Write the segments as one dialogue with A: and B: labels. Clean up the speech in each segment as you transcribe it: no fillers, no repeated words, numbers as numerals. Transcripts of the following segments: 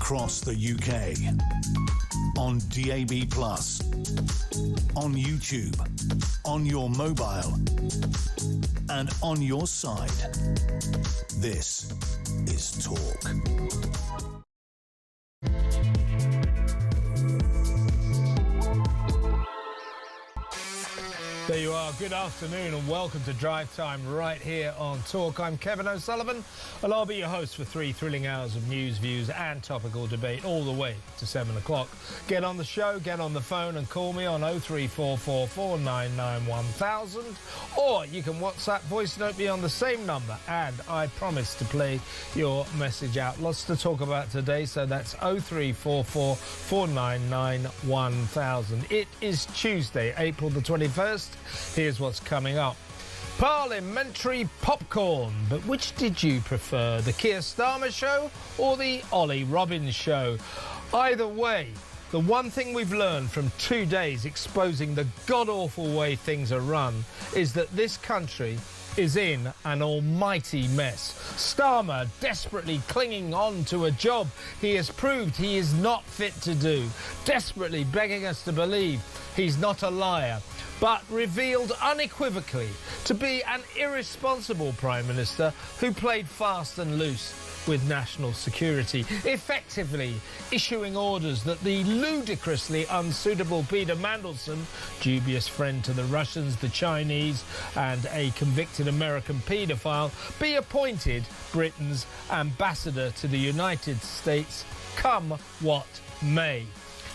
A: across the UK. On DAB+, on YouTube, on your mobile, and on your side. This is Talk.
B: There you are. Good afternoon and welcome to Drive Time right here on Talk. I'm Kevin O'Sullivan and I'll be your host for 3 thrilling hours of news, views and topical debate all the way to 7 o'clock. Get on the show, get on the phone and call me on 0344 499 1000, or you can WhatsApp voice note me on the same number and I promise to play your message out. Lots to talk about today, so that's 0344 499 1000. It is Tuesday, April the 21st. Here's what's coming up. Parliamentary popcorn, but which did you prefer, the Keir Starmer show or the Ollie Robbins show? Either way, the one thing we've learned from 2 days exposing the god-awful way things are run is that this country is in an almighty mess. Starmer desperately clinging on to a job he has proved he is not fit to do, desperately begging us to believe he's not a liar, but revealed unequivocally to be an irresponsible Prime Minister who played fast and loose with national security, effectively issuing orders that the ludicrously unsuitable Peter Mandelson, dubious friend to the Russians, the Chinese and a convicted American paedophile, be appointed Britain's ambassador to the United States, come what may,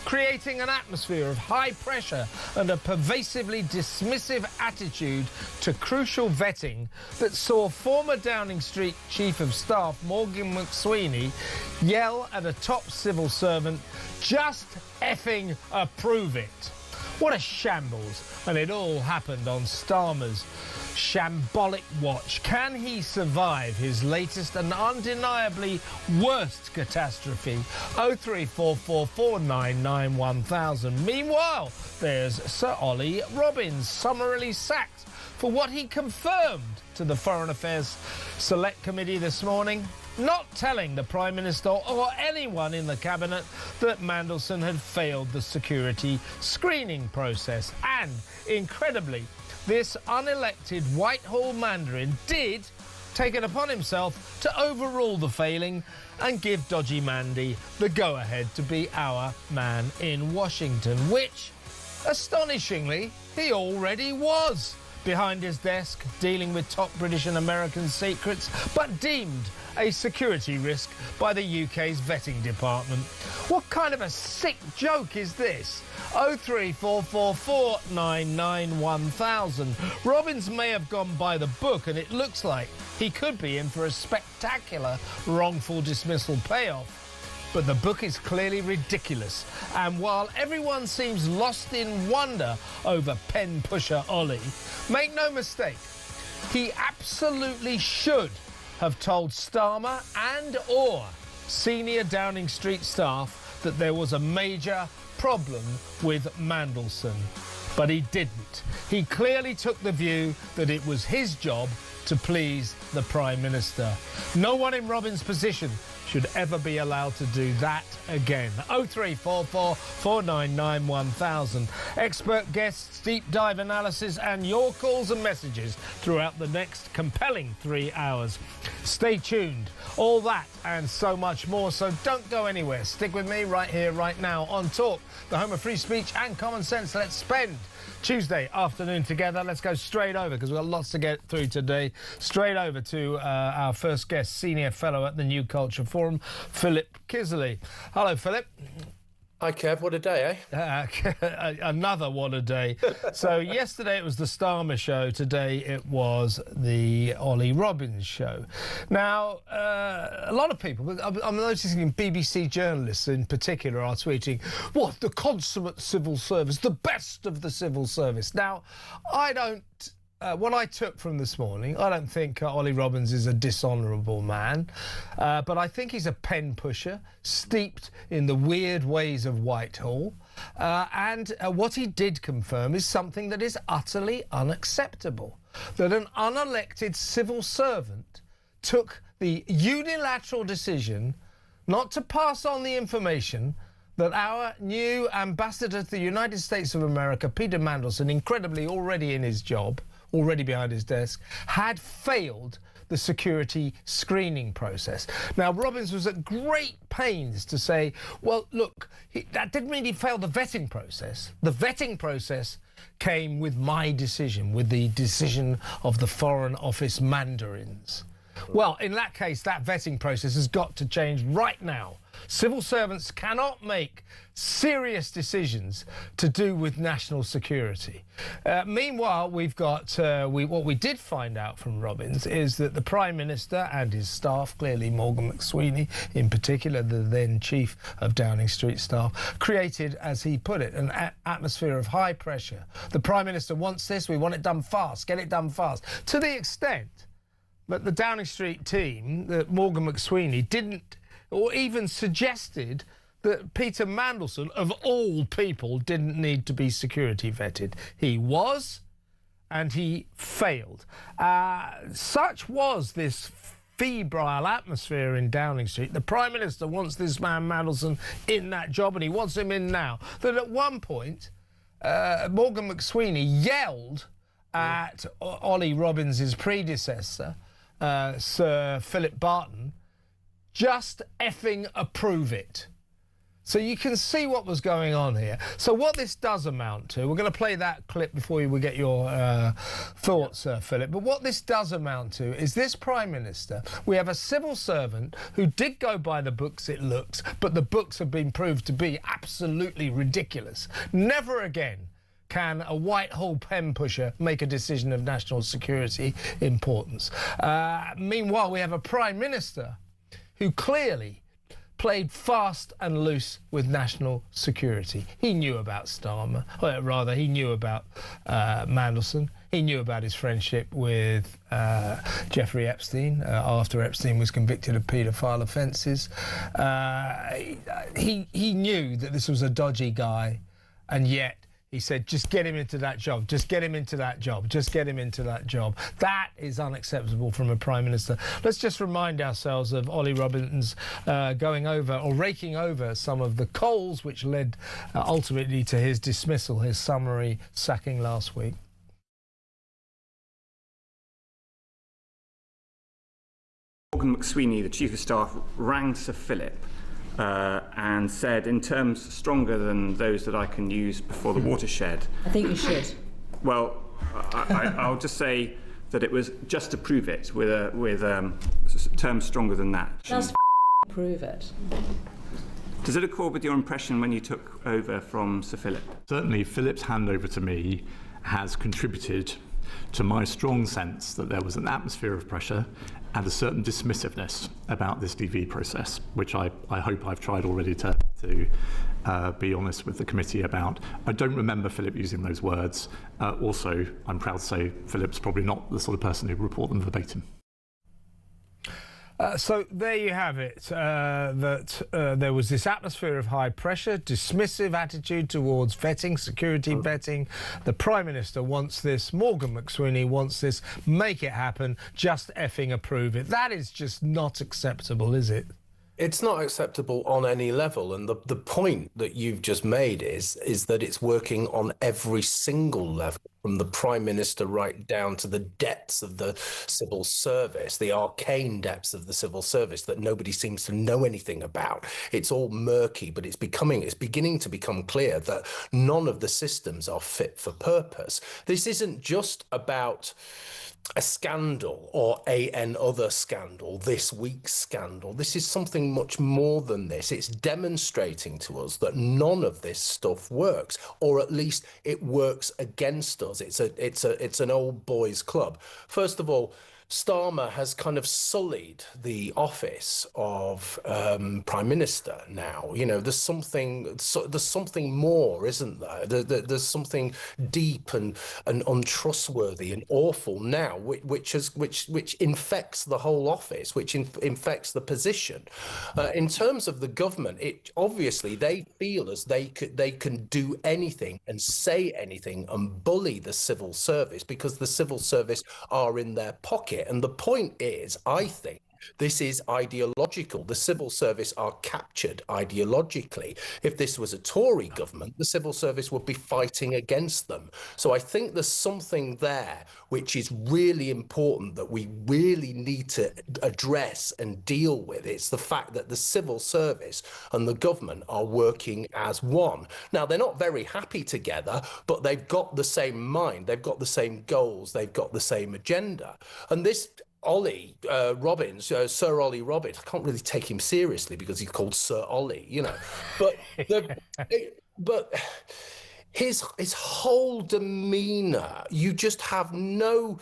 B: creating an atmosphere of high pressure and a pervasively dismissive attitude to crucial vetting that saw former Downing Street Chief of Staff Morgan McSweeney yell at a top civil servant, "Just effing approve it." What a shambles, and it all happened on Starmer's shambolic watch. Can he survive his latest and undeniably worst catastrophe? 0344 499 1000. Meanwhile, there's Sir Ollie Robbins, summarily sacked for what he confirmed to the Foreign Affairs Select Committee this morning, not telling the Prime Minister or anyone in the Cabinet that Mandelson had failed the security screening process. And, incredibly, this unelected Whitehall Mandarin did take it upon himself to overrule the failing and give Dodgy Mandy the go-ahead to be our man in Washington, which, astonishingly, he already was behind his desk dealing with top British and American secrets, but deemed a security risk by the UK's vetting department. What kind of a sick joke is this? 0344 499 1000. Robbins may have gone by the book, and it looks like he could be in for a spectacular wrongful dismissal payoff. But the book is clearly ridiculous, and while everyone seems lost in wonder over pen pusher Ollie, make no mistake, he absolutely should have told Starmer and or senior Downing Street staff that there was a major problem with Mandelson. But he didn't. He clearly took the view that it was his job to please the Prime Minister. No one in Robbins' position should ever be allowed to do that again. 0344 499 1000. Expert guests, deep dive analysis and your calls and messages throughout the next compelling 3 hours. Stay tuned. All that and so much more, so don't go anywhere. Stick with me right here, right now on Talk, the home of free speech and common sense. Let's spend Tuesday afternoon together. Let's go straight over, because we've got lots to get through today, straight over to our first guest, Senior Fellow at the New Culture Forum, Philip Kiszely. Hello, Philip.
C: Hi, Kev. What a day, eh?
B: Another what a day. So yesterday it was the Starmer show. Today it was the Ollie Robbins show. Now, a lot of people, I'm noticing BBC journalists in particular, are tweeting, what, the consummate civil service, the best of the civil service. Now, I don't... what I took from this morning, I don't think Ollie Robbins is a dishonourable man, but I think he's a pen pusher, steeped in the weird ways of Whitehall. And what he did confirm is something that is utterly unacceptable, that an unelected civil servant took the unilateral decision not to pass on the information that our new ambassador to the United States of America, Peter Mandelson, incredibly already in his job, already behind his desk, had failed the security screening process. Now, Robbins was at great pains to say, well, look, that didn't really fail the vetting process. The vetting process came with my decision, with the decision of the Foreign Office mandarins. Well, in that case, that vetting process has got to change right now. Civil servants cannot make serious decisions to do with national security. Meanwhile, we've got what we did find out from Robbins is that the Prime Minister and his staff, clearly Morgan McSweeney in particular, the then Chief of Downing Street staff, created, as he put it, an atmosphere of high pressure. The Prime Minister wants this, we want it done fast, get it done fast. To the extent that the Downing Street team, that Morgan McSweeney, didn't or even suggested that Peter Mandelson, of all people, didn't need to be security vetted. He was, and he failed. Such was this febrile atmosphere in Downing Street. The Prime Minister wants this man Mandelson in that job, and he wants him in now. That at one point, Morgan McSweeney yelled at Ollie Robbins' predecessor, Sir Philip Barton, just effing approve it. So you can see what was going on here. So what this does amount to, we're going to play that clip before we get your thoughts, Philip, but what this does amount to is this Prime Minister, we have a civil servant who did go by the books, it looks, but the books have been proved to be absolutely ridiculous. Never again can a Whitehall pen pusher make a decision of national security importance. Meanwhile, we have a Prime Minister who clearly played fast and loose with national security. He knew about Starmer, or rather, he knew about Mandelson. He knew about his friendship with Jeffrey Epstein after Epstein was convicted of paedophile offences. He knew that this was a dodgy guy, and yet he said, just get him into that job, just get him into that job, just get him into that job. That is unacceptable from a Prime Minister. Let's just remind ourselves of Ollie Robbins going over or raking over some of the coals which led ultimately to his dismissal, his summary sacking last week.
D: Morgan McSweeney, the Chief of Staff, rang Sir Philip and said, in terms stronger than those that I can use before the watershed.
E: I think you should.
D: Well, I'll just say that it was just to prove it with terms stronger than that.
E: Just prove it.
D: Does it accord with your impression when you took over from Sir Philip?
F: Certainly, Philip's handover to me has contributed to my strong sense that there was an atmosphere of pressure and a certain dismissiveness about this DV process, which I hope I've tried already to be honest with the committee about. I don't remember Philip using those words. Also, I'm proud to say Philip's probably not the sort of person who'd report them verbatim.
B: So there you have it, there was this atmosphere of high pressure, dismissive attitude towards vetting, security vetting. The Prime Minister wants this, Morgan McSweeney wants this, make it happen, just effing approve it. That is just not acceptable, is it?
C: It's not acceptable on any level, and the point that you've just made is that it's working on every single level, from the Prime Minister right down to the depths of the civil service, the arcane depths of the civil service that nobody seems to know anything about. It's all murky, but it's beginning to become clear that none of the systems are fit for purpose. This isn't just about a scandal or another scandal, this week's scandal. This is something much more than this. It's demonstrating to us that none of this stuff works, or at least it works against us. It's an old boys club. First of all, Starmer has kind of sullied the office of Prime Minister now. You know, there's something more, isn't there? There's something deep and untrustworthy and awful now, which infects the whole office, which infects the position. In terms of the government, obviously they feel as they can do anything and say anything and bully the civil service because the civil service are in their pocket. And the point is, I think, This is ideological. The civil service are captured ideologically. If this was a Tory government, the civil service would be fighting against them. So I think there's something there which is really important that we really need to address and deal with. It's the fact that the civil service and the government are working as one. Now, they're not very happy together, but they've got the same mind, they've got the same goals, they've got the same agenda. And this Ollie Robbins, Sir Ollie Robbins, I can't really take him seriously because he's called Sir Ollie, you know. But his whole demeanour, you just have no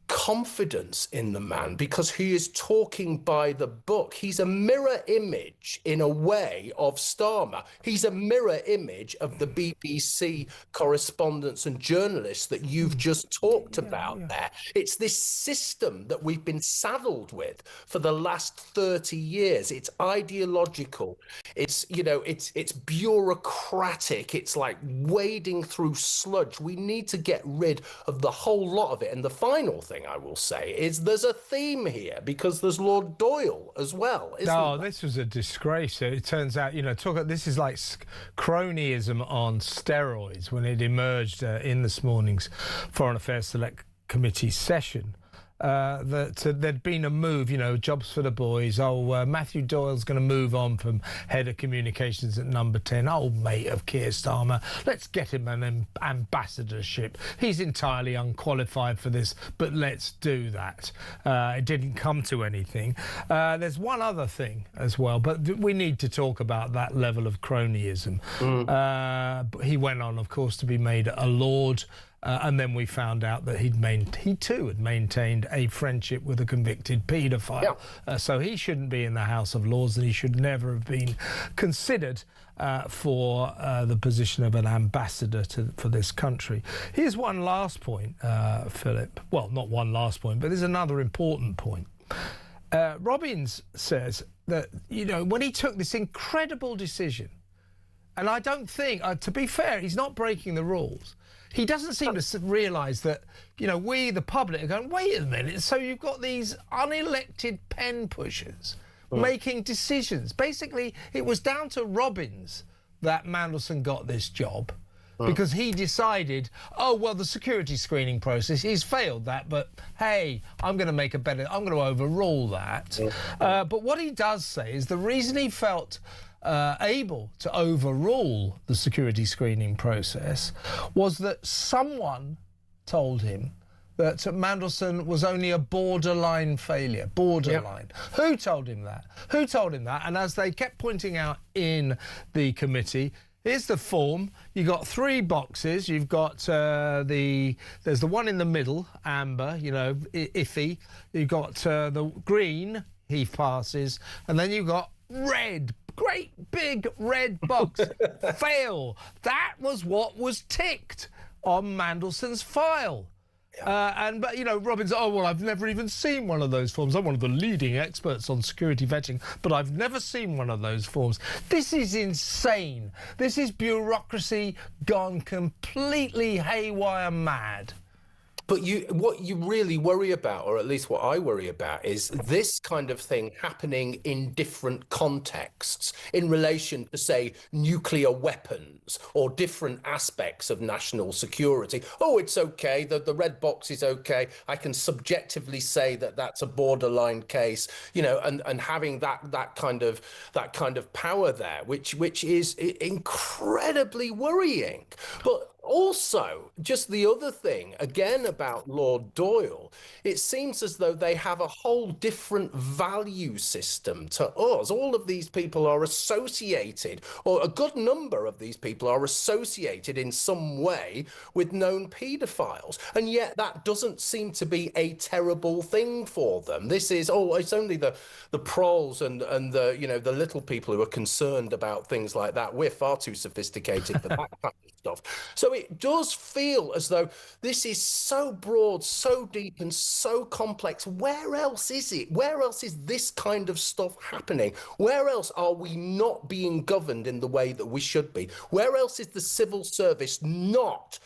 C: confidence in the man because he is talking by the book. He's a mirror image in a way of Starmer. He's a mirror image of the BBC correspondents and journalists that you've just talked about there. It's this system that we've been saddled with for the last 30 years. It's ideological. It's, you know, it's bureaucratic. It's like wading through sludge. We need to get rid of the whole lot of it. And the final thing I will say is there's a theme here because there's Lord Doyle as well.
B: No, this was a disgrace. It turns out, you know, this is like cronyism on steroids when it emerged in this morning's Foreign Affairs Select Committee session. That there'd been a move, you know, jobs for the boys. Matthew Doyle's going to move on from head of communications at number 10. Old mate of Keir Starmer. Let's get him an ambassadorship. He's entirely unqualified for this, but let's do that. It didn't come to anything. There's one other thing as well, but we need to talk about that level of cronyism. He went on, of course, to be made a lord. And then we found out that he too had maintained a friendship with a convicted paedophile. So he shouldn't be in the House of Lords, and he should never have been considered for the position of an ambassador for this country. Here's one last point, Philip. Well, not one last point, but there's another important point. Robbins says that, you know, when he took this incredible decision, and I don't think, to be fair, he's not breaking the rules. He doesn't seem to realise that, you know, we, the public, are going, wait a minute, so you've got these unelected pen pushers making decisions. Basically, it was down to Robbins that Mandelson got this job because he decided, oh, well, the security screening process, he's failed that, but, hey, I'm going to overrule that. But what he does say is the reason he felt able to overrule the security screening process was that someone told him that Mandelson was only a borderline failure. Borderline. Who told him that? Who told him that? And as they kept pointing out in the committee, here's the form. You've got 3 boxes. You've got there's the one in the middle, amber, you know, iffy. You've got the green, he passes, and then you've got red, great big red box. Fail. That was what was ticked on Mandelson's file. But, you know, Robbins, oh, well, I've never even seen one of those forms. I'm one of the leading experts on security vetting, but I've never seen one of those forms. This is insane. This is bureaucracy gone completely haywire mad.
C: But what you really worry about, or at least what I worry about, is this kind of thing happening in different contexts in relation to, say, nuclear weapons or different aspects of national security. Oh, it's okay. The red box is okay. I can subjectively say that that's a borderline case, you know, and having that kind of power there, which is incredibly worrying. But also, just the other thing, again, about Lord Doyle, it seems as though they have a whole different value system to us. All of these people are associated, or a good number of these people are associated in some way with known paedophiles. And yet that doesn't seem to be a terrible thing for them. This is, it's only the proles and the, you know, the little people who are concerned about things like that. We're far too sophisticated for that kind of stuff. So it does feel as though this is so broad, so deep, and so complex. Where else is it? Where else is this kind of stuff happening? Where else are we not being governed in the way that we should be? Where else is the civil service not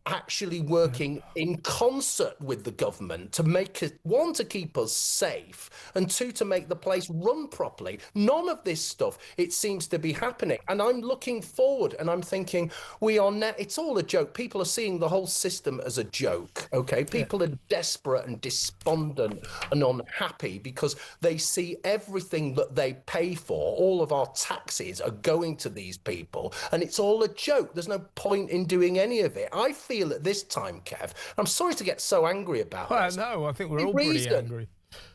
C: actually working in concert with the government to make it, one, to keep us safe, and two, to make the place run properly. None of this stuff, it seems to be happening. And I'm looking forward and I'm thinking, it's all a joke. People are seeing the whole system as a joke, okay? People are desperate and despondent and unhappy because they see everything that they pay for, all of our taxes are going to these people, and it's all a joke. There's no point in doing any of it. I feel at this time, Kev, I'm sorry to get so angry about this.
B: No, I think we're all pretty angry.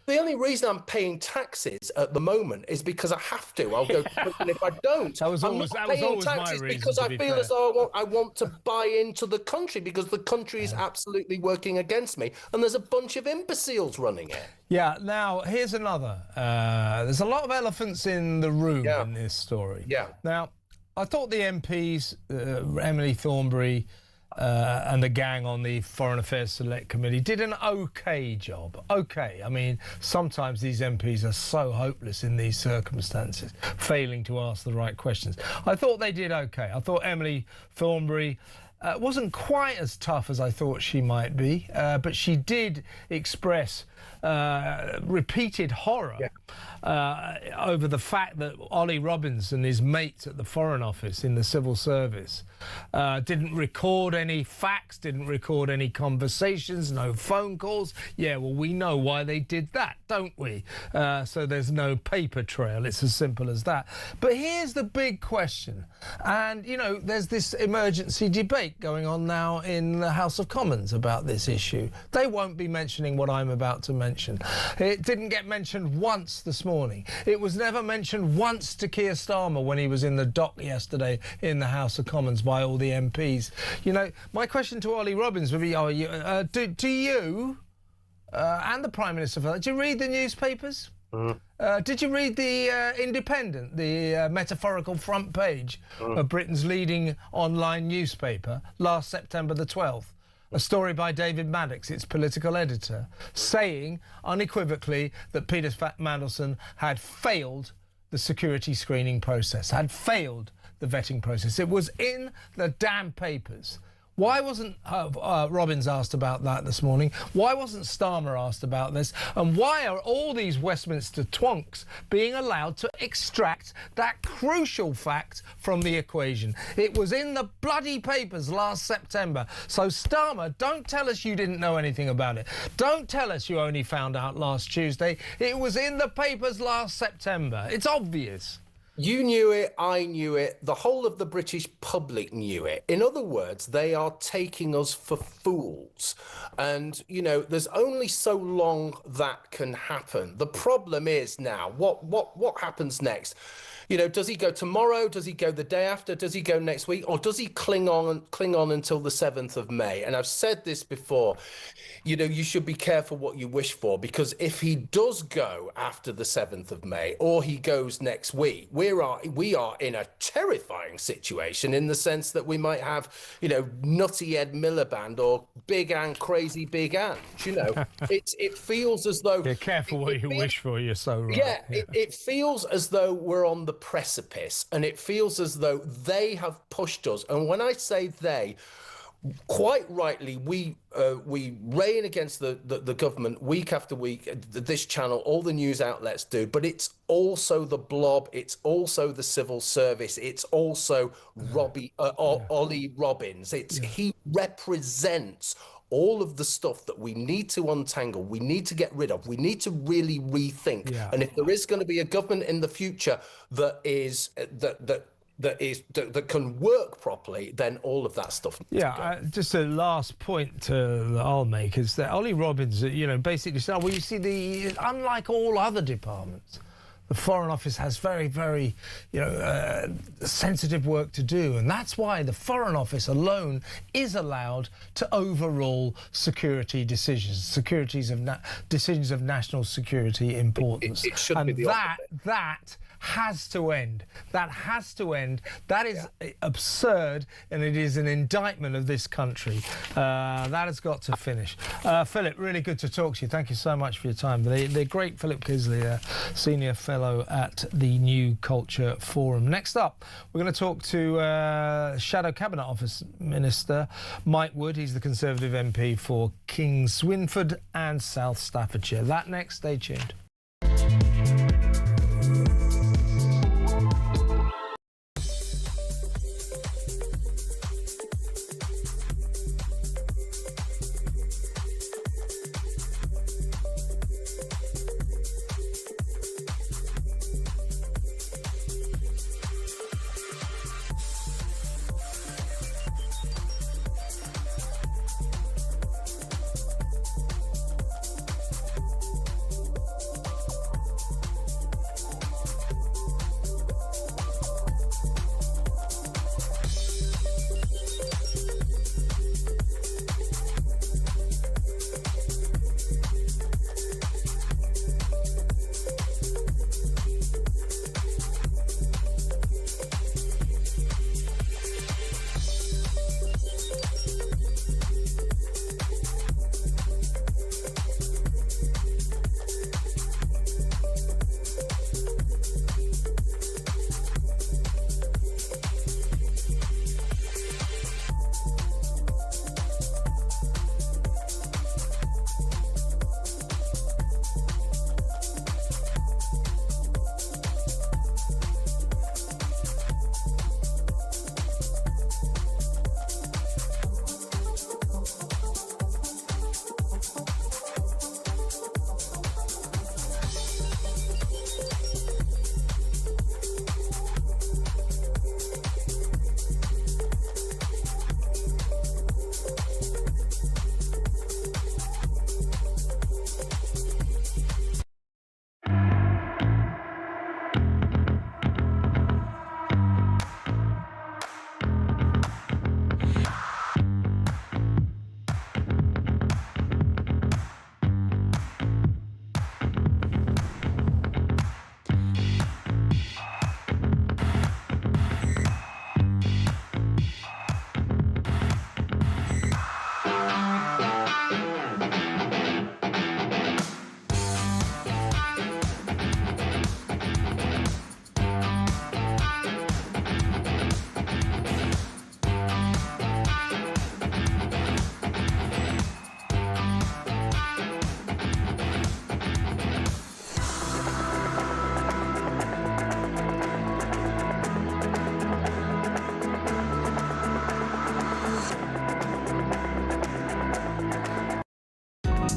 C: The only reason I'm paying taxes at the moment is because I have to. I'll go to prison if I don't.
B: That was always my reason,
C: because I feel as though I want to buy into the country, because the country is absolutely working against me, and there's a bunch of imbeciles running it.
B: Yeah, now, here's another. There's a lot of elephants in the room in this story.
C: Yeah.
B: Now, I thought the MPs, Emily Thornberry, and the gang on the Foreign Affairs Select Committee did an okay job. Okay, I mean, sometimes these MPs are so hopeless in these circumstances, failing to ask the right questions. I thought they did okay. I thought Emily Thornberry wasn't quite as tough as I thought she might be, but she did express repeated horror over the fact that Ollie Robbins and his mates at the Foreign Office in the civil service didn't record any facts, didn't record any conversations, no phone calls. Yeah, well, we know why they did that, don't we? So there's no paper trail. It's as simple as that. But here's the big question. And, you know, there's this emergency debate going on now in the House of Commons about this issue. They won't be mentioning what I'm about to mention. It didn't get mentioned once this morning. It was never mentioned once to Keir Starmer when he was in the dock yesterday in the House of Commons by all the MPs. You know, my question to Ollie Robbins would be, do you and the Prime Minister, did you read the newspapers? Did you read the Independent, the metaphorical front page of Britain's leading online newspaper last September the 12th? A story by David Maddox, its political editor, saying unequivocally that Peter Mandelson had failed the security screening process, had failed the vetting process. It was in the damn papers. Why wasn't Robbins asked about that this morning? Why wasn't Starmer asked about this? And why are all these Westminster twonks being allowed to extract that crucial fact from the equation? It was in the bloody papers last September. So Starmer, don't tell us you didn't know anything about it. Don't tell us you only found out last Tuesday. It was in the papers last September. It's obvious.
C: You knew it, I knew it, the whole of the British public knew it. In other words, they are taking us for fools. And, you know, there's only so long that can happen. The problem is now, what happens next? You know, does he go tomorrow? Does he go the day after? Does he go next week? Or does he cling on until the 7th of May? And I've said this before, you know, you should be careful what you wish for, because if he does go after the 7th of May or he goes next week, we are in a terrifying situation, in the sense that we might have, you know, Nutty Ed Miliband or Big Ann, Crazy Big Ann. You know, it feels as though...
B: Be careful what you wish for, you're so right.
C: Yeah, it feels as though we're on the precipice, and it feels as though they have pushed us. And when I say they, quite rightly, we rain against the government week after week. This channel, all the news outlets do, but it's also the blob, it's also the civil service, it's also Ollie Robbins. He represents all of the stuff that we need to untangle, we need to get rid of, we need to really rethink. Yeah. And if there is going to be a government in the future that can work properly, then all of that stuff.
B: Yeah, just a last point that I'll make is that Ollie Robbins, you know, basically said, well, you see, unlike all other departments, the Foreign Office has very, very, you know, sensitive work to do, and that's why the Foreign Office alone is allowed to overrule security decisions, decisions of national security importance.
C: It should be the opposite.
B: That has to end. That has to end. That is absurd, and it is an indictment of this country. That has got to finish. Philip, really good to talk to you. Thank you so much for your time. The great Philip Kiszely, Senior Fellow at the New Culture Forum. Next up, we're going to talk to Shadow Cabinet Office Minister Mike Wood. He's the Conservative MP for Kingswinford and South Staffordshire. That next, stay tuned.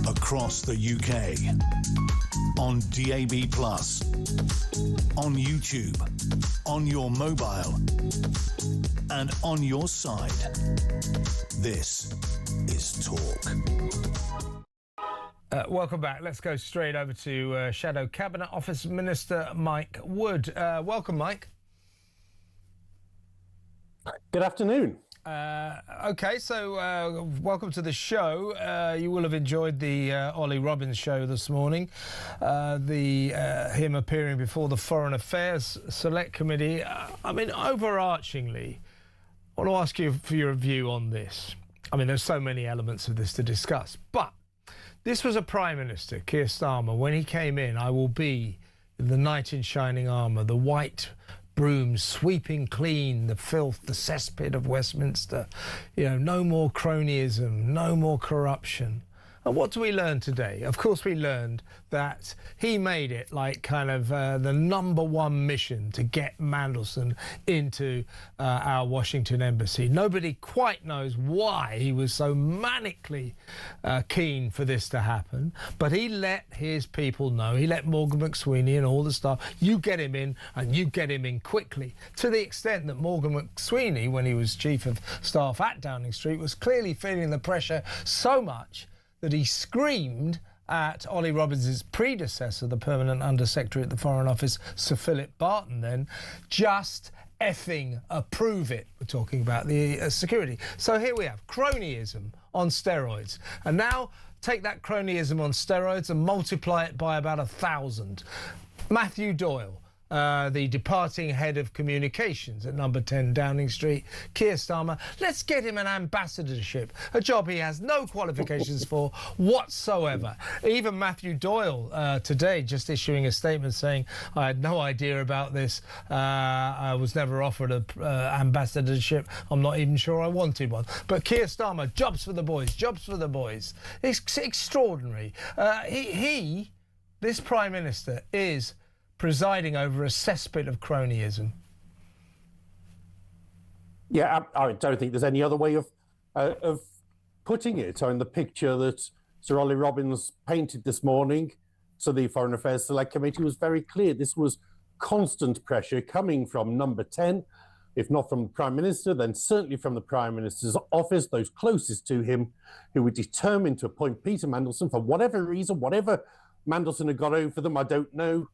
A: Across the UK, on DAB+, on YouTube, on your mobile, and on your side. This is Talk.
B: Welcome back. Let's go straight over to Shadow Cabinet Office Minister Mike Wood. Welcome, Mike.
G: Good afternoon.
B: OK, so welcome to the show. You will have enjoyed the Ollie Robbins show this morning, him appearing before the Foreign Affairs Select Committee. I mean, overarchingly, I want to ask you for your view on this. I mean, there's so many elements of this to discuss, but this was a Prime Minister, Keir Starmer, when he came in, I will be the knight in shining armour, the white broom sweeping clean the filth, the cesspit of Westminster. You know, no more cronyism, no more corruption. And what do we learn today? Of course, we learned that he made it like kind of the #1 mission to get Mandelson into our Washington embassy. Nobody quite knows why he was so manically keen for this to happen, but he let his people know. He let Morgan McSweeney and all the staff, you get him in, and you get him in quickly, to the extent that Morgan McSweeney, when he was Chief of Staff at Downing Street, was clearly feeling the pressure so much that he screamed at Ollie Robbins' predecessor, the Permanent Under-Secretary at the Foreign Office, Sir Philip Barton then, just effing approve it. We're talking about the security. So here we have cronyism on steroids. And now take that cronyism on steroids and multiply it by about 1,000. Matthew Doyle, the departing head of communications at number 10 Downing Street, Keir Starmer. Let's get him an ambassadorship, a job he has no qualifications for whatsoever. Even Matthew Doyle today just issuing a statement saying, I had no idea about this. I was never offered an ambassadorship. I'm not even sure I wanted one. But Keir Starmer, jobs for the boys, jobs for the boys. It's extraordinary. This Prime Minister, is presiding over a cesspit of cronyism.
G: Yeah, I don't think there's any other way of putting it. In the picture that Sir Ollie Robbins painted this morning to the Foreign Affairs Select Committee was very clear. This was constant pressure coming from number 10, if not from the Prime Minister, then certainly from the Prime Minister's office, those closest to him, who were determined to appoint Peter Mandelson for whatever reason, whatever Mandelson had got over them, I don't know,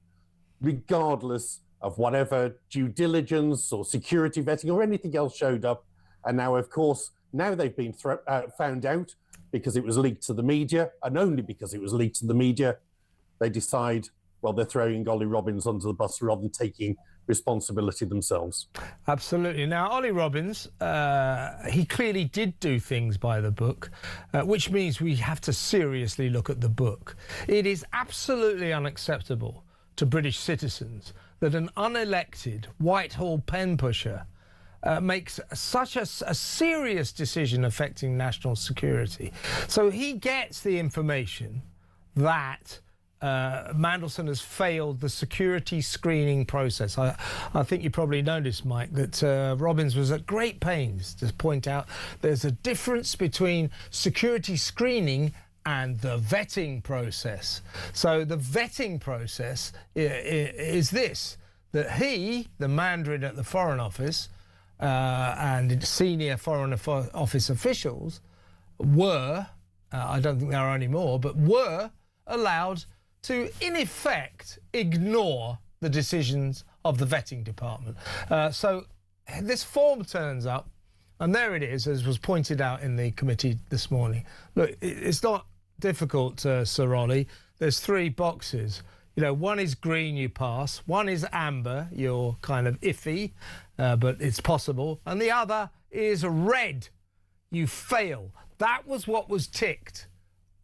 G: regardless of whatever due diligence or security vetting or anything else showed up. And now, of course, now they've been found out because it was leaked to the media, and only because it was leaked to the media, they decide, well, they're throwing Ollie Robbins under the bus rather than taking responsibility themselves.
B: Absolutely. Now, Ollie Robbins, he clearly did do things by the book, which means we have to seriously look at the book. It is absolutely unacceptable to British citizens that an unelected Whitehall pen pusher makes such a serious decision affecting national security. So he gets the information that Mandelson has failed the security screening process. I think you probably noticed, Mike, that Robbins was at great pains to point out there's a difference between security screening and the vetting process. So the vetting process is this, that he, the Mandarin at the Foreign Office, and senior Foreign Office officials were, I don't think there are any more, but were allowed to, in effect, ignore the decisions of the vetting department. So this form turns up, and there it is, as was pointed out in the committee this morning. Look, it's not difficult, Sir Ollie. There's 3 boxes. You know, one is green, you pass. One is amber, you're kind of iffy, but it's possible. And the other is red, you fail. That was what was ticked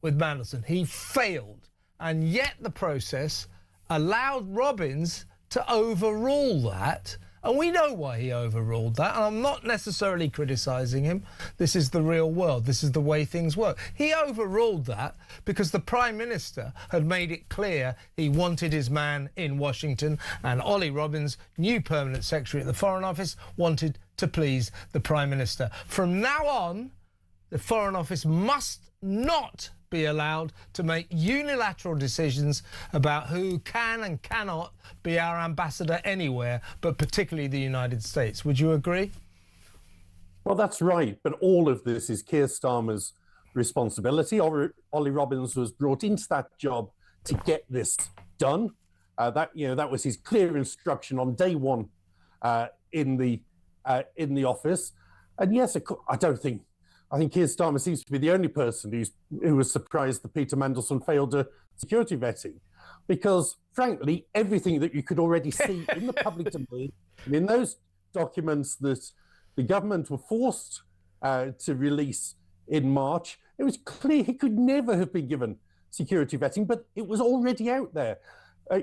B: with Mandelson. He failed. And yet the process allowed Robbins to overrule that. And we know why he overruled that. And I'm not necessarily criticising him. This is the real world. This is the way things work. He overruled that because the Prime Minister had made it clear he wanted his man in Washington, and Ollie Robbins, new Permanent Secretary at the Foreign Office, wanted to please the Prime Minister. From now on, the Foreign Office must not be allowed to make unilateral decisions about who can and cannot be our ambassador anywhere, but particularly the United States. Would you agree?
G: Well, that's right. But all of this is Keir Starmer's responsibility. Ollie Robbins was brought into that job to get this done. That was his clear instruction on day one in the office. And yes, I think Keir Starmer seems to be the only person who was surprised that Peter Mandelson failed a security vetting, because, frankly, everything that you could already see in the public domain and in those documents that the government were forced to release in March, it was clear he could never have been given security vetting, but it was already out there.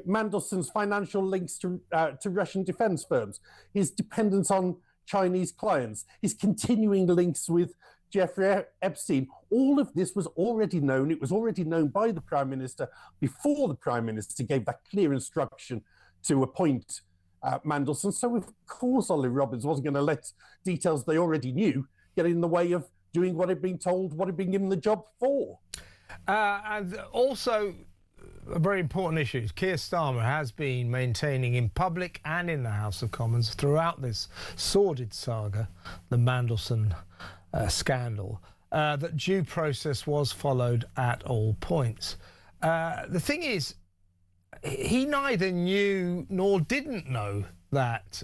G: Mandelson's financial links to Russian defense firms, his dependence on Chinese clients, his continuing links with Jeffrey Epstein, all of this was already known. It was already known by the Prime Minister before the Prime Minister gave that clear instruction to appoint Mandelson. So, of course, Ollie Robbins wasn't going to let details they already knew get in the way of doing what had been told, what had been given the job for.
B: And also, a very important issue, Keir Starmer has been maintaining in public and in the House of Commons throughout this sordid saga, the Mandelson scandal, that due process was followed at all points. The thing is, he neither knew nor didn't know that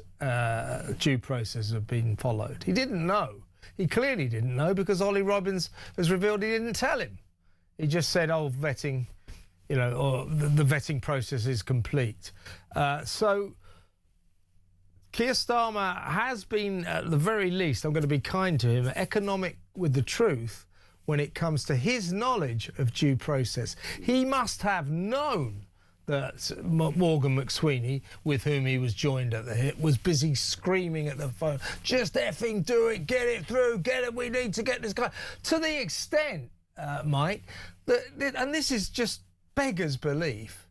B: due process had been followed. He didn't know. He clearly didn't know, because Ollie Robbins has revealed he didn't tell him. He just said, oh, vetting, or the vetting process is complete. So Keir Starmer has been, at the very least, I'm going to be kind to him, economic with the truth when it comes to his knowledge of due process. He must have known that Morgan McSweeney, with whom he was joined at the hip, was busy screaming at the phone, just effing do it, get it through, get it, we need to get this guy. To the extent, Mike, that, and this is just beggars belief,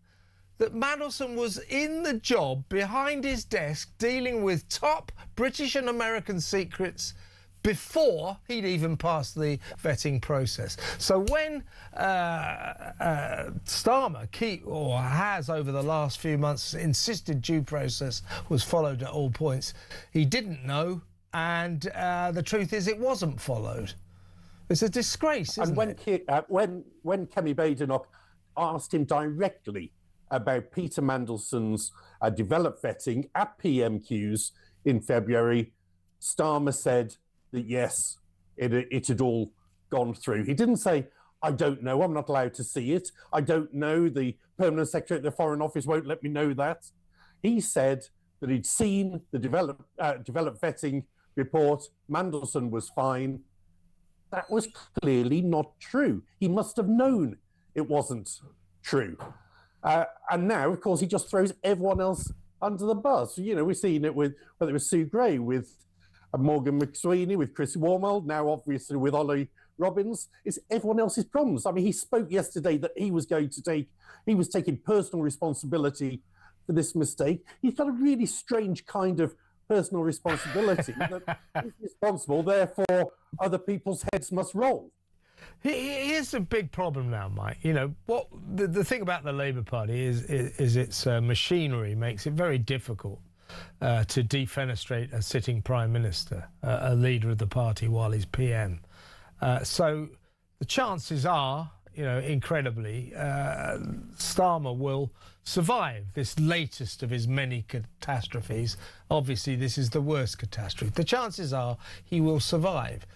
B: that Mandelson was in the job behind his desk dealing with top British and American secrets before he'd even passed the vetting process. So when Starmer has over the last few months insisted due process was followed at all points, he didn't know, and the truth is it wasn't followed. It's a disgrace, isn't it?
G: And when Kemi Badenoch asked him directly about Peter Mandelson's developed vetting at PMQs in February, Starmer said that yes, it had all gone through. He didn't say, I don't know, I'm not allowed to see it. I don't know, the Permanent Secretary at the Foreign Office won't let me know that. He said that he'd seen the developed vetting report, Mandelson was fine. That was clearly not true. He must have known it wasn't true. And now, of course, he just throws everyone else under the bus. You know, we've seen it with, whether it was Sue Gray, with Morgan McSweeney, with Chris Wormold, now obviously with Ollie Robbins. It's everyone else's problems. I mean, he spoke yesterday that he was taking personal responsibility for this mistake. He's got a really strange kind of personal responsibility that he's responsible, therefore other people's heads must roll.
B: Here's a big problem now, Mike. You know, what the thing about the Labour Party is its machinery makes it very difficult to defenestrate a sitting Prime Minister, a leader of the party while he's PM. So the chances are, you know, incredibly, Starmer will survive this latest of his many catastrophes. Obviously, this is the worst catastrophe. The chances are he will survive.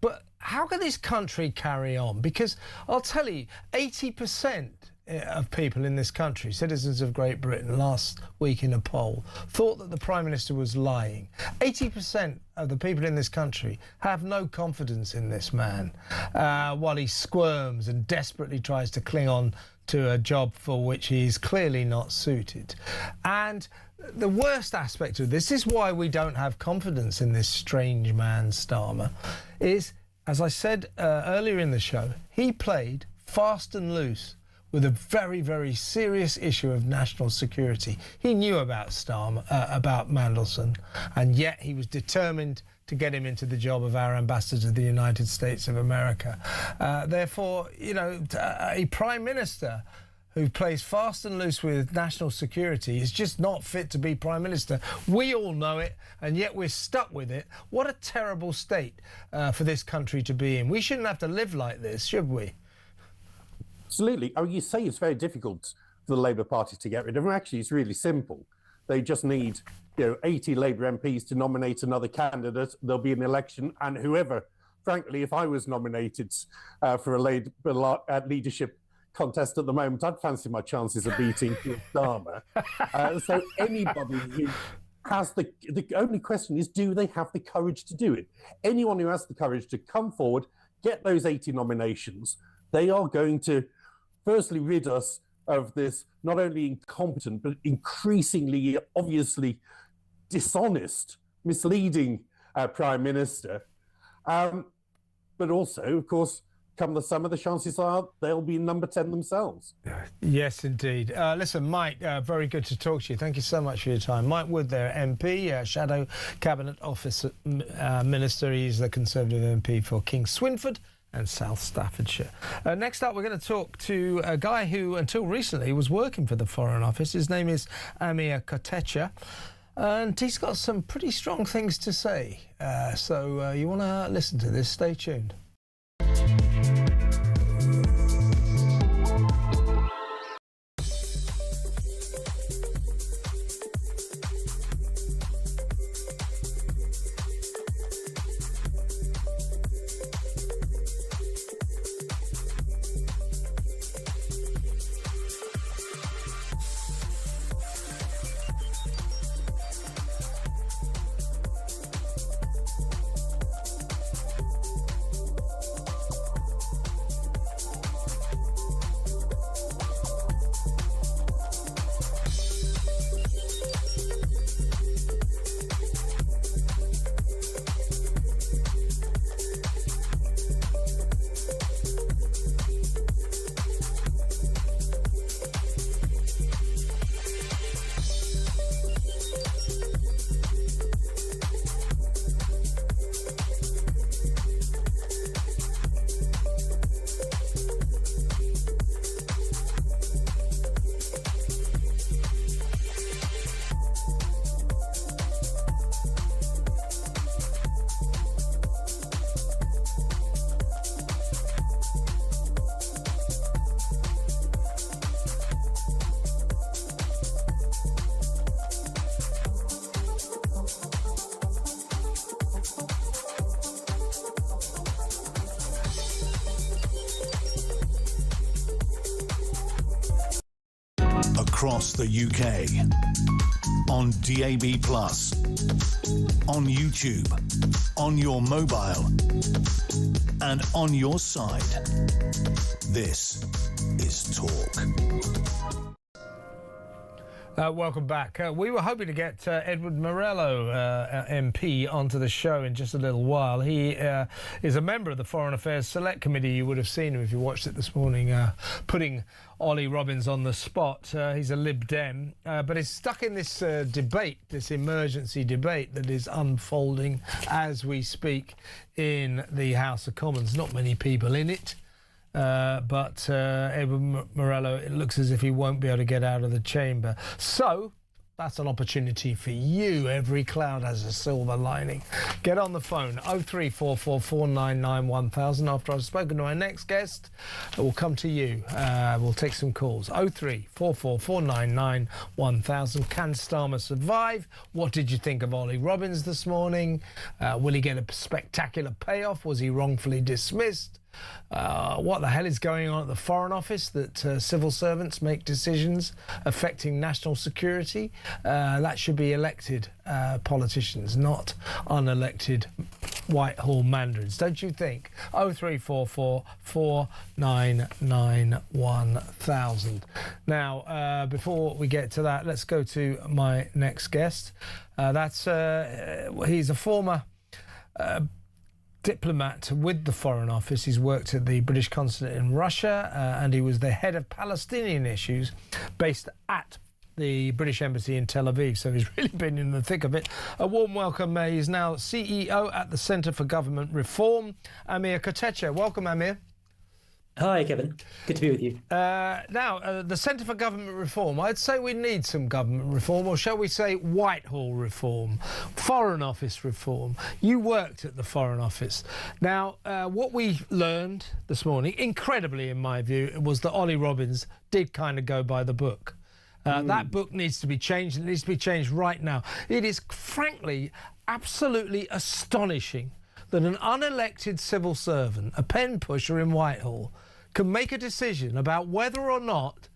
B: But how can this country carry on? Because I'll tell you, 80% of people in this country, citizens of Great Britain, last week in a poll, thought that the Prime Minister was lying. 80% of the people in this country have no confidence in this man, while he squirms and desperately tries to cling on to a job for which he is clearly not suited. And the worst aspect of this is why we don't have confidence in this strange man, Starmer, is, as I said earlier in the show, he played fast and loose with a very, very serious issue of national security. He knew about Starmer, about Mandelson, and yet he was determined to get him into the job of our ambassador to the United States of America. Therefore, you know, a Prime Minister who plays fast and loose with national security is just not fit to be Prime Minister. We all know it, and yet we're stuck with it. What a terrible state for this country to be in. We shouldn't have to live like this, should we?
G: Absolutely. Oh, you say it's very difficult for the Labour Party to get rid of him. Actually, it's really simple. They just need, 80 Labour MPs to nominate another candidate. There'll be an election, and whoever, frankly, if I was nominated for a leadership contest at the moment, I'd fancy my chances of beating Keir Starmer. So anybody who has the only question is, do they have the courage to do it? Anyone who has the courage to come forward, get those 80 nominations, they are going to firstly rid us of this not only incompetent but increasingly obviously dishonest, misleading Prime Minister. But also, of course, come the summer, the chances are they'll be number 10 themselves.
B: Yes, indeed. Listen, Mike, very good to talk to you. Thank you so much for your time. Mike Wood there, MP, Shadow Cabinet Office Minister. He's the Conservative MP for King Swinford and South Staffordshire. Next up, we're going to talk to a guy who, until recently, was working for the Foreign Office. His name is Ameer Kotecha, and he's got some pretty strong things to say. So you want to listen to this? Stay tuned.
A: across the UK. On DAB+, on YouTube, on your mobile, and on your side. This is Talk.
B: Welcome back. We were hoping to get Edward Morello, MP, onto the show in just a little while. He is a member of the Foreign Affairs Select Committee. You would have seen him if you watched it this morning, putting Ollie Robbins on the spot. He's a Lib Dem, but he's stuck in this debate, this emergency debate that is unfolding as we speak in the House of Commons. Not many people in it. But Edward Morello, it looks as if he won't be able to get out of the chamber. So that's an opportunity for you. Every cloud has a silver lining. Get on the phone, 0344 499 1000. After I've spoken to our next guest, we'll come to you. We'll take some calls. 0344 499 1000. Can Starmer survive? What did you think of Ollie Robbins this morning? Will he get a spectacular payoff? Was he wrongfully dismissed? What the hell is going on at the Foreign Office that civil servants make decisions affecting national security? That should be elected politicians, not unelected Whitehall mandarins, don't you think? 0344 499 1000. Now, before we get to that, let's go to my next guest. He's a former diplomat with the Foreign Office. He's worked at the British consulate in Russia, and he was the head of Palestinian issues based at the British Embassy in Tel Aviv, so he's really been in the thick of it. A warm welcome. He's now CEO at the Centre for Government Reform, Ameer Kotecha. Welcome, Ameer.
H: Hi, Kevin. Good to be with you.
B: Now, the Centre for Government Reform, I'd say we need some government reform, or shall we say Whitehall reform, Foreign Office reform. You worked at the Foreign Office. Now, what we learned this morning, incredibly in my view, was that Ollie Robbins did kind of go by the book. That book needs to be changed. It needs to be changed right now. It is, frankly, absolutely astonishing that an unelected civil servant, a pen pusher in Whitehall, can make a decision about whether or not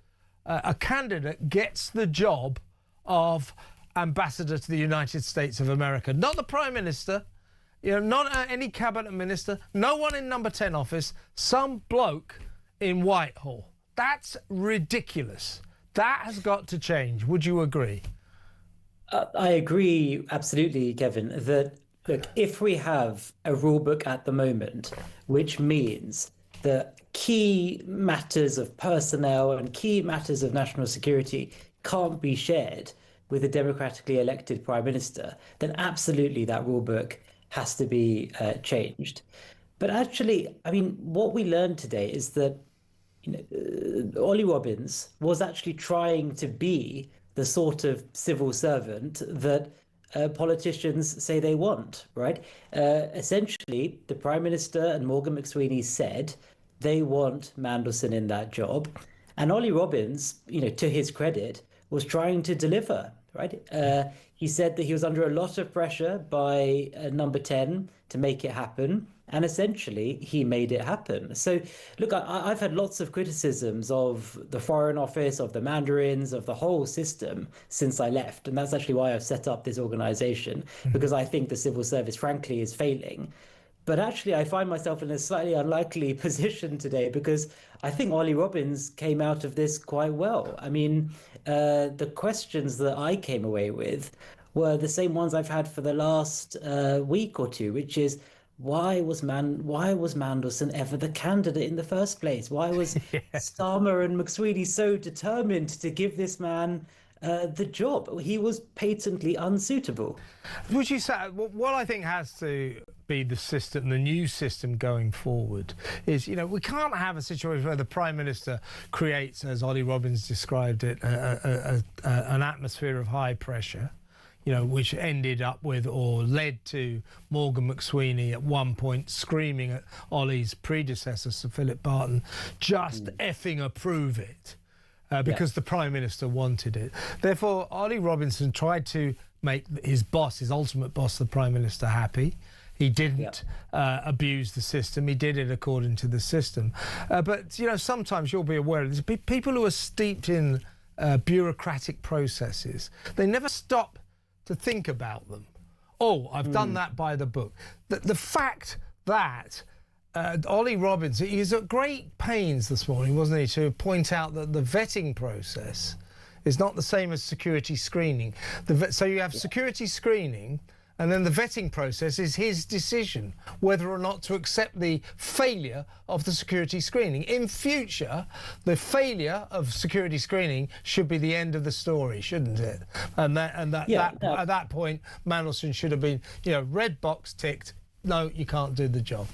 B: a candidate gets the job of ambassador to the United States of America. Not the Prime Minister, not any cabinet minister, no one in number 10 office, some bloke in Whitehall. That's ridiculous. That has got to change. Would you agree?
H: I agree absolutely, Kevin, that, look, if we have a rule book at the moment, which means that key matters of personnel and key matters of national security can't be shared with a democratically elected prime minister, then absolutely that rule book has to be changed. But actually, I mean, what we learned today is that Ollie Robbins was actually trying to be the sort of civil servant that politicians say they want, right? Essentially, the Prime Minister and Morgan McSweeney said they want Mandelson in that job. And Ollie Robbins, to his credit, was trying to deliver, right? He said that he was under a lot of pressure by number 10 to make it happen. And essentially, he made it happen. So, look, I've had lots of criticisms of the Foreign Office, of the Mandarins, of the whole system since I left. And that's actually why I've set up this organization, because I think the civil service, frankly, is failing. But actually, I find myself in a slightly unlikely position today because I think Ollie Robbins came out of this quite well. I mean, the questions that I came away with were the same ones I've had for the last week or two, which is, why was Mandelson ever the candidate in the first place? Why was Starmer and McSweeney so determined to give this man the job? He was patently unsuitable.
B: Would you say what I think has to be the system, the new system going forward, is we can't have a situation where the Prime Minister creates, as Ollie Robbins described it, an atmosphere of high pressure, which ended up with or led to Morgan McSweeney at one point screaming at Ollie's predecessor, Sir Philip Barton, just effing approve it, because the Prime Minister wanted it. Therefore, Ollie Robinson tried to make his boss, his ultimate boss, the Prime Minister, happy. He didn't abuse the system. He did it according to the system. But, sometimes you'll be aware of this. People who are steeped in bureaucratic processes. They never stop to think about them. Oh, I've done that by the book. The fact that Ollie Robbins, he's at great pains this morning, wasn't he, to point out that the vetting process is not the same as security screening. So you have security screening, and then the vetting process is his decision whether or not to accept the failure of the security screening. In future, the failure of security screening should be the end of the story, shouldn't it? At that point, Mandelson should have been, red box ticked. No, you can't do the job.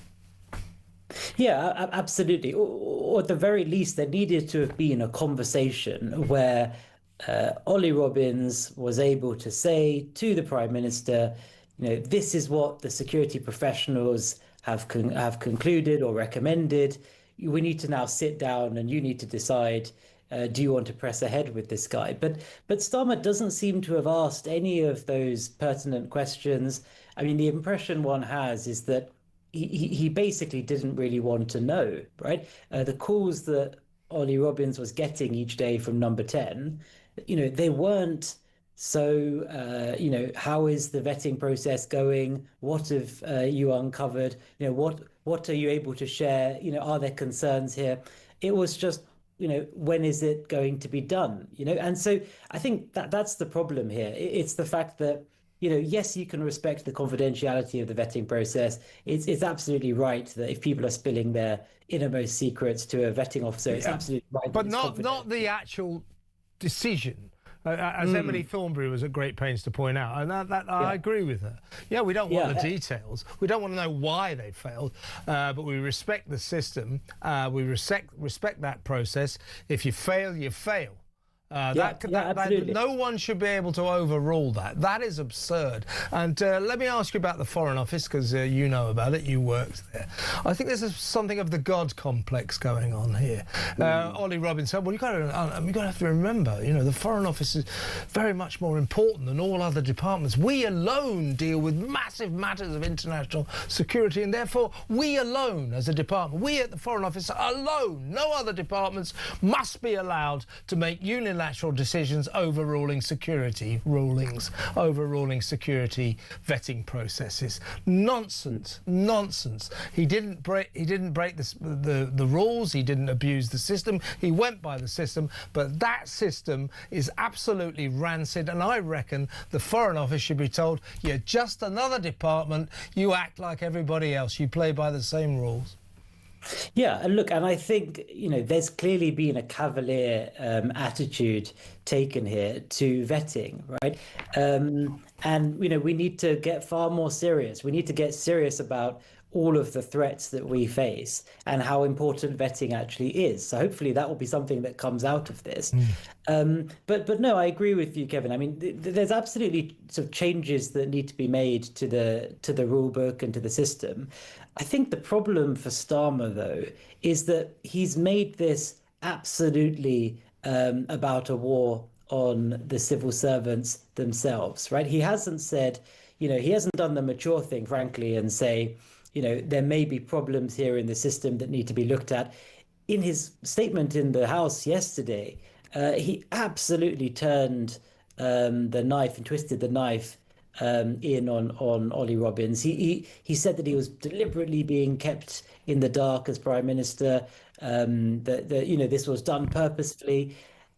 H: Yeah, absolutely. Or at the very least, there needed to have been a conversation where Ollie Robbins was able to say to the Prime Minister, this is what the security professionals have concluded or recommended. We need to now sit down and you need to decide, do you want to press ahead with this guy? But Starmer doesn't seem to have asked any of those pertinent questions. I mean, the impression one has is that he basically didn't really want to know, right? The calls that Ollie Robbins was getting each day from number 10, they weren't so, how is the vetting process going? What have you uncovered? What are you able to share? Are there concerns here? It was just, when is it going to be done? And so I think that's the problem here. It's the fact that, yes, you can respect the confidentiality of the vetting process. It's absolutely right that if people are spilling their innermost secrets to a vetting officer, it's absolutely right.
B: But not the actual decision. As Emily Thornberry was at great pains to point out, and I agree with her. Yeah, we don't want the details. We don't want to know why they failed, but we respect the system. We respect that process. If you fail, you fail.
H: Absolutely.
B: No one should be able to overrule that. That is absurd. And let me ask you about the Foreign Office, because you know about it. You worked there. I think there's something of the God complex going on here. Ollie Robbins said, well, you've got to have to remember, the Foreign Office is very much more important than all other departments. We alone deal with massive matters of international security, and therefore we alone, as a department, we at the Foreign Office alone, no other departments must be allowed to make unilateral decisions overruling security rulings, overruling security vetting processes. Nonsense. He didn't break the rules. He didn't abuse the system. He went by the system, but that system is absolutely rancid, and I reckon the Foreign Office should be told, you're just another department. You act like everybody else. You play by the same rules.
H: Yeah, and look, and I think, there's clearly been a cavalier attitude taken here to vetting, right? And, we need to get far more serious. We need to get serious about all of the threats that we face and how important vetting actually is. So hopefully that will be something that comes out of this. But no, I agree with you, Kevin. I mean, there's absolutely sort of changes that need to be made to the rule book and to the system. I think the problem for Starmer, though, is that he's made this absolutely about a war on the civil servants themselves, right? He hasn't said, he hasn't done the mature thing, frankly, and say, there may be problems here in the system that need to be looked at. In his statement in the House yesterday, he absolutely turned the knife and twisted the knife in on Ollie Robbins. He said that he was deliberately being kept in the dark as Prime Minister, that this was done purposefully.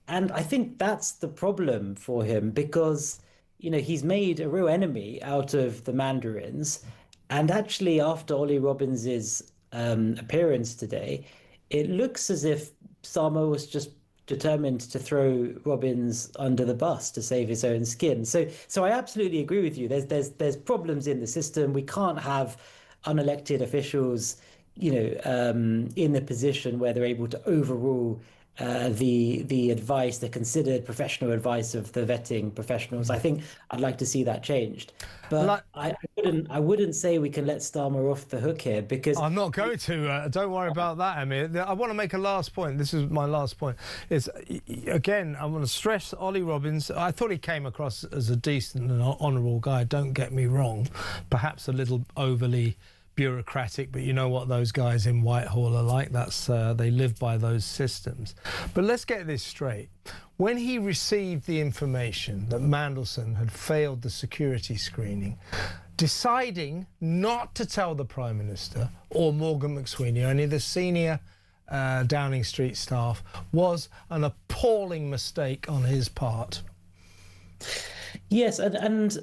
H: And I think that's the problem for him, because, he's made a real enemy out of the Mandarins. And actually, after Ollie Robbins's appearance today, it looks as if Starmer was just determined to throw Robbins under the bus to save his own skin. So I absolutely agree with you. There's problems in the system. We can't have unelected officials, in the position where they're able to overrule the advice, the considered professional advice of the vetting professionals. I think I'd like to see that changed. But I wouldn't say we can let Starmer off the hook here, because
B: I'm not going to. Don't worry about that, Ameer. I want to make a last point. This is my last point. Is again, I want to stress Ollie Robbins. I thought he came across as a decent and honourable guy. Don't get me wrong. Perhaps a little overly bureaucratic, but you know what those guys in Whitehall are like. That's they live by those systems. But let's get this straight. When he received the information that Mandelson had failed the security screening, deciding not to tell the Prime Minister or Morgan McSweeney or any of the senior Downing Street staff was an appalling mistake on his part.
H: Yes, and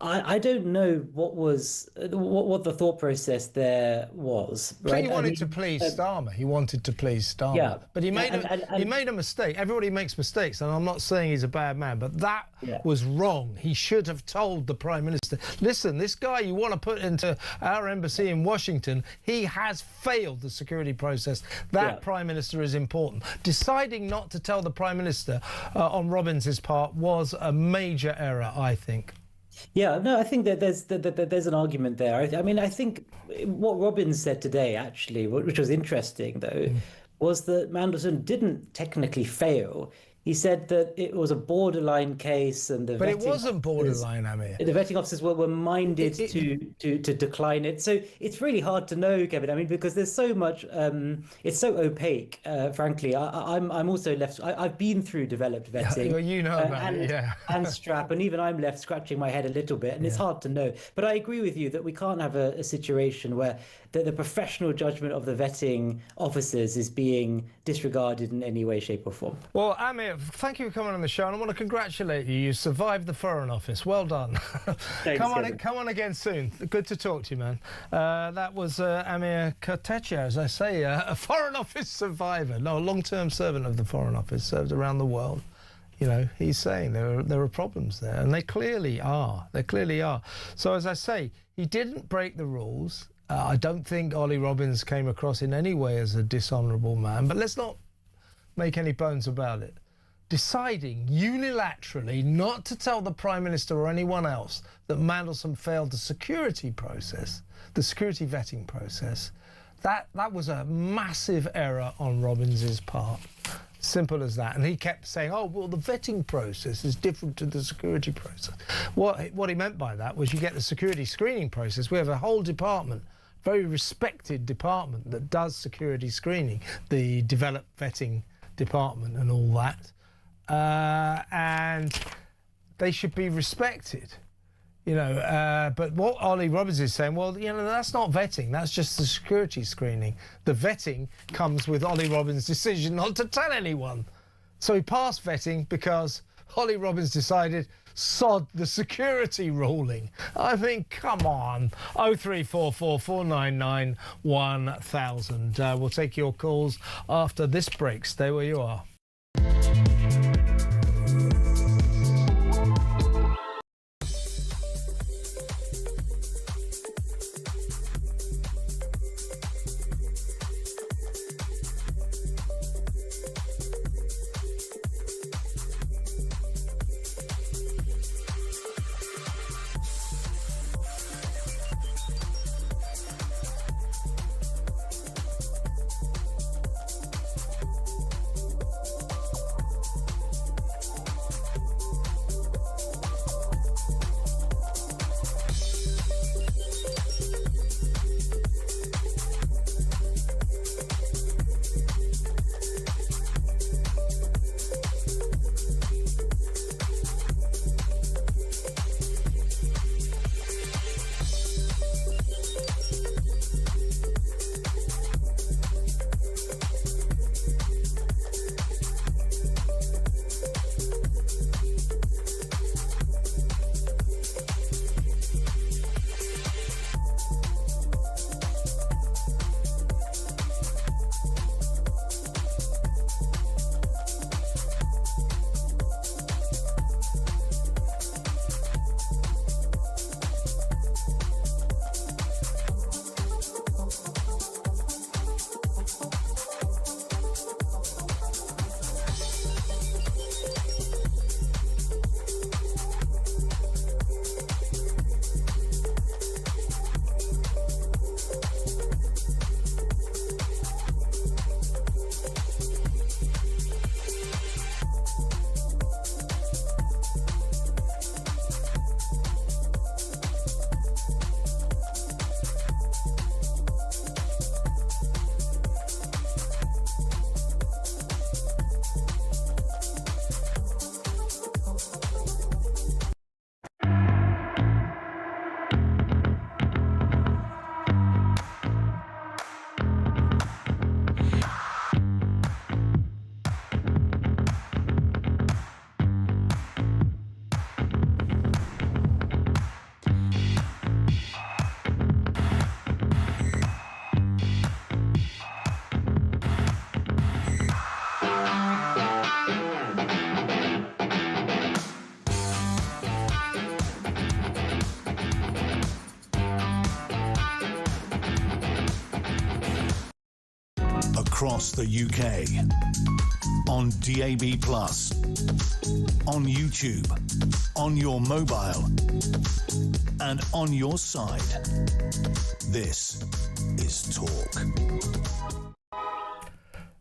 H: I don't know what the thought process there was. Right?
B: He wanted to please Starmer. He wanted to please Starmer.
H: Yeah,
B: but he made a mistake. Everybody makes mistakes, and I'm not saying he's a bad man, but that was wrong. He should have told the Prime Minister, listen, this guy you want to put into our embassy in Washington, he has failed the security process. That Prime Minister is important. Deciding not to tell the Prime Minister on Robbins's part was a major error, I think.
H: Yeah, no, I think that there's an argument there. I mean, I think what Robbins said today, actually, which was interesting, though, was that Mandelson didn't technically fail. He said that it was a borderline case, and
B: but it wasn't borderline, Ameer.
H: The vetting officers were minded to decline it. So it's really hard to know, Kevin. I mean, because there's so much. It's so opaque. Frankly, I'm also left. I've been through developed vetting.
B: Well, you know about it,
H: and strap, and even I'm left scratching my head a little bit, and it's hard to know. But I agree with you that we can't have a situation where the professional judgment of the vetting officers is being disregarded in any way, shape, or form.
B: Well, Ameer, thank you for coming on the show, and I want to congratulate you. You survived the Foreign Office. Well done.
H: Thanks,
B: come on again soon. Good to talk to you, man. That was Ameer Kotecha, as I say, a Foreign Office survivor. No, a long-term servant of the Foreign Office, served around the world. You know, he's saying there are problems there, and they clearly are. They clearly are. So, as I say, he didn't break the rules. I don't think Ollie Robbins came across in any way as a dishonourable man, but let's not make any bones about it. Deciding unilaterally not to tell the Prime Minister or anyone else that Mandelson failed the security process, the security vetting process, that was a massive error on Robbins's part. Simple as that. And he kept saying, oh, well, the vetting process is different to the security process. What he meant by that was you get the security screening process. We have a whole department, very respected department, that does security screening, the developed vetting department and all that. And they should be respected. You know, but what Ollie Robbins is saying, well, you know, that's not vetting. That's just the security screening. The vetting comes with Ollie Robbins' decision not to tell anyone. So he passed vetting because Ollie Robbins decided, sod the security ruling. I mean, come on. 0344 499 1000. We'll take your calls after this break. Stay where you are.
A: across the UK, on DAB+, on YouTube, on your mobile, and on your side. This is Talk.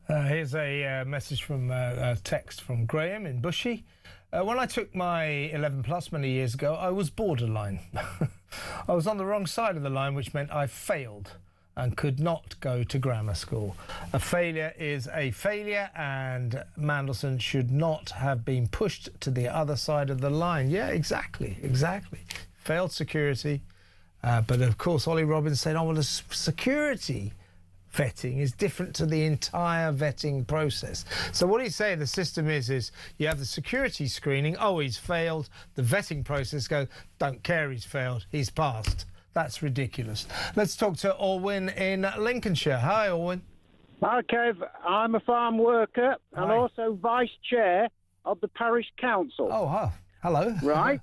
B: Here's a message from a text from Graham in Bushy. When I took my 11 plus many years ago, I was borderline. I was on the wrong side of the line, which meant I failed and could not go to grammar school. A failure is a failure, and Mandelson should not have been pushed to the other side of the line. Yeah, exactly. Failed security. But of course, Ollie Robbins said, oh, well, the security vetting is different to the entire vetting process. So what he's saying the system is you have the security screening, oh, he's failed. The vetting process goes, don't care, he's failed, he's passed. That's ridiculous. Let's talk to Orwin in Lincolnshire. Hi, Orwin.
I: Hi, Kev. I'm a farm worker and
B: Hi.
I: also vice chair of the parish council.
B: Oh, hello.
I: Right?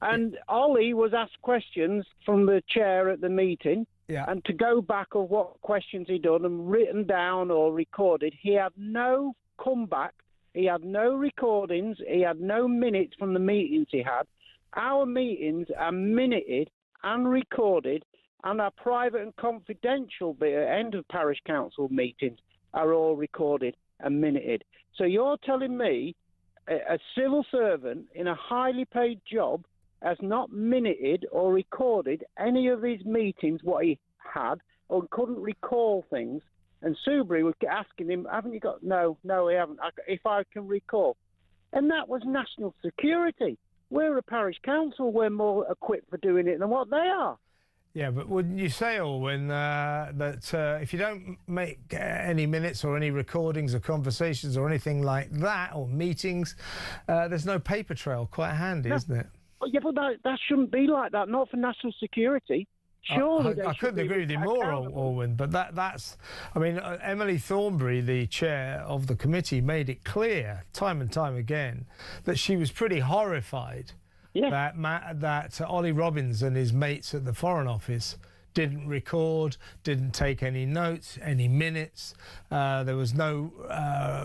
I: And Ollie was asked questions from the chair at the meeting.
B: Yeah.
I: And to go back of what questions he'd done and written down or recorded, he had no comeback. He had no recordings. He had no minutes from the meetings he had. Our meetings are minuted and recorded, and our private and confidential bit at the end of parish council meetings are all recorded and minuted. So you're telling me a civil servant in a highly paid job has not minuted or recorded any of his meetings, what he had, or couldn't recall things. And Subri was asking him, haven't you got... No, he haven't, if I can recall. And that was national security. We're a parish council. We're more equipped for doing it than what they are.
B: Yeah, but wouldn't you say, Orwin, that if you don't make any minutes or any recordings or conversations or anything like that, or meetings, there's no paper trail? Quite handy, isn't it?
I: Yeah, but that shouldn't be like that, not for national security. Surely
B: I couldn't agree with you more, Orwin, but that's... I mean, Emily Thornberry, the chair of the committee, made it clear time and time again that she was pretty horrified that Ollie Robbins and his mates at the Foreign Office didn't record, didn't take any notes, any minutes. There was no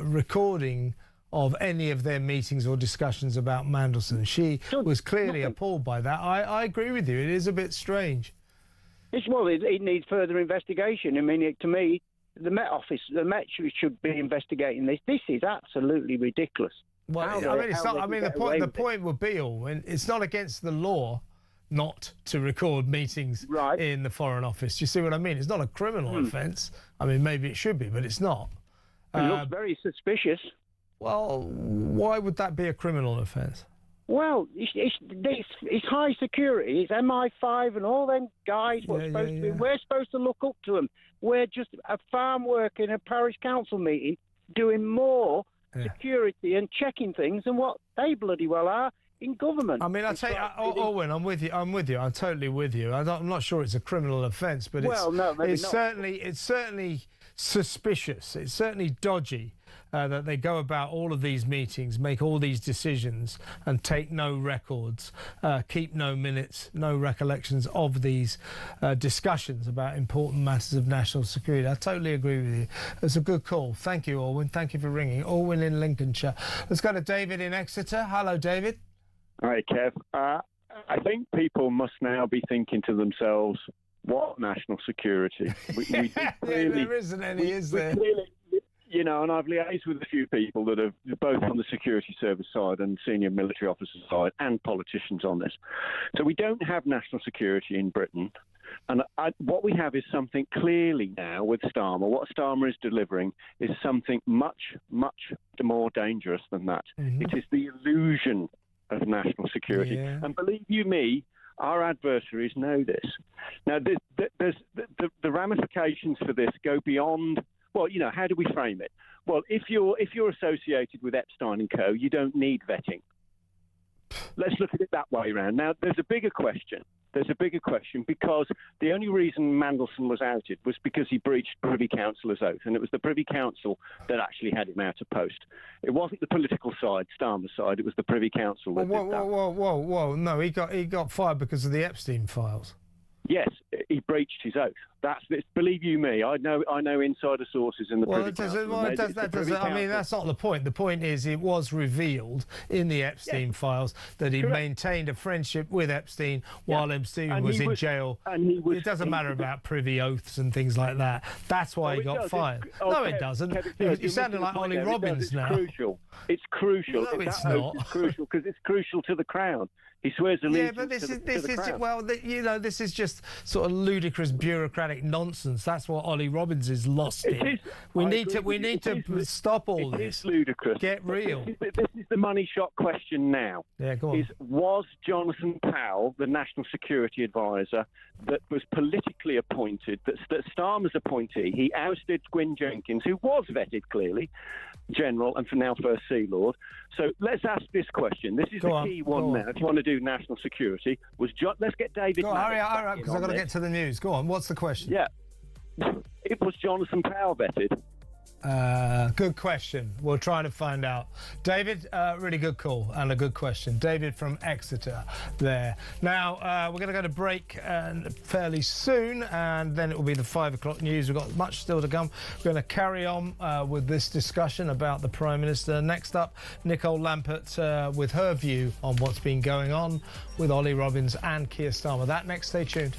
B: recording of any of their meetings or discussions about Mandelson. She was clearly appalled by that. I agree with you. It is a bit strange.
I: It needs further investigation. I mean, to me, the Met Office, the Met should be investigating this. This is absolutely ridiculous.
B: Well, the point would be, Orwin, it's not against the law not to record meetings in the Foreign Office. Do you see what I mean? It's not a criminal offence. I mean, maybe it should be, but it's not.
I: It looks very suspicious.
B: Well, why would that be a criminal offence?
I: Well, it's high security. It's MI5 and all them guys. We're supposed to look up to them. We're just a farm worker in a parish council meeting doing more security and checking things than what they bloody well are in government.
B: I mean, I tell you, Owen, I'm with you. I'm totally with you. I'm not sure it's a criminal offence, but it's certainly suspicious. It's certainly dodgy that they go about all of these meetings, make all these decisions, and take no records, keep no minutes, no recollections of these discussions about important matters of national security. I totally agree with you. It's a good call. Thank you, Orwin. Thank you for ringing. Orwin in Lincolnshire. Let's go to David in Exeter. Hello, David.
J: Hi, Kev. I think people must now be thinking to themselves, what national security?
B: There isn't any, is there?
J: You know, and I've liaised with a few people that are both on the security service side and senior military officer side and politicians on this. So we don't have national security in Britain. And what we have is something clearly now with Starmer. What Starmer is delivering is something much, much more dangerous than that. Mm-hmm. It is the illusion of national security. Yeah. And believe you me, our adversaries know this. Now, the ramifications for this go beyond... Well, you know, how do we frame it? Well, if you're associated with Epstein and co., you don't need vetting. Let's look at it that way around. Now, there's a bigger question. Because the only reason Mandelson was outed was because he breached Privy Councillor's oath, and it was the Privy Council that actually had him out of post. It wasn't the political side, Starmer's side. It was the Privy Council that did that.
B: Whoa! No, he got fired because of the Epstein files.
J: Yes, he breached his oath. Believe you me, I know insider sources in the Privy Council.
B: I mean, that's not the point. The point is it was revealed in the Epstein files that he maintained a friendship with Epstein while Epstein was in jail. It doesn't matter about privy oaths and things like that. That's why he got fired. No, it doesn't. You're sounding like Ollie Robbins now.
J: It's crucial.
B: No, it's not.
J: It's crucial because it's crucial to the Crown. He swears allegiance
B: but this
J: to the Crown.
B: Well, this is just sort of ludicrous bureaucratic nonsense. That's what Ollie Robbins is lost in. We need to stop all this.
J: It's ludicrous.
B: Get real.
J: This is the money shot question now.
B: Yeah, go on.
J: Was Jonathan Powell, the National Security Advisor, that was politically appointed, that Starmer's appointee, he ousted Gwyn Jenkins, who was vetted clearly, General and for now First Sea Lord. So let's ask this question. This is the key one now. If you want to do national security, let's get David.
B: Go on, hurry up, because I've got to get to the news. Go on. What's the question?
J: Yeah, it was Jonathan Powell vetted.
B: Good question. We'll try to find out. David, really good call and a good question. David from Exeter there. Now, we're going to go to break fairly soon, and then it will be the 5 o'clock news. We've got much still to come. We're going to carry on with this discussion about the Prime Minister. Next up, Nicole Lampert with her view on what's been going on with Ollie Robbins and Keir Starmer. That next, stay tuned.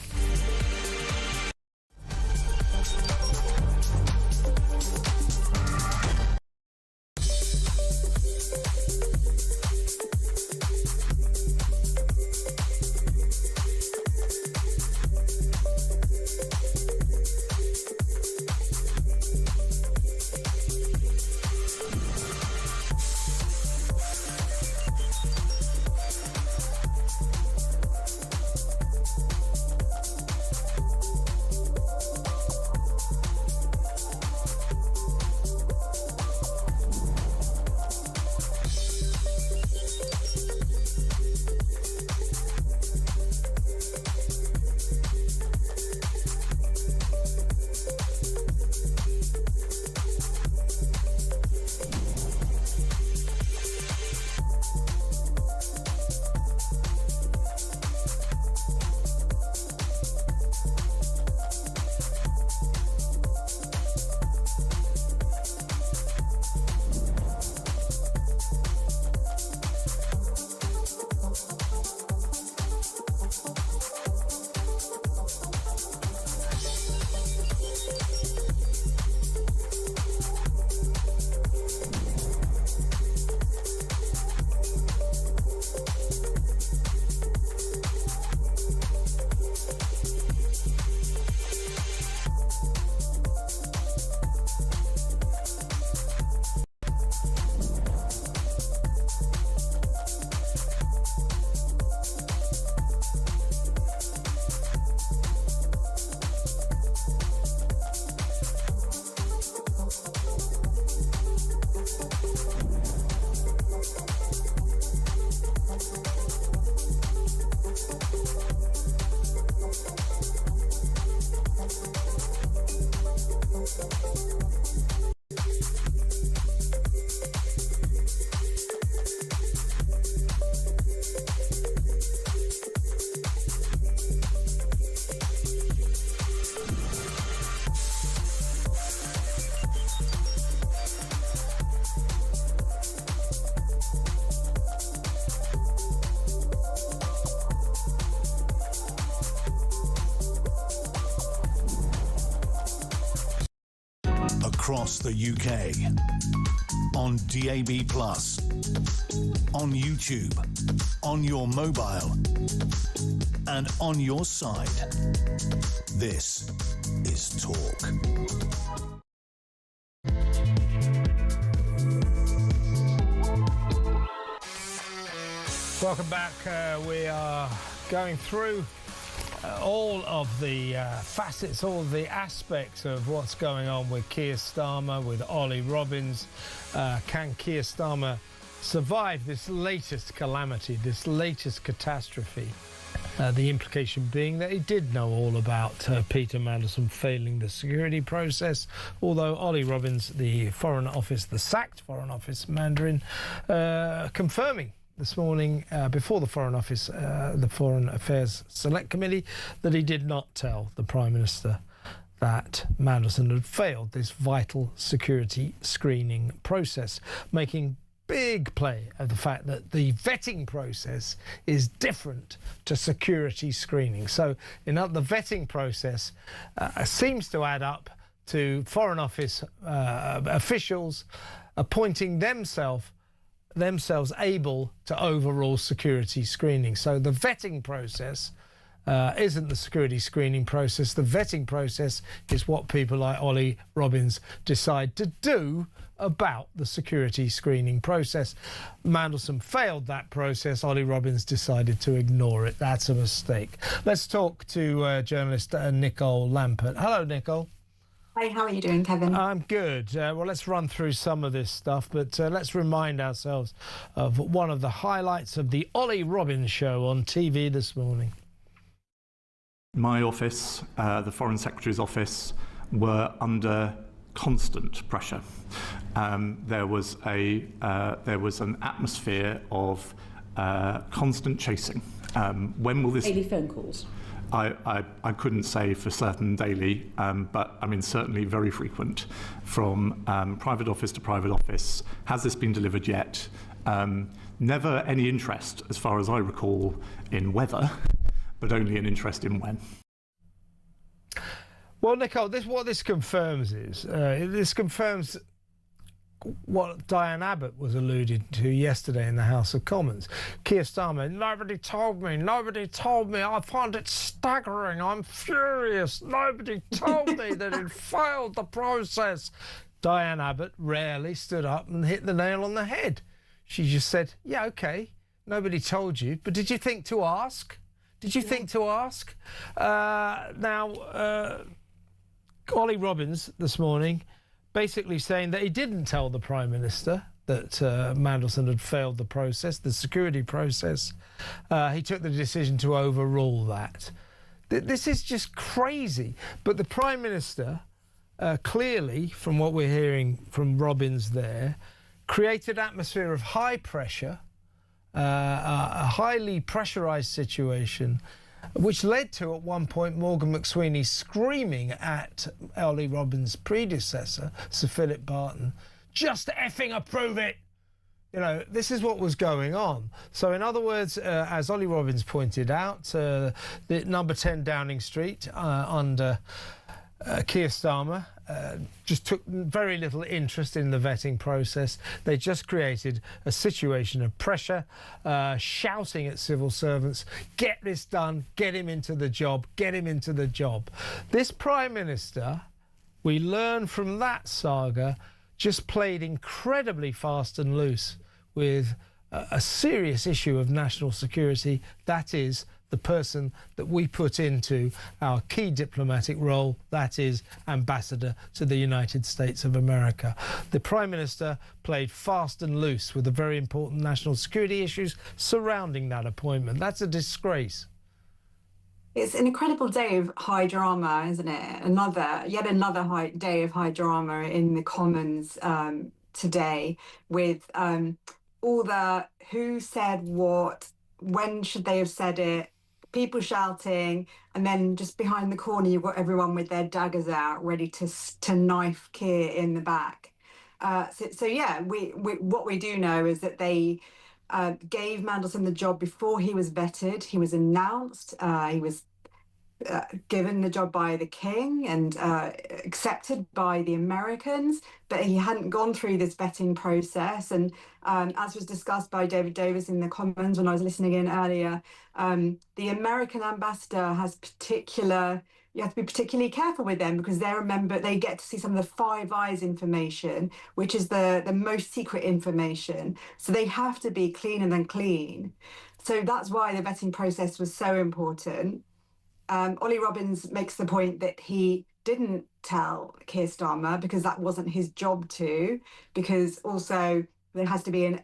A: Across the UK, on DAB+, on YouTube, on your mobile, and on your side. This is Talk.
B: Welcome back. We are going through all of the facets, all of the aspects of what's going on with Keir Starmer, with Ollie Robbins. Can Keir Starmer survive this latest calamity, this latest catastrophe? The implication being that he did know all about Peter Mandelson failing the security process, although Ollie Robbins, the Foreign Office, the sacked Foreign Office Mandarin, confirming this morning before the Foreign Office, the Foreign Affairs Select Committee, that he did not tell the Prime Minister that Mandelson had failed this vital security screening process, making big play of the fact that the vetting process is different to security screening. So, the vetting process seems to add up to Foreign Office officials appointing themselves able to overrule security screening. So the vetting process isn't the security screening process. The vetting process is what people like Ollie Robbins decide to do about the security screening process. Mandelson failed that process. Ollie Robbins decided to ignore it. That's a mistake. Let's talk to journalist Nicole Lampert. Hello, Nicole.
K: Hi, how are you doing, Kevin?
B: I'm good. Well, let's run through some of this stuff, but let's remind ourselves of one of the highlights of the Ollie Robbins show on TV this morning.
F: My office, the Foreign Secretary's office, were under constant pressure. There was an atmosphere of constant chasing. When will this?
E: Daily phone calls.
F: I couldn't say for certain daily, but I mean certainly very frequent, from private office to private office. Has this been delivered yet? Never any interest, as far as I recall, in whether, but only an interest in when.
B: Well, Nicole, what this confirms is this confirms what Diane Abbott was alluding to yesterday in the House of Commons. Keir Starmer, nobody told me, I find it staggering, I'm furious, nobody told me that it failed the process. Diane Abbott rarely stood up and hit the nail on the head. She just said, yeah, okay, nobody told you, but did you think to ask? Did you think to ask? Ollie Robbins this morning basically saying that he didn't tell the Prime Minister that Mandelson had failed the process, the security process. He took the decision to overrule that. This is just crazy. But the Prime Minister, clearly, from what we're hearing from Robbins there, created an atmosphere of high pressure, a highly pressurised situation, which led to, at one point, Morgan McSweeney screaming at Ollie Robbins' predecessor, Sir Philip Barton, just effing approve it. You know, this is what was going on. So, in other words, as Ollie Robbins pointed out, the number 10 Downing Street under Keir Starmer just took very little interest in the vetting process. They just created a situation of pressure, shouting at civil servants, get this done, get him into the job, get him into the job. This Prime Minister, we learn from that saga, just played incredibly fast and loose with a serious issue of national security, that is the person that we put into our key diplomatic role, that is ambassador to the United States of America. The Prime Minister played fast and loose with the very important national security issues surrounding that appointment. That's a disgrace.
K: It's an incredible day of high drama, isn't it? Yet another day of high drama in the Commons today, with all the who said what, when should they have said it, people shouting, and then just behind the corner you've got everyone with their daggers out ready to knife Keir in the back. So yeah, what we do know is that they gave Mandelson the job before he was vetted. He was announced, he was given the job by the King and accepted by the Americans, but he hadn't gone through this vetting process. And as was discussed by David Davis in the Commons when I was listening in earlier, the American ambassador has you have to be particularly careful with them, because they get to see some of the Five Eyes information, which is the most secret information. So they have to be cleaner than clean. So that's why the vetting process was so important. Ollie Robbins makes the point that he didn't tell Keir Starmer because that wasn't his job to, because also there has to be an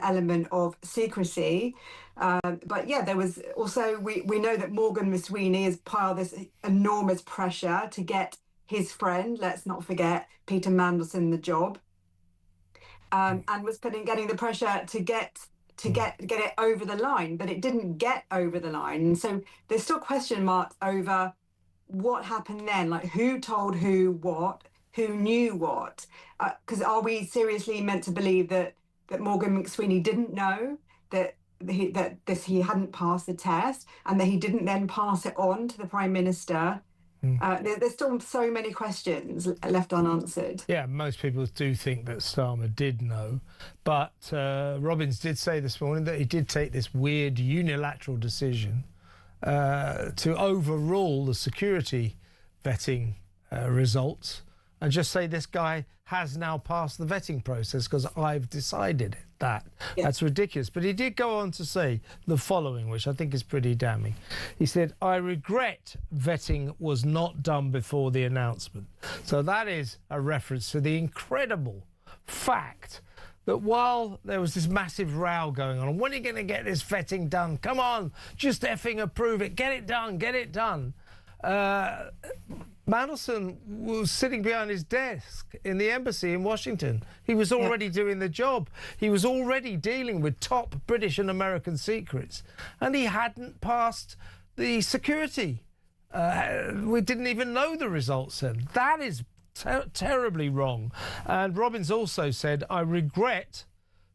K: element of secrecy. But yeah, there was also, we know that Morgan McSweeney has piled this enormous pressure to get his friend, let's not forget, Peter Mandelson, the job, and was getting the pressure to get to get it over the line, but it didn't get over the line. And so there's still question marks over what happened then, like who told who what, who knew what, because are we seriously meant to believe that Morgan McSweeney didn't know that he hadn't passed the test and that he didn't then pass it on to the Prime Minister? There's still so many questions left unanswered.
B: Yeah, most people do think that Starmer did know, but Robbins did say this morning that he did take this weird unilateral decision to overrule the security vetting results and just say this guy has now passed the vetting process because I've decided that. Yeah. That's ridiculous. But he did go on to say the following, which I think is pretty damning. He said, I regret vetting was not done before the announcement. So that is a reference to the incredible fact that while there was this massive row going on, when are you going to get this vetting done? Come on, just effing approve it. Get it done, get it done. Mandelson was sitting behind his desk in the embassy in Washington. He was already doing the job. He was already dealing with top British and American secrets. And he hadn't passed the security. We didn't even know the results then. That is terribly wrong. And Robbins also said, I regret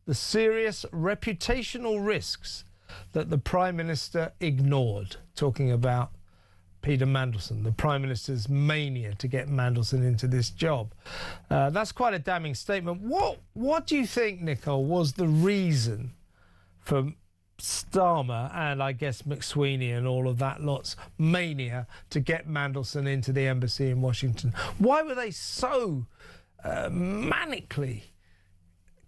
B: the serious reputational risks that the Prime Minister ignored, talking about Peter Mandelson, the Prime Minister's mania to get Mandelson into this job. That's quite a damning statement. What do you think, Nicole, was the reason for Starmer and I guess McSweeney and all of that lot's mania to get Mandelson into the embassy in Washington? Why were they so manically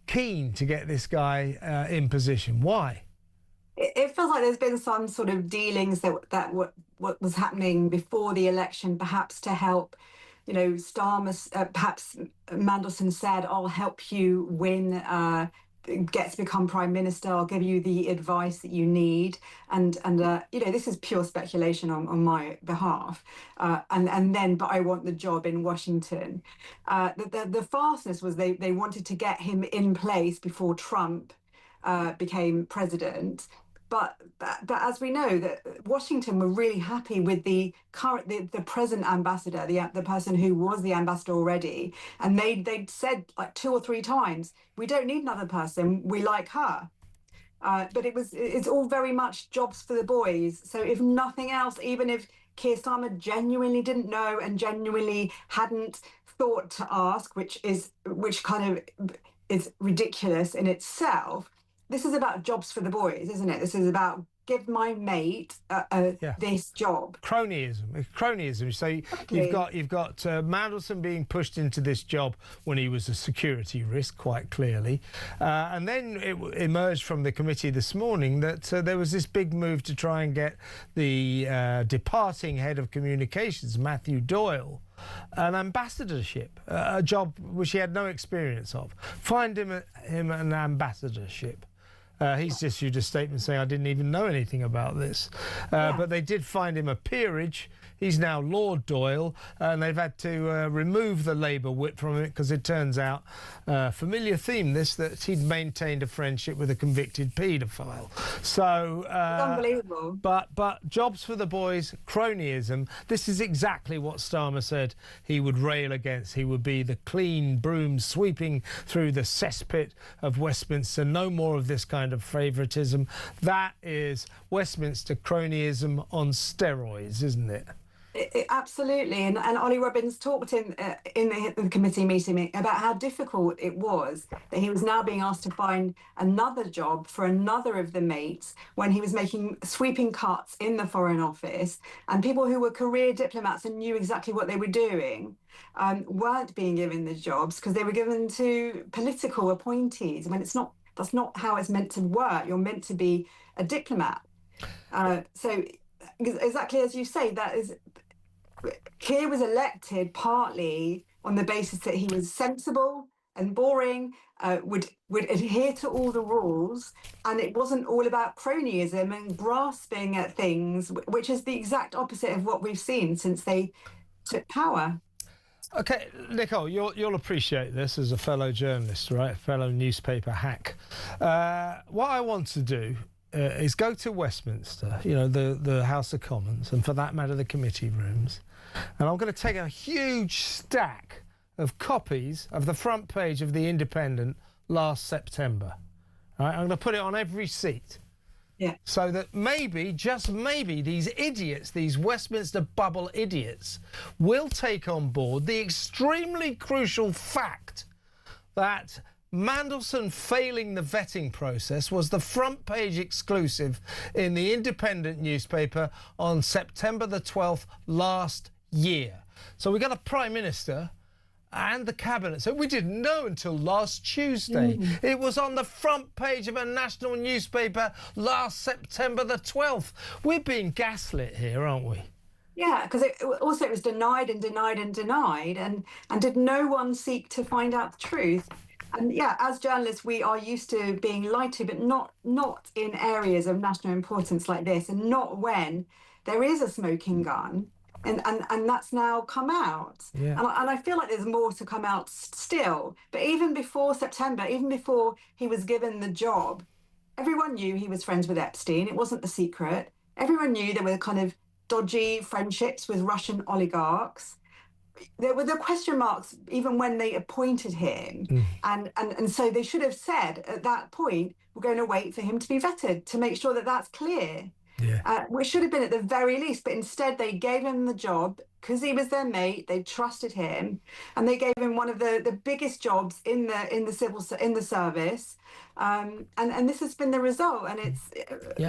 B: keen to get this guy in position? Why?
K: It feels like there's been some sort of dealings that what was happening before the election, perhaps to help, Starmer, perhaps Mandelson said, I'll help you win, get to become Prime Minister, I'll give you the advice that you need. And this is pure speculation on my behalf. But I want the job in Washington. The fastness was they wanted to get him in place before Trump became president. But as we know, that Washington were really happy with the present ambassador, the person who was the ambassador already, and they'd said like 2 or 3 times, we don't need another person, we like her. But it's all very much jobs for the boys. So if nothing else, even if Keir Starmer genuinely didn't know and genuinely hadn't thought to ask, which kind of is ridiculous in itself. This is about jobs for the boys, isn't it? This is about give my mate this job. Cronyism. So
B: you've got Mandelson being pushed into this job when he was a security risk, quite clearly, and then it emerged from the committee this morning that there was this big move to try and get the departing head of communications, Matthew Doyle, an ambassadorship, a job which he had no experience of. Find him an ambassadorship. He's issued a statement saying, I didn't even know anything about this. But they did find him a peerage. He's now Lord Doyle, and they've had to remove the Labour whip from it because it turns out, familiar theme this, that he'd maintained a friendship with a convicted paedophile. So,
K: it's unbelievable.
B: But jobs for the boys, cronyism, this is exactly what Starmer said he would rail against. He would be the clean broom sweeping through the cesspit of Westminster. No more of this kind of favouritism. That is Westminster cronyism on steroids, isn't it?
K: Absolutely, and Ollie Robbins talked in the committee meeting about how difficult it was that he was now being asked to find another job for another of the mates when he was making sweeping cuts in the Foreign Office, and people who were career diplomats and knew exactly what they were doing weren't being given the jobs because they were given to political appointees. When that's not how it's meant to work. You're meant to be a diplomat. So exactly as you say, that is, Keir was elected partly on the basis that he was sensible and boring, would adhere to all the rules, and it wasn't all about cronyism and grasping at things, which is the exact opposite of what we've seen since they took power.
B: Okay, Nicole, you'll appreciate this as a fellow journalist, right? Fellow newspaper hack. What I want to do is go to Westminster, the House of Commons, and for that matter, the committee rooms. And I'm going to take a huge stack of copies of the front page of The Independent last September. Right? I'm going to put it on every seat.
K: Yeah.
B: So that maybe, just maybe, these idiots, these Westminster bubble idiots, will take on board the extremely crucial fact that Mandelson failing the vetting process was the front page exclusive in the Independent newspaper on September the 12th last year. So we got a Prime Minister and the Cabinet. So we didn't know until last Tuesday. It was on the front page of a national newspaper last September the 12th. We're being gaslit here, aren't we?
K: Yeah, because it was denied and denied and denied. And did no one seek to find out the truth? And yeah, as journalists, we are used to being lied to, but not in areas of national importance like this, and not when there is a smoking gun. And that's now come out.
B: Yeah.
K: And I feel like there's more to come out still. But even before September, even before he was given the job, everyone knew he was friends with Epstein. It wasn't a secret. Everyone knew there were kind of dodgy friendships with Russian oligarchs. There were the question marks even when they appointed him. And so they should have said at that point, we're going to wait for him to be vetted to make sure that that's clear.
B: Yeah.
K: Which should have been at the very least, but instead they gave him the job because he was their mate. They trusted him, and they gave him one of the biggest jobs in the service. And this has been the result. And it's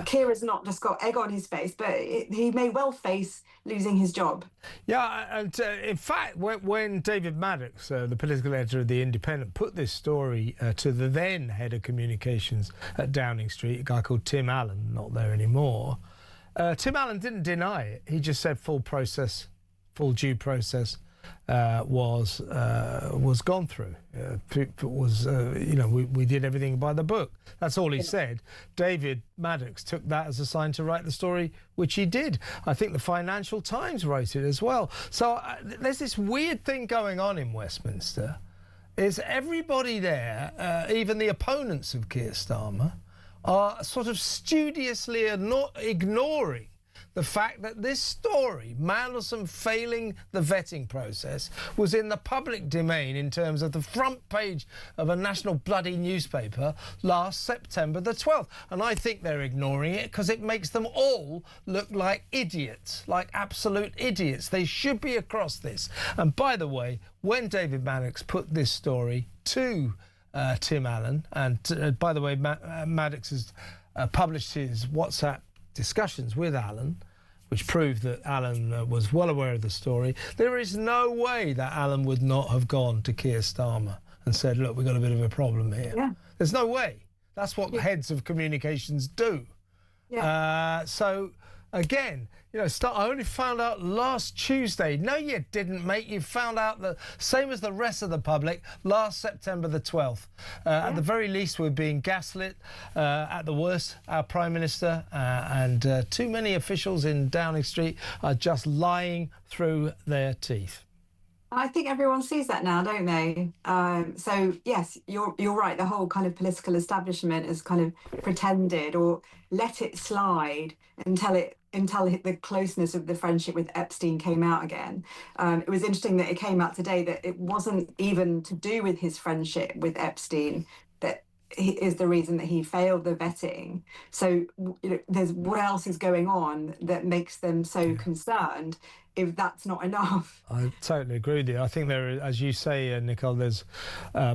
K: Keira's not just got egg on his face, but he may well face losing his job.
B: Yeah, and in fact, when David Maddox, the political editor of The Independent, put this story to the then head of communications at Downing Street, a guy called Tim Allen, not there anymore, Tim Allen didn't deny it. He just said full due process was gone through. We did everything by the book. That's all he said. David Maddox took that as a sign to write the story, which he did. I think the Financial Times wrote it as well. So there's this weird thing going on in Westminster. Is everybody there, even the opponents of Keir Starmer, are sort of studiously ignoring the fact that this story, Mandelson failing the vetting process, was in the public domain in terms of the front page of a national bloody newspaper last September the 12th. And I think they're ignoring it because it makes them all look like idiots, like absolute idiots. They should be across this. And by the way, when David Maddox put this story to Tim Allen, and by the way, Maddox has published his WhatsApp discussions with Allen, which proved that Allen was well aware of the story. There is no way that Allen would not have gone to Keir Starmer and said, look, we've got a bit of a problem here. Yeah. There's no way. That's what heads of communications do. Yeah. So, again, I only found out last Tuesday. No, you didn't, mate. You found out the same as the rest of the public last September the 12th. At the very least, we're being gaslit. At the worst, our Prime Minister and too many officials in Downing Street are just lying through their teeth.
K: I think everyone sees that now, don't they? So yes, you're right. The whole kind of political establishment has kind of pretended or let it slide until the closeness of the friendship with Epstein came out again. It was interesting that it came out today that it wasn't even to do with his friendship with Epstein that is the reason that he failed the vetting. So there's what else is going on that makes them so concerned if that's not enough. I
B: totally agree with you. I think there is, as you say, Nicole, there's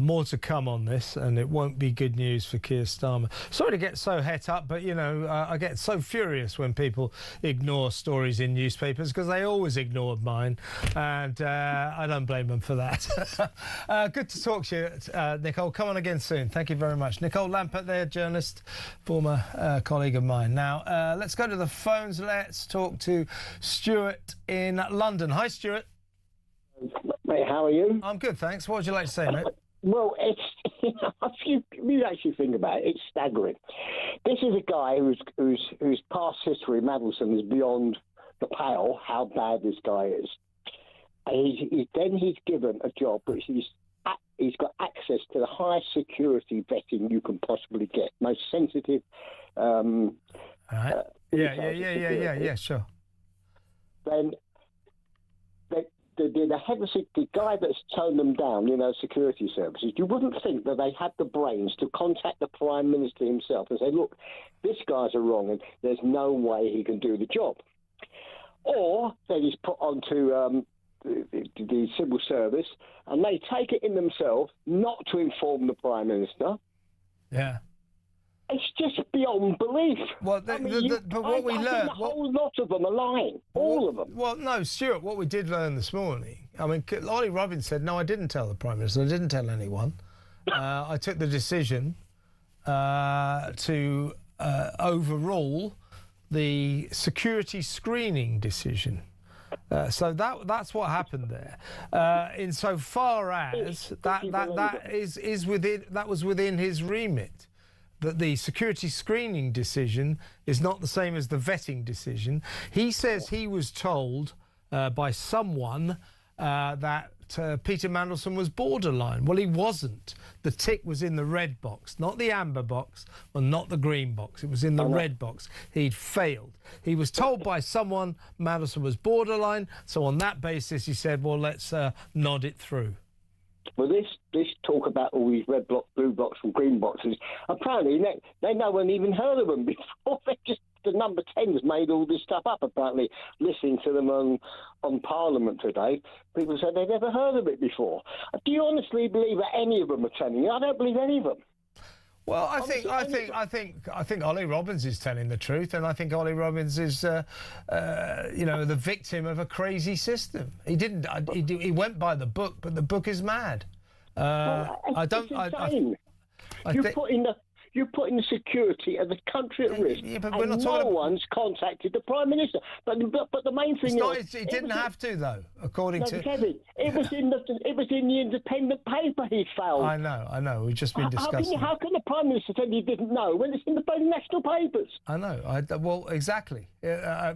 B: more to come on this, and it won't be good news for Keir Starmer. Sorry to get so het up, but, I get so furious when people ignore stories in newspapers, because they always ignored mine, and I don't blame them for that. Good to talk to you, Nicole. Come on again soon. Thank you very much. Nicole Lampert there, journalist, former colleague of mine. Now, let's go to the phones. Let's talk to Stuart in London. Hi, Stuart.
L: Mate, how are you?
B: I'm good, thanks. What would you like to say, mate?
L: Well, it's if you actually think about it, it's staggering. This is a guy whose past history, Mandelson, is beyond the pale. How bad this guy is. He's given a job which he's got access to the highest security vetting you can possibly get, most sensitive.
B: Right. Yeah, sure.
L: Then the guy that's toned them down, security services, you wouldn't think that they had the brains to contact the Prime Minister himself and say, look, this guy's wrong and there's no way he can do the job. Or then he's put onto the civil service and they take it in themselves not to inform the Prime Minister.
B: Yeah.
L: It's just beyond belief.
B: Well, but what we learned...
L: A whole lot of them are lying. All of them.
B: Well, no, Stuart, what we did learn this morning... I mean, Ollie Robbins said, no, I didn't tell the Prime Minister. I didn't tell anyone. I took the decision to overrule the security screening decision. So that's what happened there. Insofar as that was within his remit. That the security screening decision is not the same as the vetting decision. He says he was told by someone that Peter Mandelson was borderline. Well, he wasn't. The tick was in the red box, not the amber box, or not the green box. It was in the red box. He'd failed. He was told by someone Mandelson was borderline, so on that basis he said, well, let's nod it through.
L: Well, this talk about all these red blocks, blue blocks and green boxes, apparently they no one even heard of them before. The number 10's made all this stuff up, apparently, listening to them on Parliament today. People said they'd never heard of it before. Do you honestly believe that any of them are telling you? I don't believe any of them.
B: Well, I think Ollie Robbins is telling the truth, and I think Ollie Robbins is, the victim of a crazy system. He went by the book, but the book is mad.
L: You're putting the security of the country at risk,
B: but
L: and no one's contacted the Prime Minister. But the main thing is...
B: He didn't have to, though, according to...
L: Kevin, it was in the independent paper he found.
B: I know. We've just been discussing...
L: How can the Prime Minister say he didn't know when it's in the national papers?
B: I know. Well, exactly. Yeah.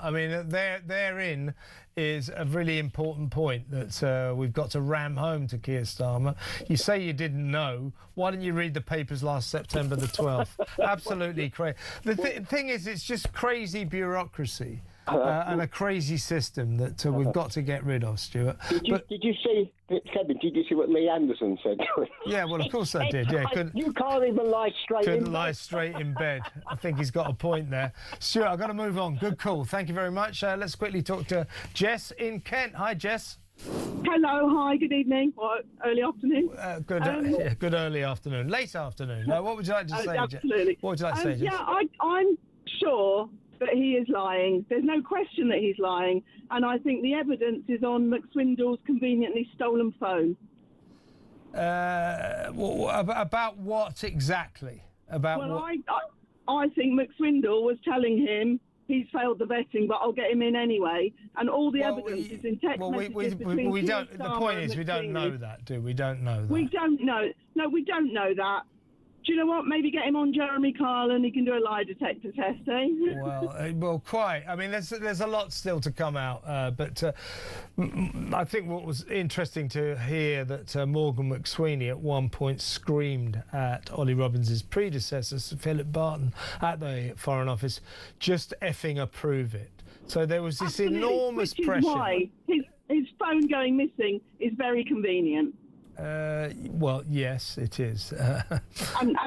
B: I mean, therein is a really important point that we've got to ram home to Keir Starmer. You say you didn't know. Why didn't you read the papers last September the 12th? Absolutely crazy. The thing is, it's just crazy bureaucracy and a crazy system that we've got to get rid of, Stuart.
L: Did you see, Kevin, did you see what Lee Anderson said?
B: Yeah, well, of course I did. Yeah,
L: you can't even lie straight in bed.
B: Couldn't lie straight in bed. I think he's got a point there. Stuart, I've got to move on. Good call. Thank you very much. Let's quickly talk to Jess in Kent. Hi, Jess.
M: Hello, hi, good evening, or early afternoon.
B: Good early afternoon, late afternoon. What would you like to say?
M: Absolutely.
B: What would you like to say, Jess?
M: Yeah, I'm sure that he is lying. There's no question that he's lying, and I think the evidence is on McSwindle's conveniently stolen phone.
B: About what exactly?
M: I think McSwindle was telling him he's failed the vetting, but I'll get him in anyway. And all the evidence is in text messages between
B: we don't. The point is, we don't know that, do we? Don't know that.
M: We don't know. No, we don't know that. Do you know what? Maybe get him on Jeremy Kyle and he can do a lie detector test, eh?
B: Well, quite. I mean, there's a lot still to come out, but I think what was interesting to hear that Morgan McSweeney at one point screamed at Ollie Robbins' predecessor, Sir Philip Barton, at the Foreign Office, just effing approve it. So there was this enormous pressure.
M: Which is why his phone going missing is very convenient.
B: Well, yes, it is.
M: And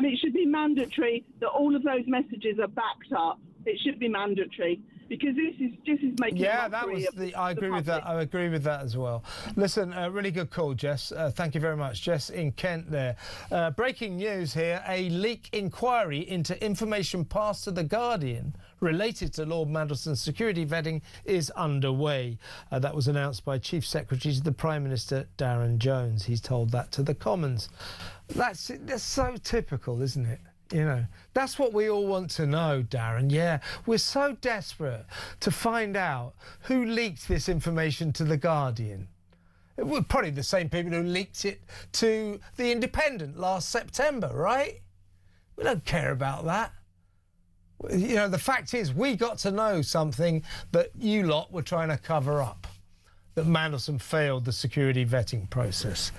M: it should be mandatory that all of those messages are backed up. It should be mandatory because this is making.
B: Yeah, that was I agree with that. I agree with that as well. Listen, really good call, Jess. Thank you very much, Jess in Kent. There. Breaking news here: a leak inquiry into information passed to the Guardian related to Lord Mandelson's security vetting is underway. That was announced by Chief Secretary to the Prime Minister, Darren Jones. He's told that to the Commons. That's so typical, isn't it? You know, that's what we all want to know, Darren. Yeah, we're so desperate to find out who leaked this information to the Guardian. It was probably the same people who leaked it to The Independent last September, right? We don't care about that. You know, the fact is we got to know something that you lot were trying to cover up. that Mandelson failed the security vetting process.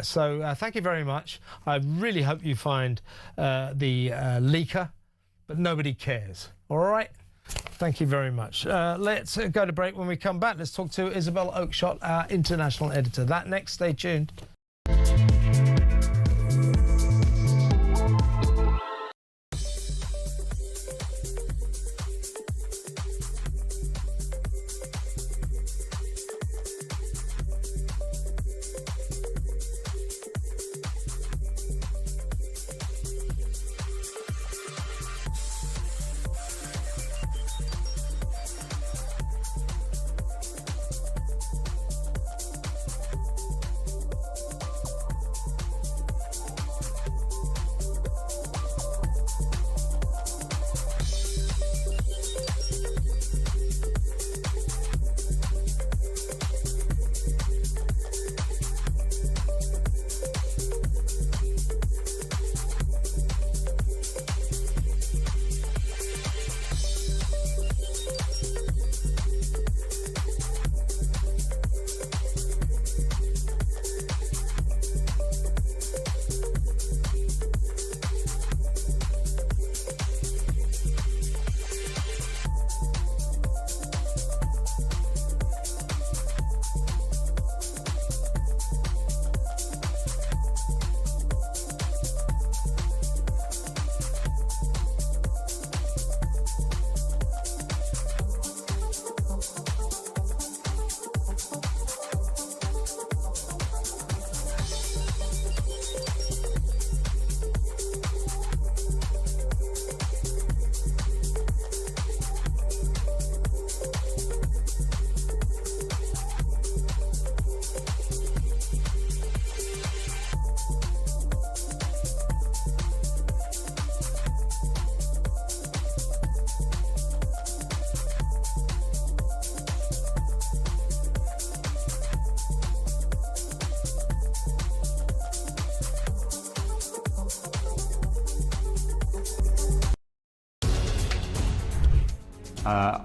B: So thank you very much. I really hope you find the leaker, but nobody cares. All right? Thank you very much. Let's go to break. When we come back, let's talk to Isabel Oakeshott, our international editor. That next, stay tuned.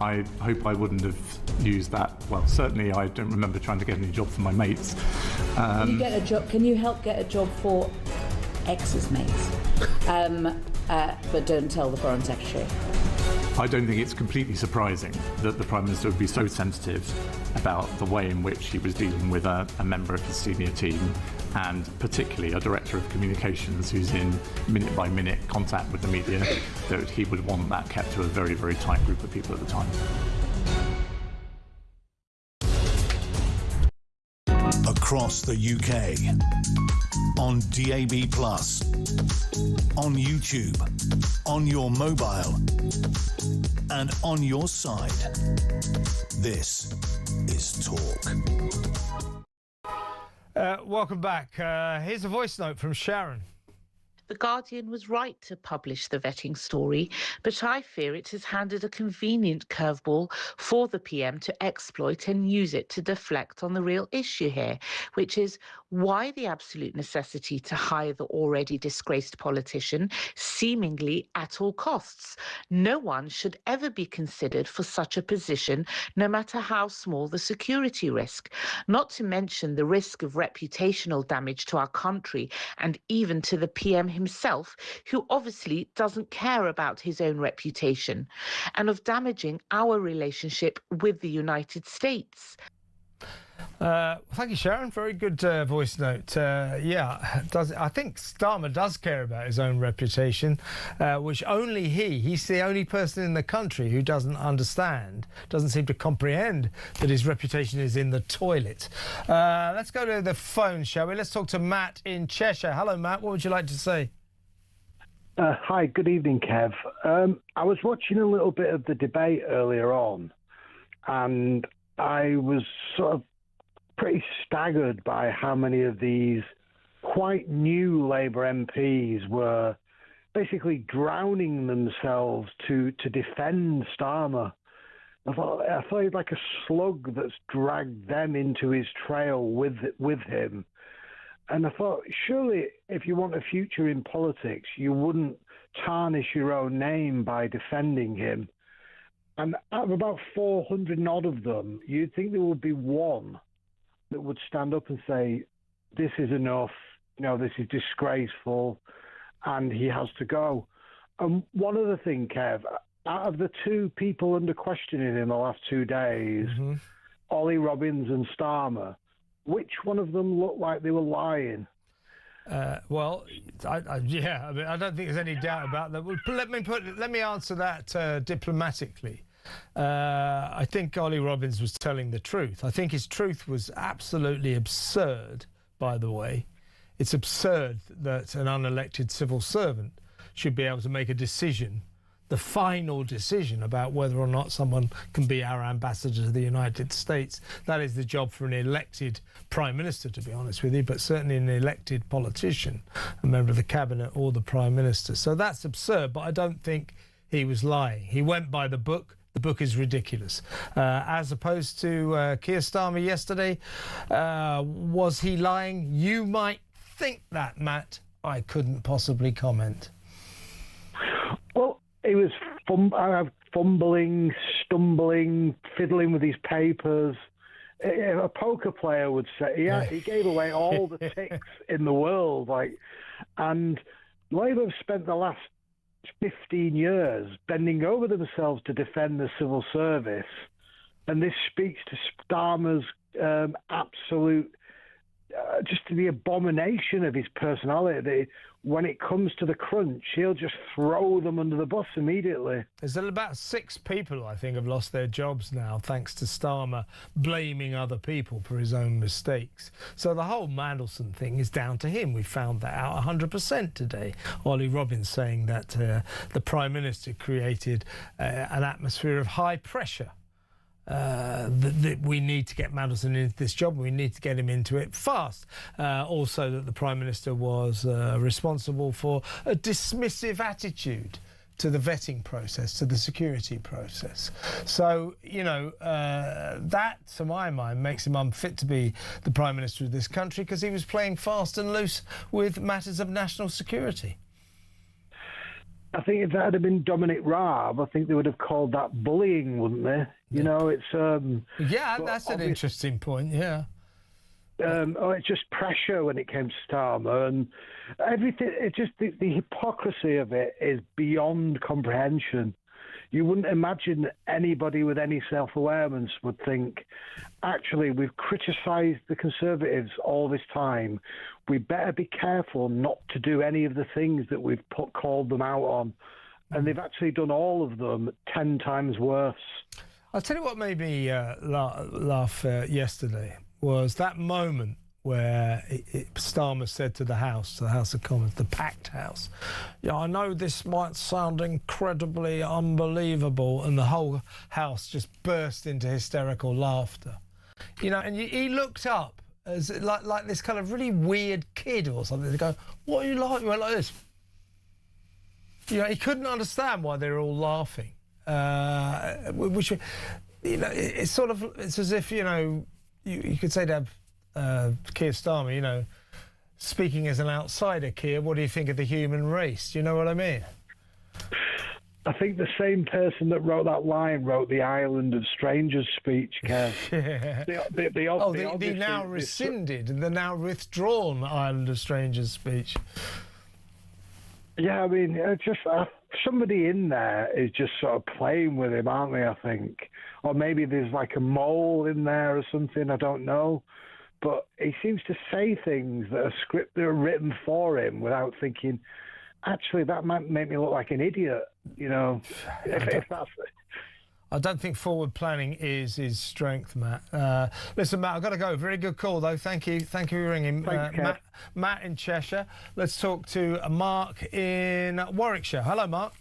F: I hope I wouldn't have used that. Well, certainly I don't remember trying to get any job for my mates.
E: Can you get a job? Can you help get a job for ex's mates? But don't tell the Foreign Secretary.
F: I don't think it's completely surprising that the Prime Minister would be so sensitive about the way in which he was dealing with a member of his senior team, and particularly a Director of Communications who's in minute-by-minute contact with the media, that he would want that kept to a very, very tight group of people at the time.
A: Across the UK, on DAB+, on YouTube, on your mobile, and on your side. This is Talk.
B: Welcome back. Here's a voice note from Sharon.
N: The Guardian was right to publish the vetting story, but I fear it has handed a convenient curveball for the PM to exploit and use it to deflect on the real issue here, which is why the absolute necessity to hire the already disgraced politician seemingly at all costs. No one should ever be considered for such a position, no matter how small the security risk, not to mention the risk of reputational damage to our country and even to the PM himself, who obviously doesn't care about his own reputation, and of damaging our relationship with the United States.
B: Thank you, Sharon. Very good voice note. I think Starmer does care about his own reputation, which only he's the only person in the country who doesn't seem to comprehend that his reputation is in the toilet. Let's go to the phone, shall we? Let's talk to Matt in Cheshire. Hello, Matt. What would you like to say?
O: Hi, good evening, Kev. I was watching a little bit of the debate earlier on, and I was sort of pretty staggered by how many of these quite new Labour MPs were basically drowning themselves to defend Starmer. I thought he's like a slug that's dragged them into his trail with him. And I thought, surely if you want a future in politics, you wouldn't tarnish your own name by defending him. And out of about 400 and odd of them, you'd think there would be one that would stand up and say, this is enough, this is disgraceful, and he has to go. And one other thing, Kev, out of the two people under questioning in the last 2 days, Ollie Robbins and Starmer, which one of them looked like they were lying?
B: I don't think there's any doubt about that. Well, let me answer that diplomatically. I think Ollie Robbins was telling the truth. I think his truth was absolutely absurd, by the way. It's absurd that an unelected civil servant should be able to make a decision, the final decision about whether or not someone can be our ambassador to the United States. That is the job for an elected Prime Minister, to be honest with you, but certainly an elected politician, a member of the Cabinet or the Prime Minister. So that's absurd, but I don't think he was lying. He went by the book. The book is ridiculous. As opposed to Keir Starmer yesterday, was he lying? You might think that, Matt. I couldn't possibly comment.
O: Well, he was fumbling, stumbling, fiddling with his papers. A poker player would say, he gave away all the ticks in the world. And Labour have spent the last 15 years bending over themselves to defend the civil service. And this speaks to Starmer's absolute, just to the abomination of his personality. When it comes to the crunch, he'll just throw them under the bus immediately.
B: There's about 6 people, I think, have lost their jobs now, thanks to Starmer blaming other people for his own mistakes. So the whole Mandelson thing is down to him. We found that out 100% today. Ollie Robbins saying that the Prime Minister created an atmosphere of high pressure. That we need to get Mandelson into this job. We need to get him into it fast. Also, that the Prime Minister was responsible for a dismissive attitude to the vetting process, to the security process. So, that, to my mind, makes him unfit to be the Prime Minister of this country because he was playing fast and loose with matters of national security.
O: I think if that had been Dominic Raab, I think they would have called that bullying, wouldn't they? It's...
B: that's an interesting point, yeah.
O: It's just pressure when it came to Starmer and everything. It's just the hypocrisy of it is beyond comprehension. You wouldn't imagine that anybody with any self-awareness would think, actually, we've criticised the Conservatives all this time. We better be careful not to do any of the things that we've called them out on. And they've actually done all of them 10 times worse.
B: I'll tell you what made me laugh yesterday was that moment where Starmer said to the House of Commons, the packed House, I know this might sound incredibly unbelievable, and the whole House just burst into hysterical laughter. And he looked up as like this kind of really weird kid or something. They go, what are you like? You went like this. He couldn't understand why they were all laughing. Which, it's as if, you could say to Keir Starmer, speaking as an outsider, Keir, what do you think of the human race? Do you know what I mean?
O: I think the same person that wrote that line wrote the Island of Strangers speech, Kev.
B: The now rescinded and the now withdrawn Island of Strangers speech.
O: Yeah, I mean, somebody in there is just sort of playing with him, aren't they, I think? Or maybe there's like a mole in there or something, I don't know. But he seems to say things that are written for him without thinking, actually, that might make me look like an idiot, if that's it.
B: I don't think forward planning is his strength, Matt. Listen, Matt, I've got to go. Very good call, though. Thank you for ringing. Matt in Cheshire. Let's talk to Mark in Warwickshire. Hello, Mark.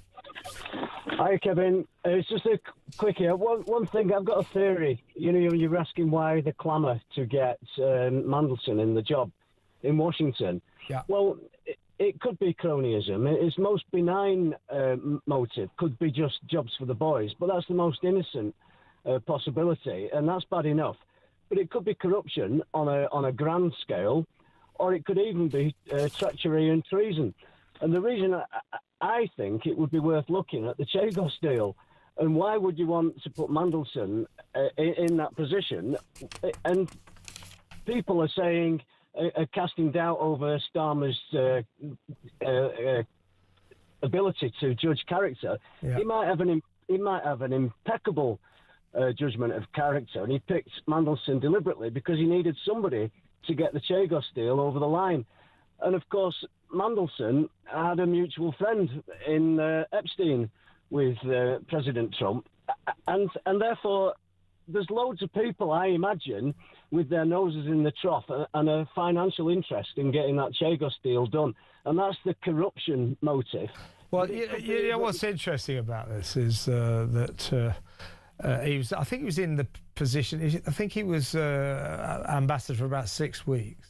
P: Hi, Kevin. It's just a quickie. One thing, I've got a theory. You're asking why the clamour to get Mandelson in the job in Washington.
B: Yeah.
P: Well, it could be cronyism. Its most benign motive could be just jobs for the boys, but that's the most innocent possibility, and that's bad enough. But it could be corruption on a grand scale, or it could even be treachery and treason. And the reason I think it would be worth looking at the Chagos deal. And why would you want to put Mandelson in that position? And people are saying, casting doubt over Starmer's ability to judge character. Yeah. He might have an impeccable judgment of character, and he picked Mandelson deliberately because he needed somebody to get the Chagos deal over the line. And of course, Mandelson had a mutual friend in Epstein with President Trump, and therefore there's loads of people, I imagine, with their noses in the trough and a financial interest in getting that Chagos deal done, and that's the corruption motive.
B: Well, you know what's interesting about this is that he was. I think he was in the position. I think he was ambassador for about 6 weeks,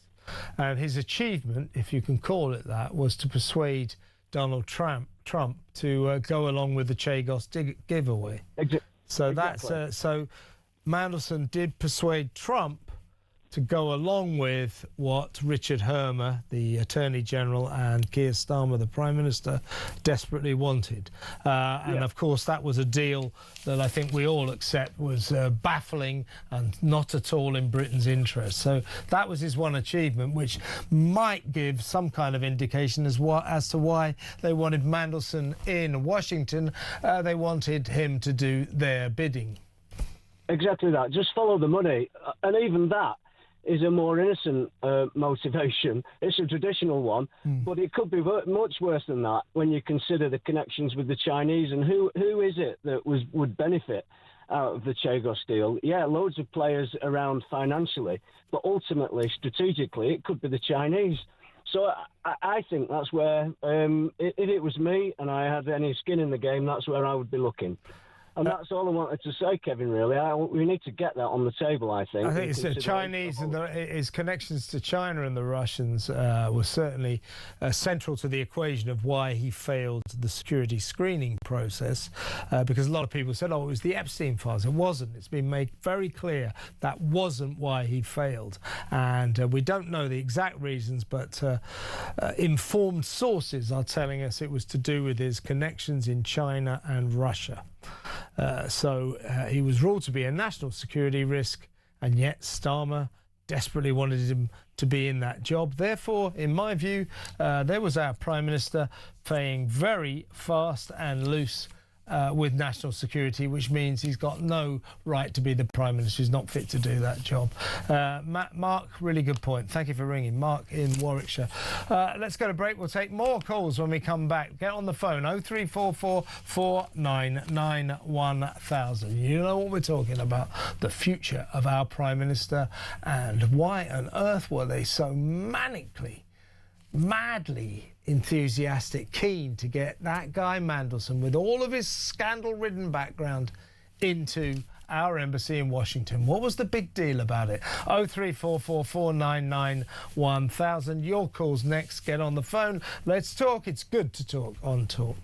B: and his achievement, if you can call it that, was to persuade Donald Trump to go along with the Chagos giveaway. So that's so Mandelson did persuade Trump to go along with what Richard Hermer, the Attorney General, and Keir Starmer, the Prime Minister, desperately wanted. And of course, that was a deal that I think we all accept was baffling and not at all in Britain's interest. So that was his one achievement, which might give some kind of indication as to why they wanted Mandelson in Washington. They wanted him to do their bidding.
P: Exactly that. Just follow the money. And even that is a more innocent motivation. It's a traditional one, but it could be much worse than that when you consider the connections with the Chinese and who is it that would benefit out of the Chagos deal. Yeah, loads of players around financially, but ultimately, strategically, it could be the Chinese. So I think that's where, if it was me and I had any skin in the game, that's where I would be looking. And that's all I wanted to say, Kevin, really. We need to get that on the table, I think.
B: I think it's the Chinese and his connections to China and the Russians were certainly central to the equation of why he failed the security screening process, because a lot of people said, oh, it was the Epstein files. It wasn't. It's been made very clear that wasn't why he failed. And we don't know the exact reasons, but informed sources are telling us it was to do with his connections in China and Russia. So he was ruled to be a national security risk, and yet Starmer desperately wanted him to be in that job. Therefore, in my view, there was our Prime Minister playing very fast and loose with national security, which means he's got no right to be the Prime Minister. He's not fit to do that job. Mark, really good point. Thank you for ringing. Mark in Warwickshire. Let's go to break. We'll take more calls when we come back. Get on the phone, 0344 499 1000. You know what we're talking about, the future of our Prime Minister, and why on earth were they so madly enthusiastic, keen to get that guy Mandelson, with all of his scandal-ridden background, into our embassy in Washington. What was the big deal about it? 0344 499 1000. Your call's next. Get on the phone. Let's talk. It's good to talk on Talk.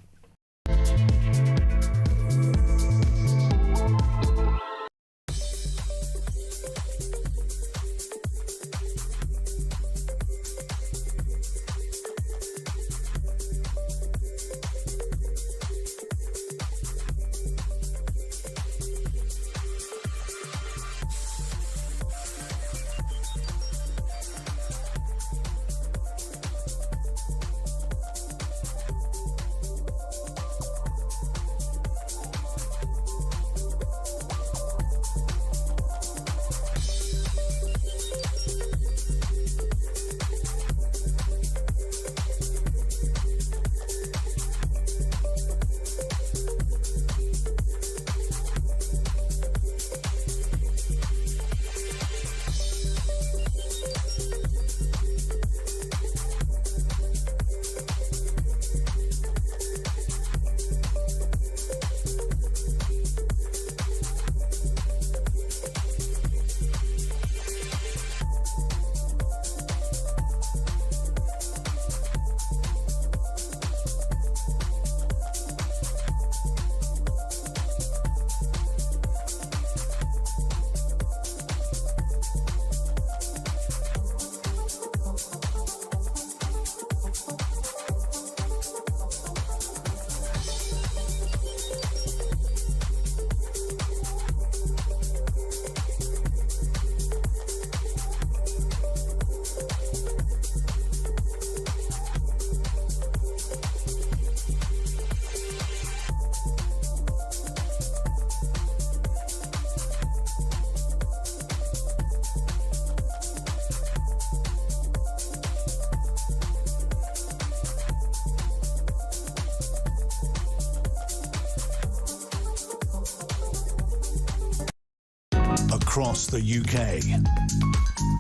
A: across the UK.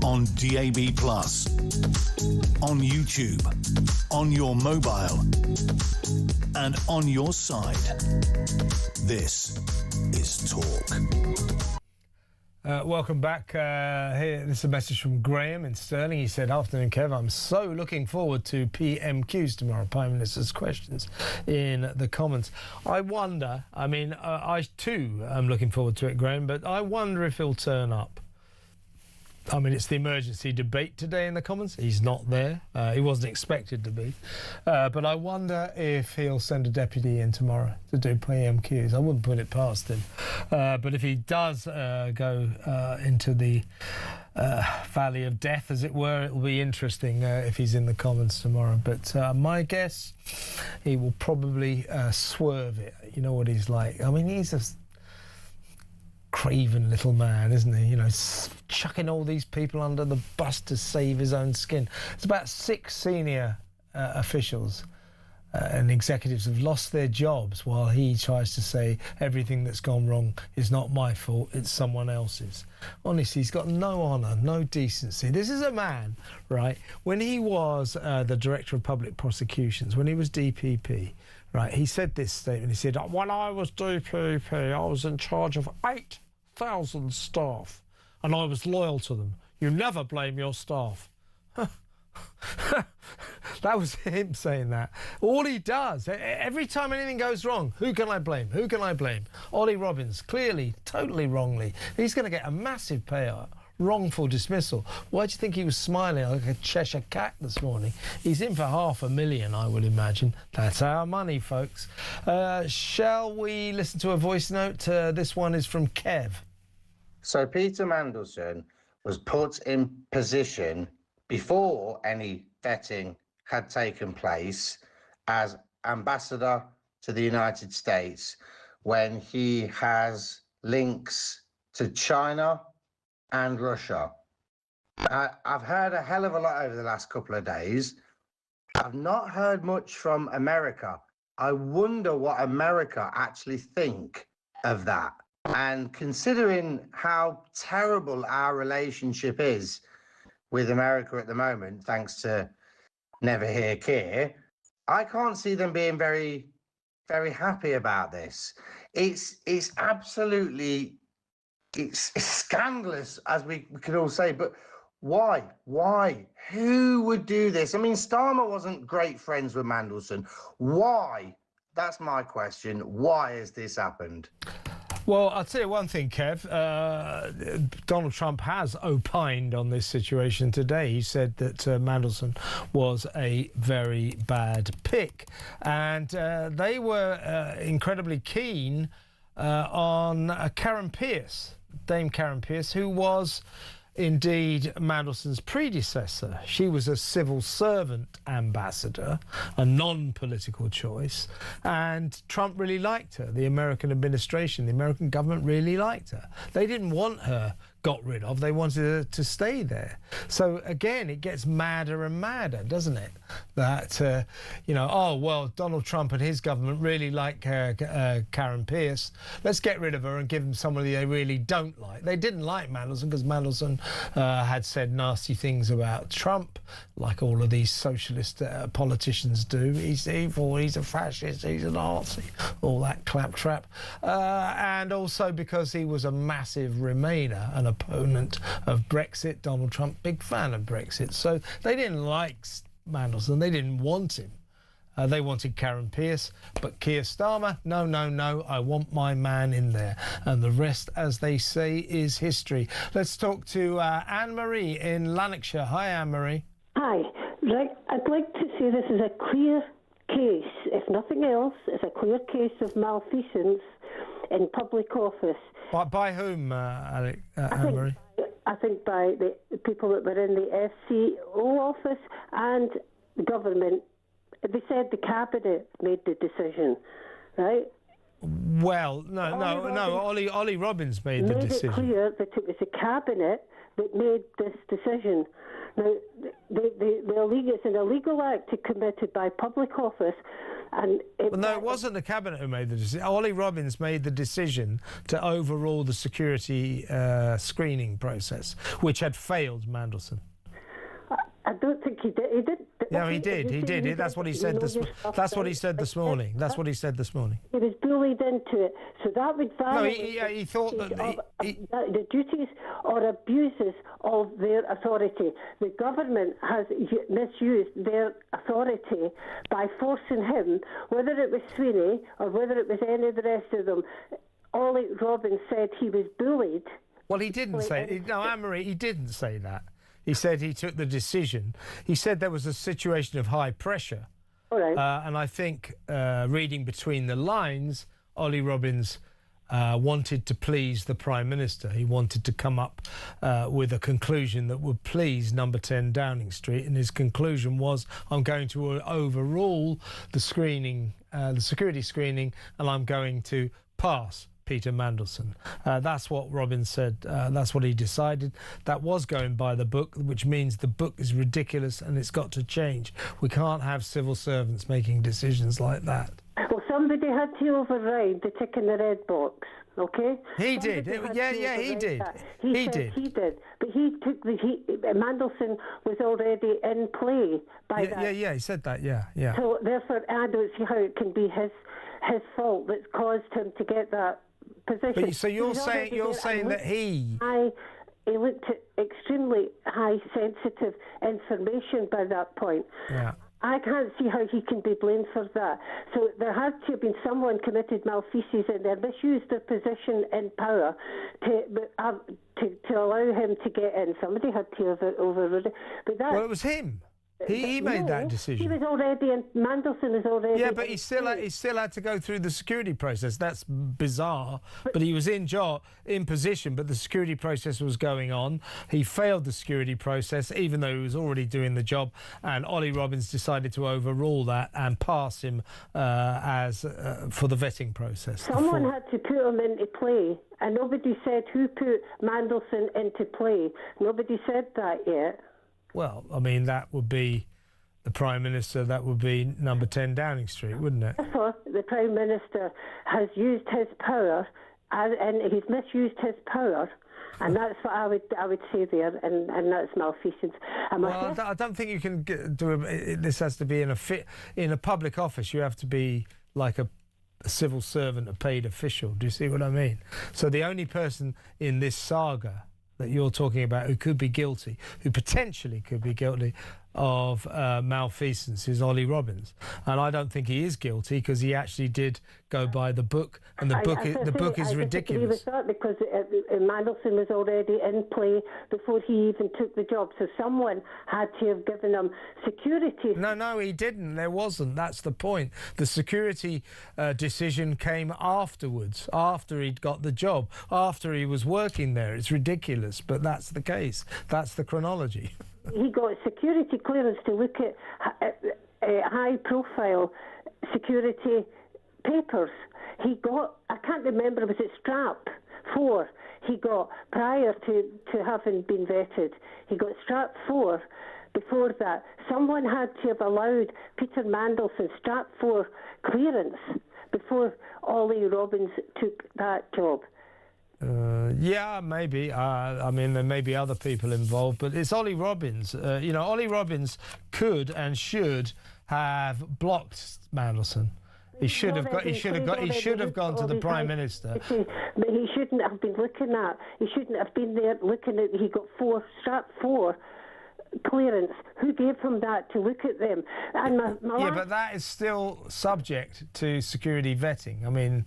A: On DAB+, on YouTube, on your mobile, and on your side. This is Talk.
B: Welcome back. Here, this is a message from Graham in Stirling. He said, "Afternoon, Kev. I'm so looking forward to PMQs tomorrow, Prime Minister's Questions, in the Commons." I wonder, I too am looking forward to it, Graham, but I wonder if he'll turn up. It's the emergency debate today in the Commons. He's not there. He wasn't expected to be. But I wonder if he'll send a deputy in tomorrow to do PMQs. I wouldn't put it past him. But if he does go into the valley of death, as it were, it will be interesting if he's in the Commons tomorrow. But my guess, he will probably swerve it. You know what he's like. He's a craven little man, isn't he? Chucking all these people under the bus to save his own skin. It's about 6 senior officials and executives have lost their jobs while he tries to say everything that's gone wrong is not my fault, it's someone else's. Honestly, he's got no honour, no decency. This is a man, right, when he was the Director of Public Prosecutions, when he was DPP, right, he said this statement. He said, "When I was DPP, I was in charge of 8,000 staff, and I was loyal to them. You never blame your staff." That was him saying that. All he does, every time anything goes wrong, who can I blame? Who can I blame? Ollie Robbins, clearly, totally wrongly. He's going to get a massive payout. Wrongful dismissal. Why do you think he was smiling like a Cheshire cat this morning? He's in for $500,000, I would imagine. That's our money, folks. Shall we listen to a voice note? This one is from Kev.
Q: So Peter Mandelson was put in position before any vetting had taken place as ambassador to the United States when he has links to China and Russia. I've heard a hell of a lot over the last couple of days. I've not heard much from America. I wonder what America actually think of that. And considering how terrible our relationship is with America at the moment, thanks to Never Hear Keir, I can't see them being very, very happy about this. It's absolutely, it's scandalous, as we could all say, but why? Why? Who would do this? Starmer wasn't great friends with Mandelson. Why? That's my question. Why has this happened?
B: Well, I'll tell you one thing, Kev. Donald Trump has opined on this situation today. He said that Mandelson was a very bad pick. And they were incredibly keen on Karen Pierce, Dame Karen Pierce, who was indeed Mandelson's predecessor. She was a civil servant ambassador, a non-political choice, and Trump really liked her. The American administration, the American government really liked her. They didn't want her got rid of. They wanted her to stay there. So again, it gets madder and madder, doesn't it? That, oh, well, Donald Trump and his government really like Karen Pierce. Let's get rid of her and give them somebody they really don't like. They didn't like Mandelson because Mandelson had said nasty things about Trump, like all of these socialist politicians do. He's evil, he's a fascist, he's a Nazi, all that claptrap. And also because he was a massive Remainer, an opponent of Brexit. Donald Trump, big fan of Brexit. So they didn't like Mandelson. They didn't want him. They wanted Karen Pierce, but Keir Starmer, no, I want my man in there. And the rest, as they say, is history. Let's talk to Anne-Marie in Lanarkshire. Hi, Anne-Marie.
R: Hi. Right, I'd like to say this is a clear case. If nothing else, it's a clear case of malfeasance in public office.
B: By whom, Anne-Marie?
R: I think by the people that were in the SCO office and the government. They said the cabinet made the decision, right?
B: Well, no. Ollie Robbins made the decision.
R: Made it clear that it was the cabinet that made this decision, Now, it's an illegal act committed by public office. And
B: well, no, it wasn't the cabinet who made the decision. Ollie Robbins made the decision to overrule the security screening process, which had failed Mandelson.
R: I don't think he did. He did.
B: Yeah, he did. He did. That's what he said. That's what he said this morning. That's what he said this morning.
R: He was bullied into it, so that would violate.
B: No, he thought that
R: the duties or abuses of their authority. The government has misused their authority by forcing him, whether it was Sweeney or whether it was any of the rest of them. Ollie Robbins said he was bullied.
B: Well, he didn't say. No, Anne-Marie, he didn't say that. He said he took the decision. He said there was a situation of high pressure.
R: All right.
B: And I think, reading between the lines, Ollie Robbins wanted to please the Prime Minister. He wanted to come up with a conclusion that would please Number 10 Downing Street. And his conclusion was, I'm going to overrule the screening, the security screening, and I'm going to pass Peter Mandelson. That's what Robbins said. That's what he decided. That was going by the book, which means the book is ridiculous and it's got to change. We can't have civil servants making decisions like that.
R: Well, somebody had to override the tick in the red box, okay?
B: He did. Yeah, he did.
R: He did. But he took Mandelson was already in play by that.
B: Yeah, he said that, yeah.
R: So, therefore, I don't see how it can be his fault that's caused him to get that position.
B: But, so you're saying that he
R: looked at extremely high sensitive information by that point.
B: Yeah.
R: I can't see how he can be blamed for that. So there had to have been someone committed malfeasance and they misused their position in power to allow him to get in. Somebody had to have overridden.
B: Well, it was him. He made that decision.
R: He was already in. Mandelson was already.
B: Yeah, but he still had to go through the security process. That's bizarre. But he was in position, but the security process was going on. He failed the security process, even though he was already doing the job. And Ollie Robbins decided to overrule that and pass him for the vetting process.
R: Someone had to put him into play, and nobody said who put Mandelson into play. Nobody said that yet.
B: Well, I mean, that would be the Prime Minister, that would be Number 10 Downing Street, wouldn't it?
R: Therefore, the Prime Minister has used his power, and he's misused his power, and that's what I would say there, and that's malfeasance.
B: Well, I don't think you can this has to be in a public office. You have to be like a civil servant, a paid official. Do you see what I mean? So the only person in this saga that you're talking about who could be guilty, who potentially could be guilty of malfeasance is Ollie Robbins, and I don't think he is guilty because he actually did go by the book, and the book is ridiculous.
R: With that because Mandelson was already in play before he even took the job, so someone had to have given him security.
B: No, he didn't. There wasn't. That's the point. The security decision came afterwards, after he'd got the job, after he was working there. It's ridiculous, but that's the case. That's the chronology.
R: He got security clearance to look at high-profile security papers. He got, I can't remember, was it Strap 4 he got prior to having been vetted. He got Strap 4 before that. Someone had to have allowed Peter Mandelson Strap 4 clearance before Ollie Robbins took that job.
B: Yeah, maybe. I mean, there may be other people involved, but it's Ollie Robbins. Ollie Robbins could and should have blocked Mandelson. He should have gone to the Prime Minister.
R: But he shouldn't have been looking at. He shouldn't have been there looking at. He got Strap 4 clearance. Who gave him that to look at them? And
B: but that is still subject to security vetting. I mean,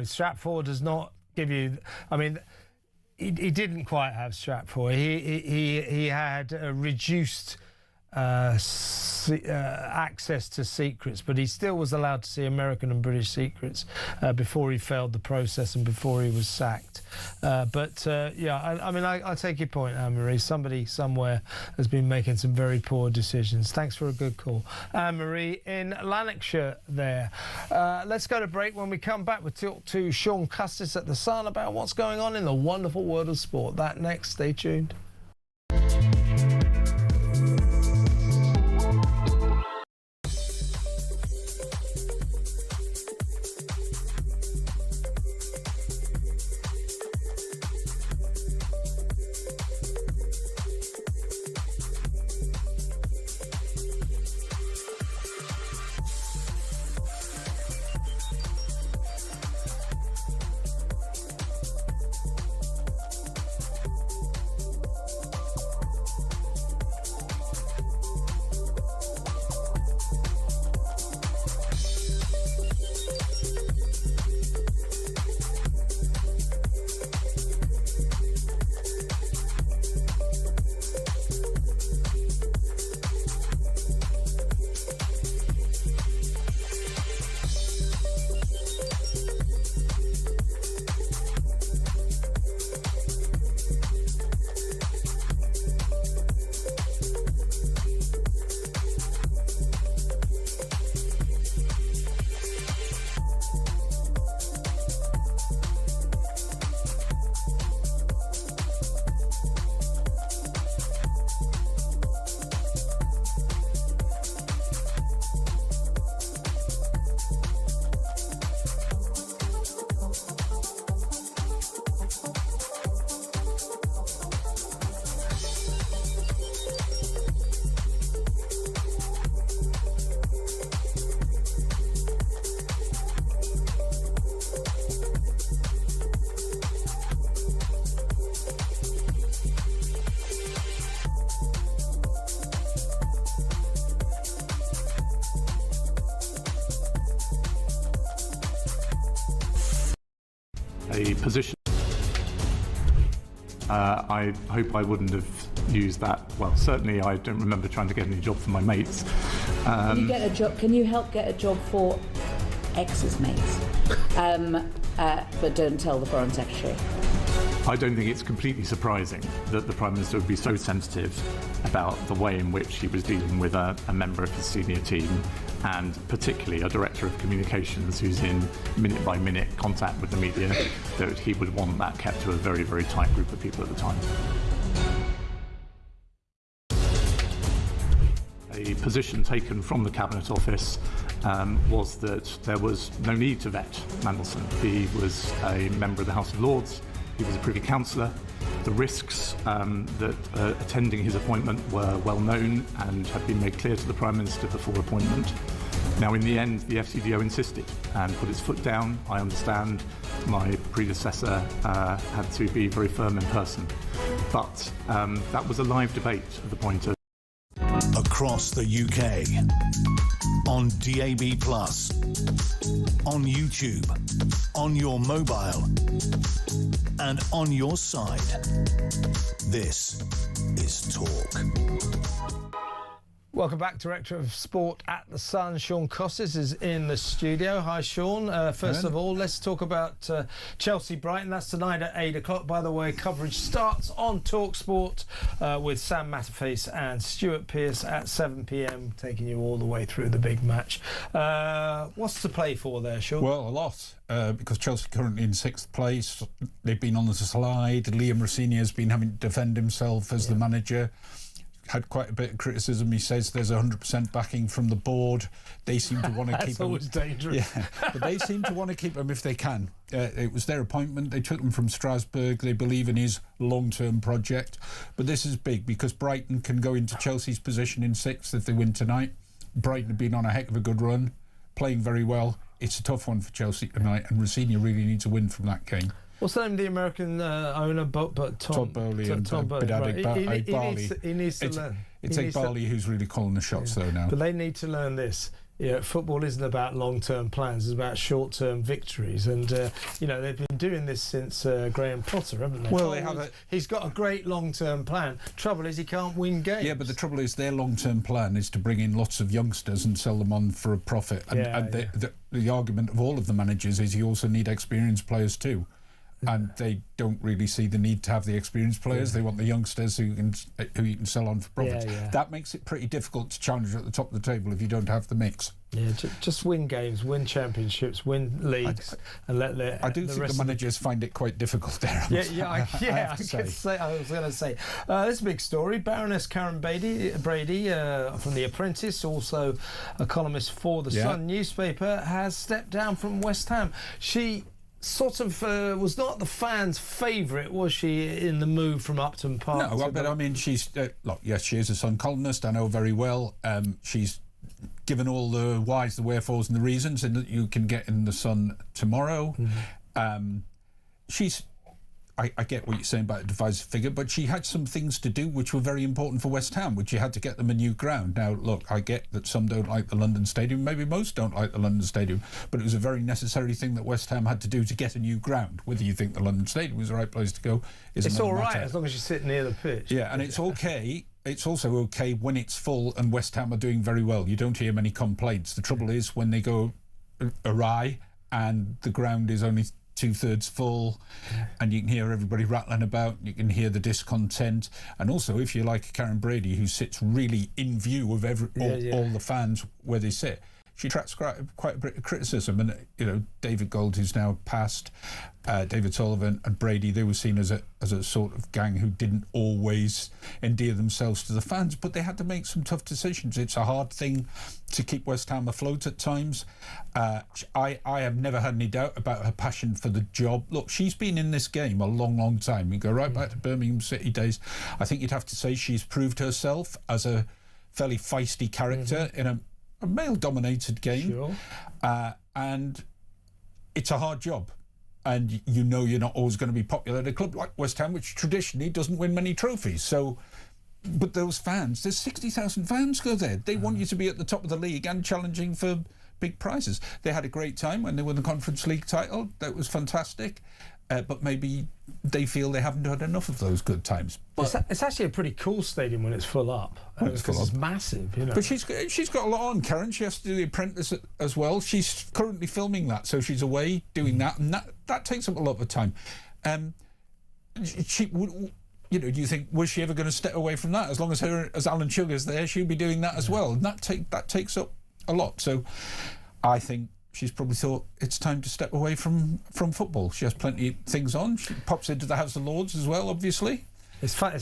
B: Strap 4 does not give you. I mean, he didn't quite have Strap 4. He had reduced access to secrets, but he still was allowed to see American and British secrets before he failed the process and before he was sacked. I take your point, Anne-Marie. Somebody somewhere has been making some very poor decisions. Thanks for a good call, Anne-Marie in Lanarkshire there. Let's go to break. When we come back, we'll talk to Sean Custis at The Sun about what's going on in the wonderful world of sport. That next. Stay tuned.
F: a position. I hope I wouldn't have used that. Well, certainly I don't remember trying to get any job for my mates.
E: Can you get a job? Can you help get a job for X's mates? But don't tell the Foreign Secretary.
F: I don't think it's completely surprising that the Prime Minister would be so sensitive about the way in which he was dealing with a member of his senior team, and particularly a Director of Communications who's in minute-by-minute contact with the media, that he would want that kept to a very, very tight group of people at the time. A position taken from the Cabinet Office was that there was no need to vet Mandelson. He was a member of the House of Lords. He was a Privy Councillor. The risks that attending his appointment were well known and had been made clear to the Prime Minister before appointment. Now, in the end, the FCDO insisted and put its foot down. I understand my predecessor had to be very firm in person. But that was a live debate at the point of...
A: Across the UK, on DAB+, on YouTube, on your mobile, and on your side. This is Talk.
B: Welcome back. Director of Sport at The Sun, Sean Cosses, is in the studio. Hi, Sean. First of all, let's talk about Chelsea-Brighton. That's tonight at 8 o'clock. By the way, coverage starts on TalkSport with Sam Matterface and Stuart Pearce at 7 p.m, taking you all the way through the big match. What's to play for there, Sean?
S: Well, a lot, because Chelsea are currently in 6th place. They've been on the slide. Liam Rossini has been having to defend himself as the manager. Had quite a bit of criticism. He says there's 100% backing from the board. They seem to want to keep him.
B: That's always dangerous.
S: Yeah, but they seem to want to keep him if they can. It was their appointment. They took him from Strasbourg. They believe in his long-term project. But this is big because Brighton can go into Chelsea's position in 6th if they win tonight. Brighton have been on a heck of a good run, playing very well. It's a tough one for Chelsea tonight, and Rossini really needs a win from that game.
B: What's the name of the American owner? But
S: Todd Bowley and Barley.
B: He needs to learn.
S: It's Barley who's really calling the shots though now.
B: But they need to learn this. You know, football isn't about long-term plans; it's about short-term victories. And you know, they've been doing this since Graham Potter, haven't they?
S: Well, they have.
B: He's got a great long-term plan. Trouble is, he can't win games.
S: Yeah, but the trouble is, their long-term plan is to bring in lots of youngsters and sell them on for a profit. And the argument of all of the managers is you also need experienced players too. And they don't really see the need to have the experienced players. They want the youngsters who you can sell on for profits. That makes it pretty difficult to challenge at the top of the table if you don't have the mix.
B: Yeah, just win games, win championships, win leagues, and let the.
S: I do think the managers find it quite difficult there.
B: I was going to say this big story. Baroness Karen Brady from The Apprentice, also a columnist for the Sun newspaper, has stepped down from West Ham. She sort of was not the fans' favourite, was she, in the move from Upton Park?
S: No, but I mean, she's look, yes, she is a Sun columnist. I know very well. She's given all the whys, the wherefores, and the reasons, and that you can get in the Sun tomorrow. She's. I get what you're saying about a divisive figure, but she had some things to do which were very important for West Ham, which you had to get them a new ground. Now, look, I get that some don't like the London Stadium, maybe most don't like the London Stadium, but it was a very necessary thing that West Ham had to do to get a new ground. Whether you think the London Stadium was the right place to go is
B: it's all right
S: matter.
B: as long as you sit near the pitch.
S: Yeah, and it's okay. It's also okay when it's full and West Ham are doing very well. You don't hear many complaints. The trouble is when they go awry and the ground is only 2/3 full, and you can hear everybody rattling about, you can hear the discontent, and also if you like Karen Brady, who sits really in view of all the fans where they sit, she attracts quite a bit of criticism. And you know, David Gold, who's now passed, David Sullivan and Brady, they were seen as a sort of gang who didn't always endear themselves to the fans, but they had to make some tough decisions. It's a hard thing to keep West Ham afloat at times. I have never had any doubt about her passion for the job. Look, she's been in this game a long time. You go right back to Birmingham City days. I think you'd have to say she's proved herself as a fairly feisty character in a male-dominated game, and it's a hard job. And you know you're not always going to be popular at a club like West Ham, which traditionally doesn't win many trophies. So, but those fans, there's 60,000 fans go there. They want you to be at the top of the league and challenging for big prizes. They had a great time when they won the Conference League title. That was fantastic. but maybe they feel they haven't had enough of those good times. But
B: it's actually a pretty cool stadium when it's full up. It's massive, you know.
S: But she's got a lot on, Karen. She has to do The Apprentice as well. She's currently filming that, so she's away doing that, and that takes up a lot of time. She would. Do you think, was she ever going to step away from that? As long as Alan Sugar's there, she'll be doing that as well. And that takes up a lot. So I think she's probably thought it's time to step away from football. She has plenty of things on. She pops into the House of Lords as well, obviously.
B: It's funny,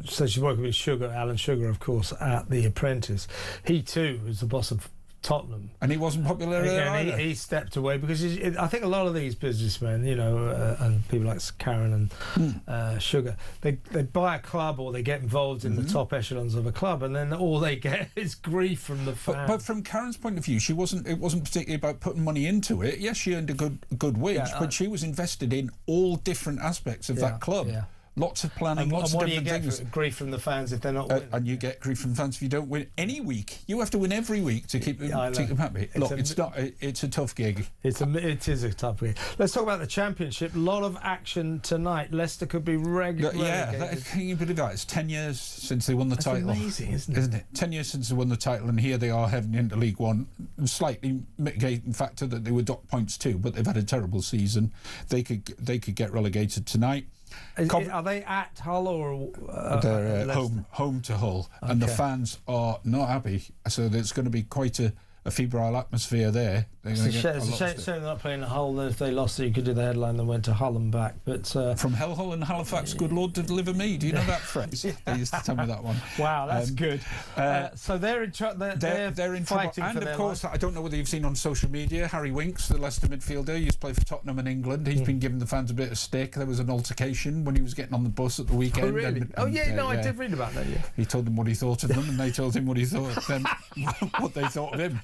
B: so she's working with Alan Sugar, of course, at The Apprentice. He, too, is the boss of Tottenham.
S: And he wasn't popular there either.
B: He stepped away because I think a lot of these businessmen, and people like Karen and Sugar, they buy a club or they get involved in the top echelons of a club, and then all they get is grief from the fans.
S: But from Karen's point of view, it wasn't particularly about putting money into it. Yes, she earned a good wage, but she was invested in all different aspects of that club. Yeah. Lots of planning, lots of different things.
B: And what do you get grief from the fans if they're not winning?
S: And you get grief from fans if you don't win any week. You have to win every week to keep them happy. It's a tough gig.
B: It is a tough gig. Let's talk about the Championship. A lot of action tonight. Leicester could be relegated.
S: Yeah, can you believe that? It's 10 years since they won the title.
B: Amazing, isn't it?
S: 10 years since they won the title, and here they are heading into League One. Slightly mitigating factor that they were docked points too, but they've had a terrible season. They could get relegated tonight.
B: Are they at Hull or
S: they're home to Hull, and the fans are not happy. So there's going to be quite a febrile atmosphere there.
B: It's a shame they're not playing at Hull. If they lost it, you could do the headline that went to Hull and back. But
S: from Hull and Halifax, good Lord, deliver me. Do you know that phrase? They used to tell me that one.
B: Wow, that's good. So they're in trouble. They're
S: in
B: fighting
S: trouble. And
B: for
S: of course, I don't know whether you've seen on social media, Harry Winks, the Leicester midfielder, used to play for Tottenham in England. He's been giving the fans a bit of stick. There was an altercation when he was getting on the bus at the weekend.
B: Oh, really? I did read about that. Yeah.
S: He told them what he thought of them, and they told him what he thought of them, what they thought of him.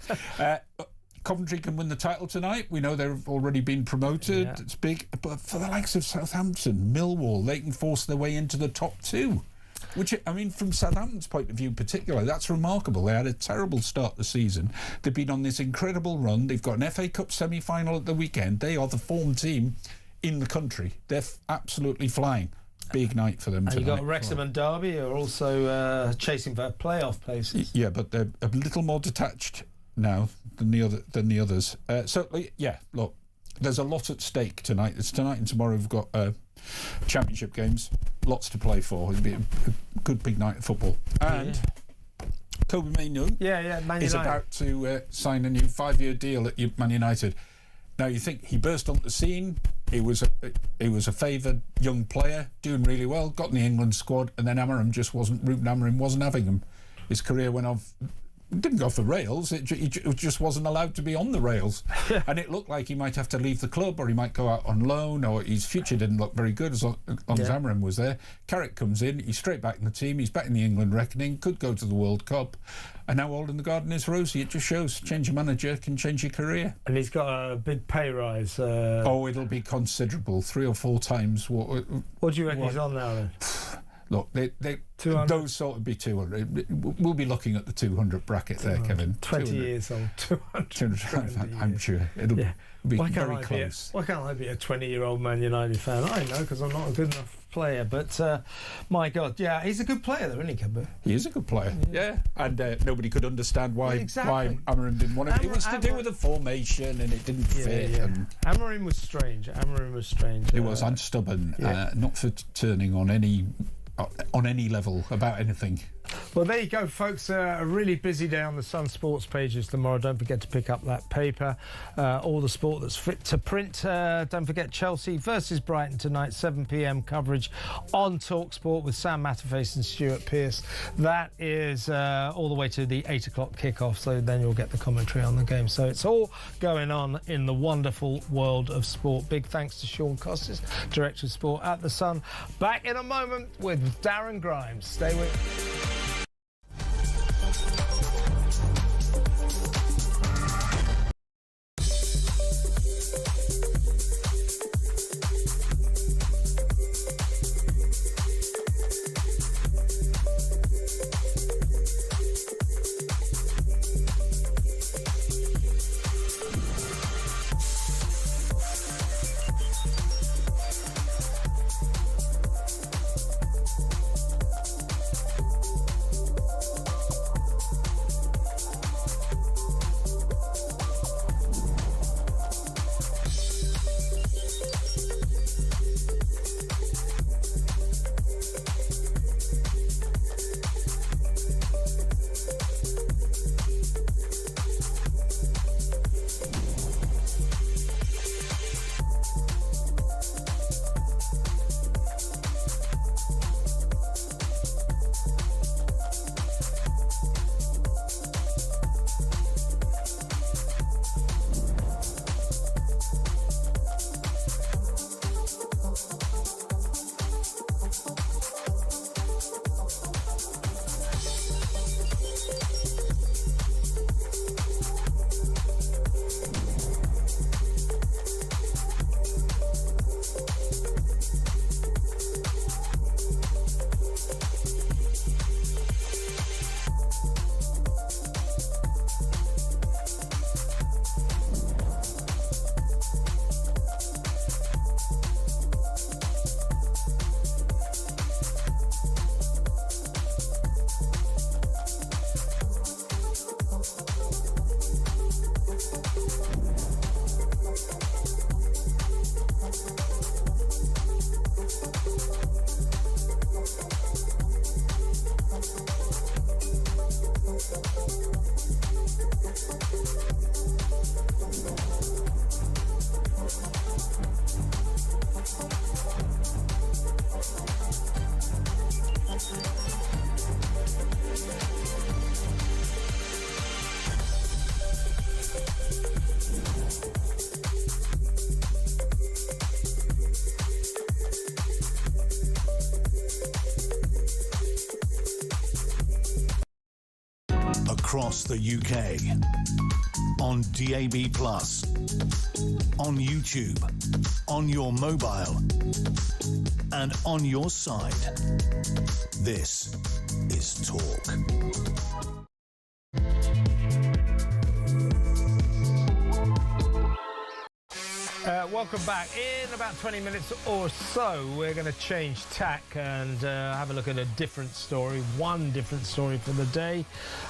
S: Coventry can win the title tonight. We know they've already been promoted. Yeah. It's big. But for the likes of Southampton, Millwall, they can force their way into the top two. Which, I mean, from Southampton's point of view particularly, that's remarkable. They had a terrible start to the season. They've been on this incredible run. They've got an FA Cup semi-final at the weekend. They are the form team in the country. They're absolutely flying. Big night for them tonight.
B: And you've got Wrexham and Derby are also chasing for playoff places.
S: Yeah, but they're a little more detached now than the others. Look, there's a lot at stake tonight. It's tonight and tomorrow we've got Championship games, lots to play for. It'll be a good big night of football. And Kobe Mainoo is about to sign a new 5-year deal at Man United. Now you think he burst onto the scene. He was a favoured young player, doing really well, got in the England squad, and then Ruben Amorim wasn't having him. His career went off. Didn't go off the rails. It just wasn't allowed to be on the rails, and it looked like he might have to leave the club, or he might go out on loan, or his future didn't look very good as long as Amorim was there. Carrick comes in, he's straight back in the team. He's back in the England reckoning. Could go to the World Cup, and now all in the garden is rosy. It just shows change your manager can change your career.
B: And he's got a big pay rise.
S: It'll be considerable, 3 or 4 times what.
B: What do you reckon he's on now then?
S: Look, those sort of be 200. We'll be looking at the 200 bracket there, Kevin.
B: 20 years old, 200.
S: I'm sure it'll be very close.
B: Why can't I be a 20-year-old Man United fan? I know, because I'm not a good enough player. But my God, he's a good player, though, isn't he, Kevin?
S: He is a good player, and nobody could understand why Amorim didn't want him. It was to do with the formation, and it didn't fit. And
B: Amorim was strange.
S: He was, and stubborn, not for turning on any level about anything.
B: Well, there you go, folks. A really busy day on the Sun Sports pages tomorrow. Don't forget to pick up that paper. All the sport that's fit to print. Don't forget Chelsea versus Brighton tonight, 7 p.m. coverage on talkSPORT with Sam Matterface and Stuart Pearce. That is all the way to the 8 o'clock kickoff, so then you'll get the commentary on the game. So it's all going on in the wonderful world of sport. Big thanks to Sean Costas, Director of Sport at the Sun. Back in a moment with Darren Grimes. Stay with us.
A: across the UK. On DAB+, on YouTube, on your mobile, and on your side. This is Talk.
B: Welcome back. In about 20 minutes or so, we're going to change tack and have a look at a different story, one different story for the day.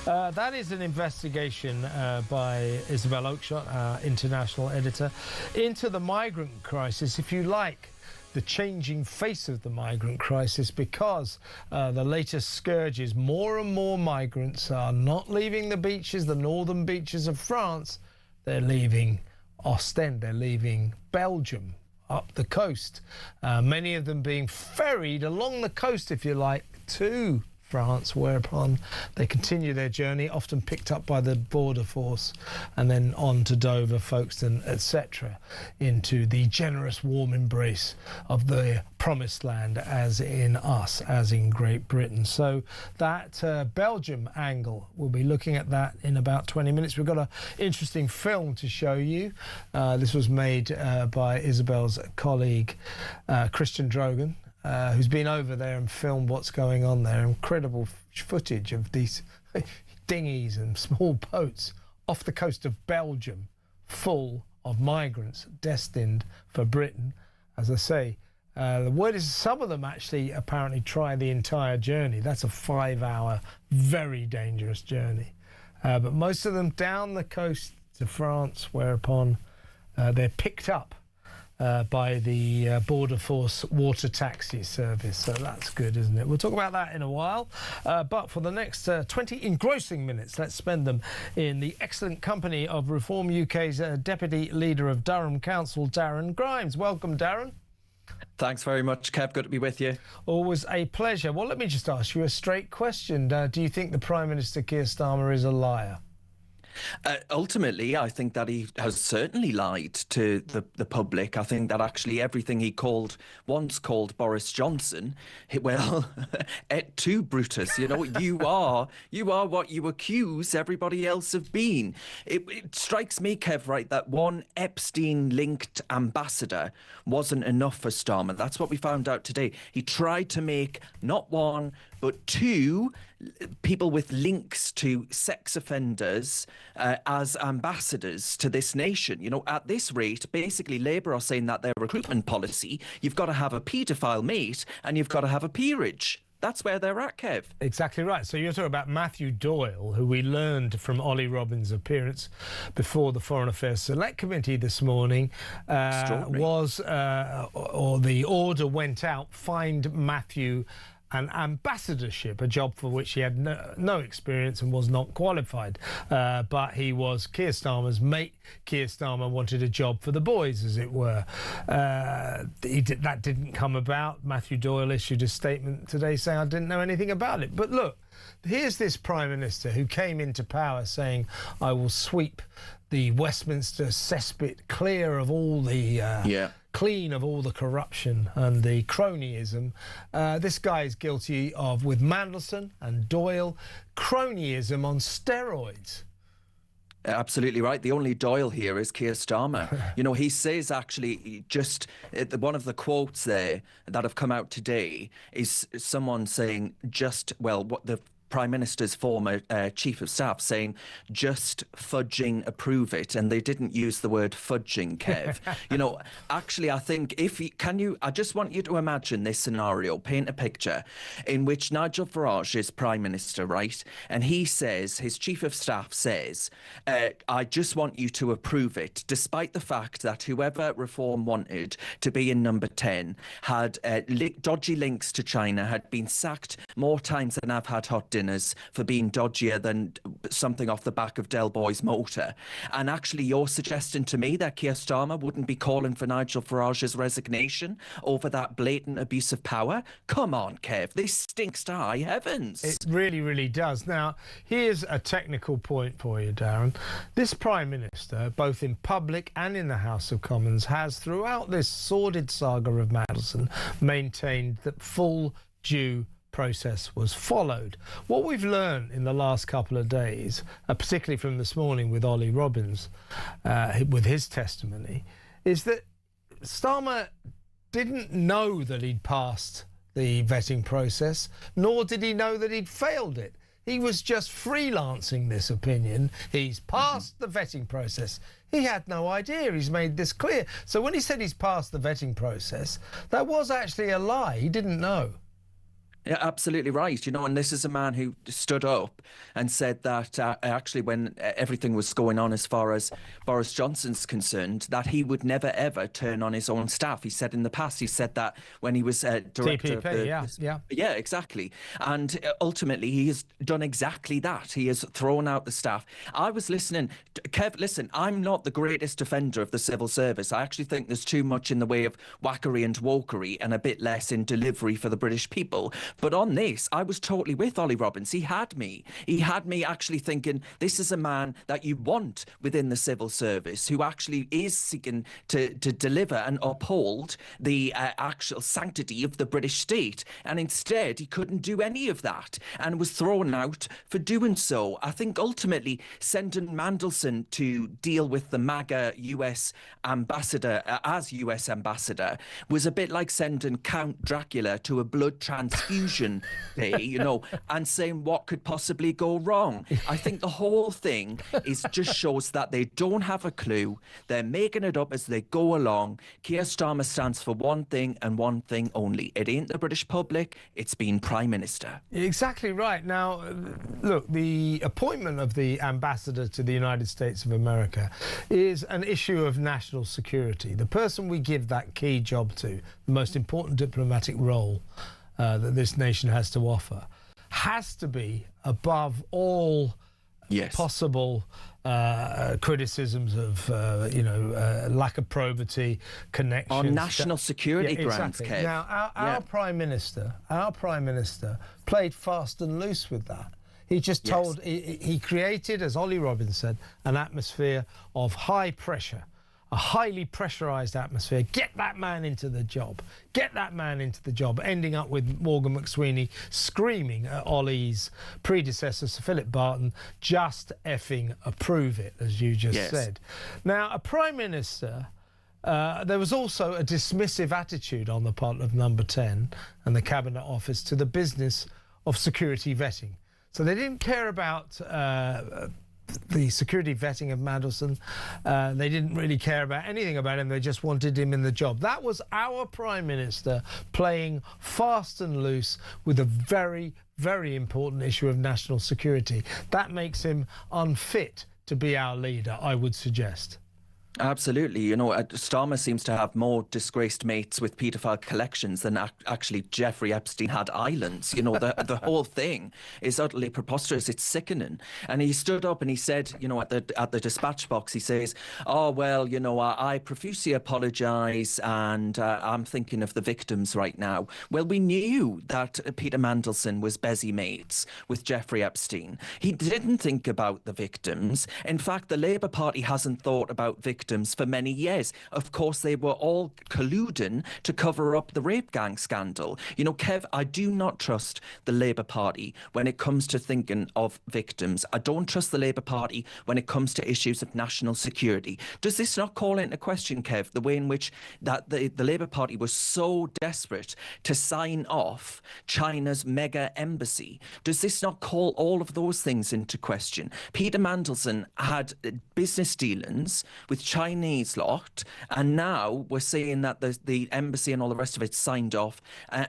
B: That is an investigation by Isabel Oakeshott, our international editor, into the migrant crisis, if you like, the changing face of the migrant crisis, because the latest scourge is more and more migrants are not leaving the beaches, the northern beaches of France. They're leaving Ostend, they're leaving Belgium, up the coast. Many of them being ferried along the coast, if you like, to France, whereupon they continue their journey, often picked up by the border force, and then on to Dover, Folkestone, etc., into the generous, warm embrace of the promised land, as in us, as in Great Britain. So that Belgium angle, we'll be looking at that in about 20 minutes. We've got an interesting film to show you. This was made by Isabel's colleague, Christian Drogan, who's been over there and filmed what's going on there. Incredible footage of these dinghies and small boats off the coast of Belgium, full of migrants destined for Britain. As I say, the word is some of them actually apparently try the entire journey. That's a 5-hour, very dangerous journey. But most of them down the coast to France, whereupon they're picked up by the Border Force water taxi service. So that's good, isn't it? We'll talk about that in a while. But for the next 20 engrossing minutes, let's spend them in the excellent company of Reform UK's Deputy Leader of Durham Council, Darren Grimes. Welcome, Darren.
T: Thanks very much, Kev. Good to be with you.
B: Always a pleasure. Well, let me just ask you a straight question. Do you think the Prime Minister, Keir Starmer, is a liar?
T: Ultimately, I think that he has certainly lied to the public. I think that actually everything he once called Boris Johnson, well, to Brutus, you know, you are what you accuse everybody else of being. It strikes me, Kev, right, that one Epstein-linked ambassador wasn't enough for Starmer. That's what we found out today. He tried to make not one, but two people with links to sex offenders as ambassadors to this nation. You know, at this rate, basically Labour are saying that their recruitment policy, you've got to have a paedophile mate and you've got to have a peerage. That's where they're at, Kev. Exactly right. So you're talking about Matthew Doyle, who we learned from Ollie Robbins' appearance before the Foreign Affairs Select Committee this morning, or the order went out, find Matthew an ambassadorship, a job for which he had no experience and was not qualified. But he was Keir Starmer's mate. Keir Starmer wanted a job for the boys, as it were. That didn't come about. Matthew Doyle issued a statement today saying, I didn't know anything about it. But look, here's this Prime Minister who came into power saying, I will sweep the Westminster cesspit clear of all the... clean of all the corruption and the cronyism. This guy is guilty of, with Mandelson and Doyle, cronyism on steroids. Absolutely right. The only Doyle here is Keir Starmer. You know, he says actually just one of the quotes there that have come out today is someone saying what the Prime Minister's former Chief of Staff saying, just fudging approve it. And they didn't use the word fudging, Kev. You know, actually, I think I just want you to imagine this scenario, paint a picture in which Nigel Farage is Prime Minister, right? And he says, his Chief of Staff says, I just want you to approve it, despite the fact that whoever Reform wanted to be in number 10 had dodgy links to China, had been sacked more times than I've had hot dinners for being dodgier than something off the back of Del Boy's motor. And actually, you're suggesting to me that Keir Starmer wouldn't be calling for Nigel Farage's resignation over that blatant abuse of power? Come on, Kev, this stinks to high heavens.
B: It really, really does. Now, here's a technical point for you, Darren. This Prime Minister, both in public and in the House of Commons, has, throughout this sordid saga of Mandelson, maintained that full due
T: process was followed. What we've learned in the last couple of days, particularly from this morning with Ollie Robbins, with his testimony, is that Starmer didn't know that he'd passed the vetting process, nor did he know that he'd failed it. He was just freelancing this opinion. He's passed the vetting process. He had no idea. He's made this clear. So when he said he's passed the vetting process, that was actually a lie. He didn't know.
U: Yeah, absolutely right. You know, and this is a man who stood up and said that actually when everything was going on as far as Boris Johnson's concerned, that he would never, ever turn on his own staff. He said in the past, he said that when he was director of the... Yeah, exactly. And ultimately, he has done exactly that. He has thrown out the staff. I was listening. Kev, listen, I'm not the greatest defender of the civil service. I actually think there's too much in the way of whackery and wokery and a bit less in delivery for the British people. But on this, I was totally with Ollie Robbins. He had me. He had me actually thinking, this is a man that you want within the civil service who actually is seeking to deliver and uphold the actual sanctity of the British state. And instead, he couldn't do any of that and was thrown out for doing so. I think ultimately sending Mandelson to deal with the MAGA US ambassador as US ambassador was a bit like sending Count Dracula to a blood transfusion day, you know, and saying what could possibly go wrong. I think the whole thing just shows that they don't have a clue. They're making it up as they go along. Keir Starmer stands for one thing and one thing only. It ain't the British public, it's being Prime Minister.
T: Exactly right. Now, look, the appointment of the ambassador to the United States of America is an issue of national security. The person we give that key job to, the most important diplomatic role that this nation has to offer, has to be above all possible criticisms of, lack of probity, connections.
U: On national security grounds,
T: exactly.
U: Kev.
T: Now, our Prime Minister played fast and loose with that. He just told, he created, as Ollie Robbins said, an atmosphere of high pressure. A highly pressurised atmosphere. Get that man into the job. Get that man into the job. Ending up with Morgan McSweeney screaming at Ollie's predecessor, Sir Philip Barton, just effing approve it, as you just said. Now, a Prime Minister, there was also a dismissive attitude on the part of Number 10 and the Cabinet Office to the business of security vetting. So they didn't care about the security vetting of Mandelson. They didn't really care about anything about him. They just wanted him in the job. That was our Prime Minister playing fast and loose with a very, very important issue of national security. That makes him unfit to be our leader, I would suggest.
U: Absolutely. You know, Starmer seems to have more disgraced mates with paedophile collections than actually Jeffrey Epstein had islands. You know, the whole thing is utterly preposterous. It's sickening. And he stood up and he said, you know, at the dispatch box, he says, oh, well, you know, I profusely apologise and I'm thinking of the victims right now. Well, we knew that Peter Mandelson was busy mates with Jeffrey Epstein. He didn't think about the victims. In fact, the Labour Party hasn't thought about victims for many years. Of course, they were all colluding to cover up the rape gang scandal. You know, Kev, I do not trust the Labour Party when it comes to thinking of victims. I don't trust the Labour Party when it comes to issues of national security. Does this not call into question, Kev, the way in which that the Labour Party was so desperate to sign off China's mega embassy? Does this not call all of those things into question? Peter Mandelson had business dealings with Chinese lot, and now we're saying that the embassy and all the rest of it signed off.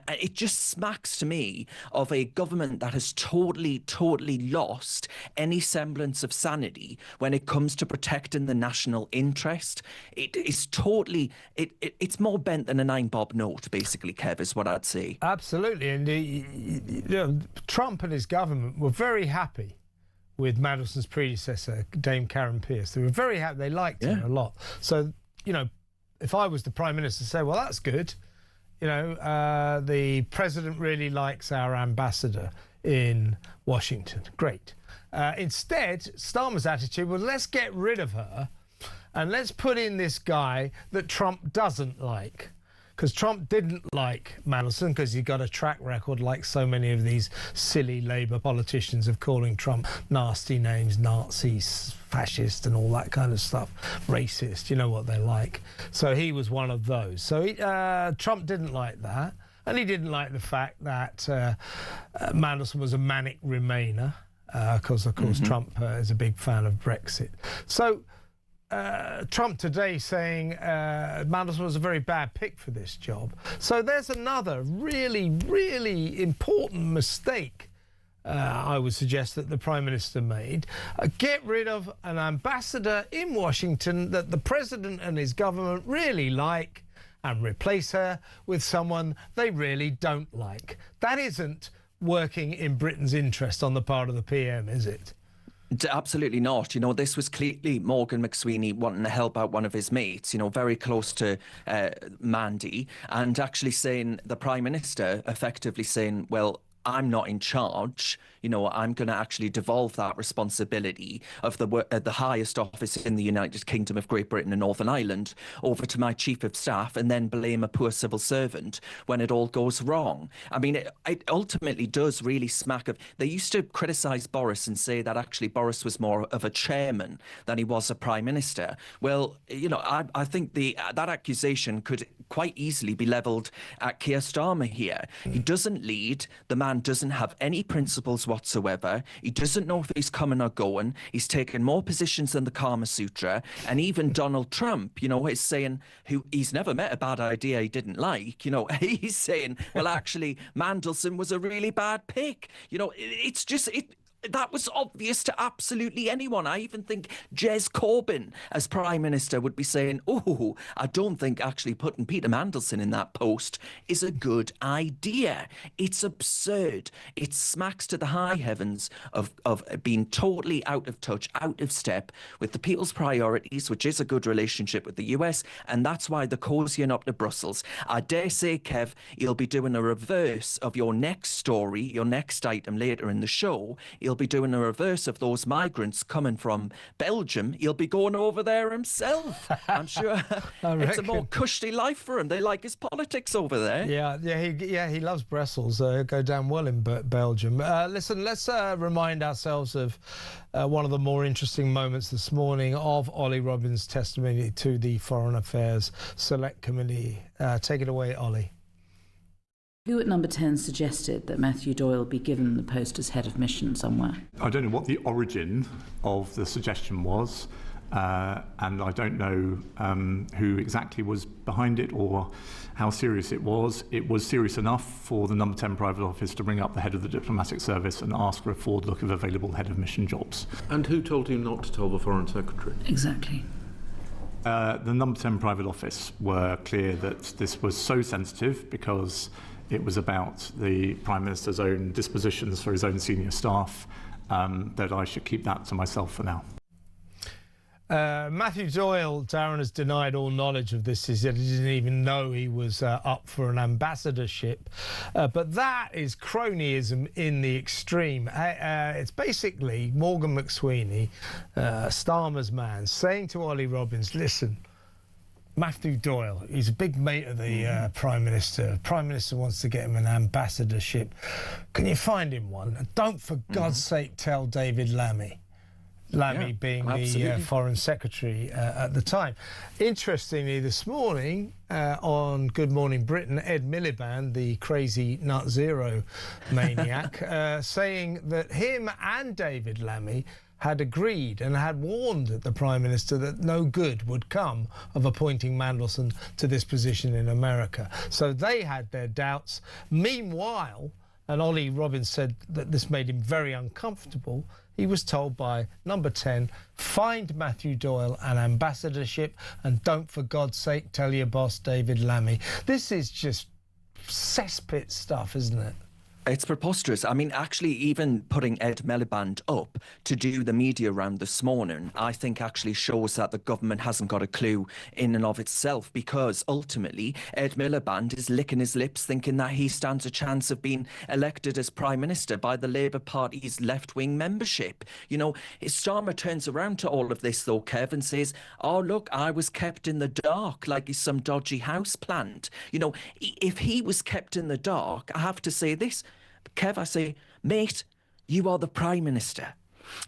U: It just smacks to me of a government that has totally lost any semblance of sanity when it comes to protecting the national interest. It is totally, it's more bent than a 9-bob note, basically, Kev, is what I'd say.
T: Absolutely. And you know, Trump and his government were very happy with Mandelson's predecessor, Dame Karen Pierce. They were very happy. They liked her a lot. So, you know, if I was the Prime Minister, say, well, that's good. You know, the President really likes our ambassador in Washington. Great. Instead, Starmer's attitude was, let's get rid of her and let's put in this guy that Trump doesn't like. because Trump didn't like Mandelson because he got a track record, like so many of these silly Labour politicians, of calling Trump nasty names, Nazis, fascist and all that kind of stuff, racist, you know what they're like. So he was one of those. So Trump didn't like that, and he didn't like the fact that Mandelson was a manic Remainer, because of course Trump is a big fan of Brexit. So Trump today saying Mandelson was a very bad pick for this job. So there's another really, really important mistake I would suggest that the Prime Minister made. Get rid of an ambassador in Washington that the President and his government really like and replace her with someone they really don't like. That isn't working in Britain's interest on the part of the PM, is it?
U: Absolutely not. You know, this was clearly Morgan McSweeney wanting to help out one of his mates, you know, very close to Mandy, and actually saying, the Prime Minister effectively saying, well, I'm not in charge, you know, I'm going to actually devolve that responsibility of the highest office in the United Kingdom of Great Britain and Northern Ireland over to my Chief of Staff, and then blame a poor civil servant when it all goes wrong. I mean, it ultimately does really smack of... They used to criticise Boris and say that actually Boris was more of a chairman than he was a Prime Minister. Well, you know, I think that accusation could quite easily be levelled at Keir Starmer here. He doesn't lead. The man doesn't have any principles whatsoever. He doesn't know if he's coming or going. He's taken more positions than the Kama Sutra. And even Donald Trump, you know, is saying he's never met a bad idea he didn't like. You know, he's saying, well, actually, Mandelson was a really bad pick. You know, it's just... That was obvious to absolutely anyone. I even think Jez Corbyn, as Prime Minister, would be saying, oh, I don't think actually putting Peter Mandelson in that post is a good idea. It's absurd. It smacks to the high heavens of being totally out of touch, out of step with the people's priorities, which is a good relationship with the US, and that's why they're cozying up to Brussels. I dare say, Kev, you'll be doing a reverse of your next story, your next item later in the show. He'll be doing a reverse of those migrants coming from Belgium. He'll be going over there himself. I'm sure it's a more cushy life for him. They like his politics over there.
T: He loves Brussels. Go down well in Belgium. Listen, let's remind ourselves of one of the more interesting moments this morning of Ollie Robbins' testimony to the Foreign Affairs Select Committee. Take it away, Ollie.
E: Who at number 10 suggested that Matthew Doyle be given the post as head of mission somewhere?
F: I don't know what the origin of the suggestion was, and I don't know who exactly was behind it or how serious it was. It was serious enough for the number 10 private office to bring up the head of the diplomatic service and ask for a forward look of available head of mission jobs.
D: And who told him not to tell the Foreign Secretary?
E: Exactly.
F: The number 10 private office were clear that this was so sensitive because it was about the Prime Minister's own dispositions for his own senior staff, that I should keep that to myself for now.
T: Matthew Doyle, Darren, has denied all knowledge of this. He said he didn't even know he was up for an ambassadorship. But that is cronyism in the extreme. It's basically Morgan McSweeney, Starmer's man, saying to Ollie Robbins, listen, Matthew Doyle, he's a big mate of the Prime Minister. Prime Minister wants to get him an ambassadorship. Can you find him one? And don't, for God's sake, tell David Lammy. Lammy being the Foreign Secretary at the time. Interestingly, this morning on Good Morning Britain, Ed Miliband, the crazy nut zero maniac, saying that him and David Lammy had agreed and had warned the Prime Minister that no good would come of appointing Mandelson to this position in America. So they had their doubts. Meanwhile, and Ollie Robbins said that this made him very uncomfortable, he was told by number 10, find Matthew Doyle an ambassadorship and don't, for God's sake, tell your boss David Lammy. This is just cesspit stuff, isn't it?
U: It's preposterous. I mean, actually, even putting Ed Miliband up to do the media round this morning, I think actually shows that the government hasn't got a clue in and of itself, because ultimately Ed Miliband is licking his lips thinking that he stands a chance of being elected as Prime Minister by the Labour Party's left-wing membership. You know, Starmer turns around to all of this, though, Kev, and says, oh, look, I was kept in the dark like he's some dodgy house plant. You know, if he was kept in the dark, I have to say this, Kev, I say, mate, you are the Prime Minister.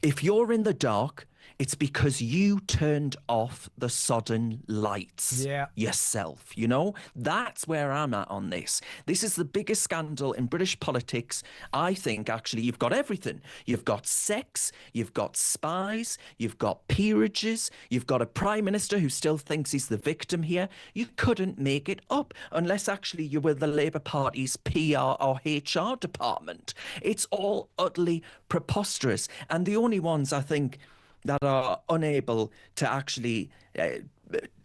U: If you're in the dark, it's because you turned off the sodden lights yourself, you know? That's where I'm at on this. This is the biggest scandal in British politics. I think, actually, you've got everything. You've got sex, you've got spies, you've got peerages, you've got a Prime Minister who still thinks he's the victim here. You couldn't make it up unless, actually, you were the Labour Party's PR or HR department. It's all utterly preposterous. And the only ones, I think, that are unable to actually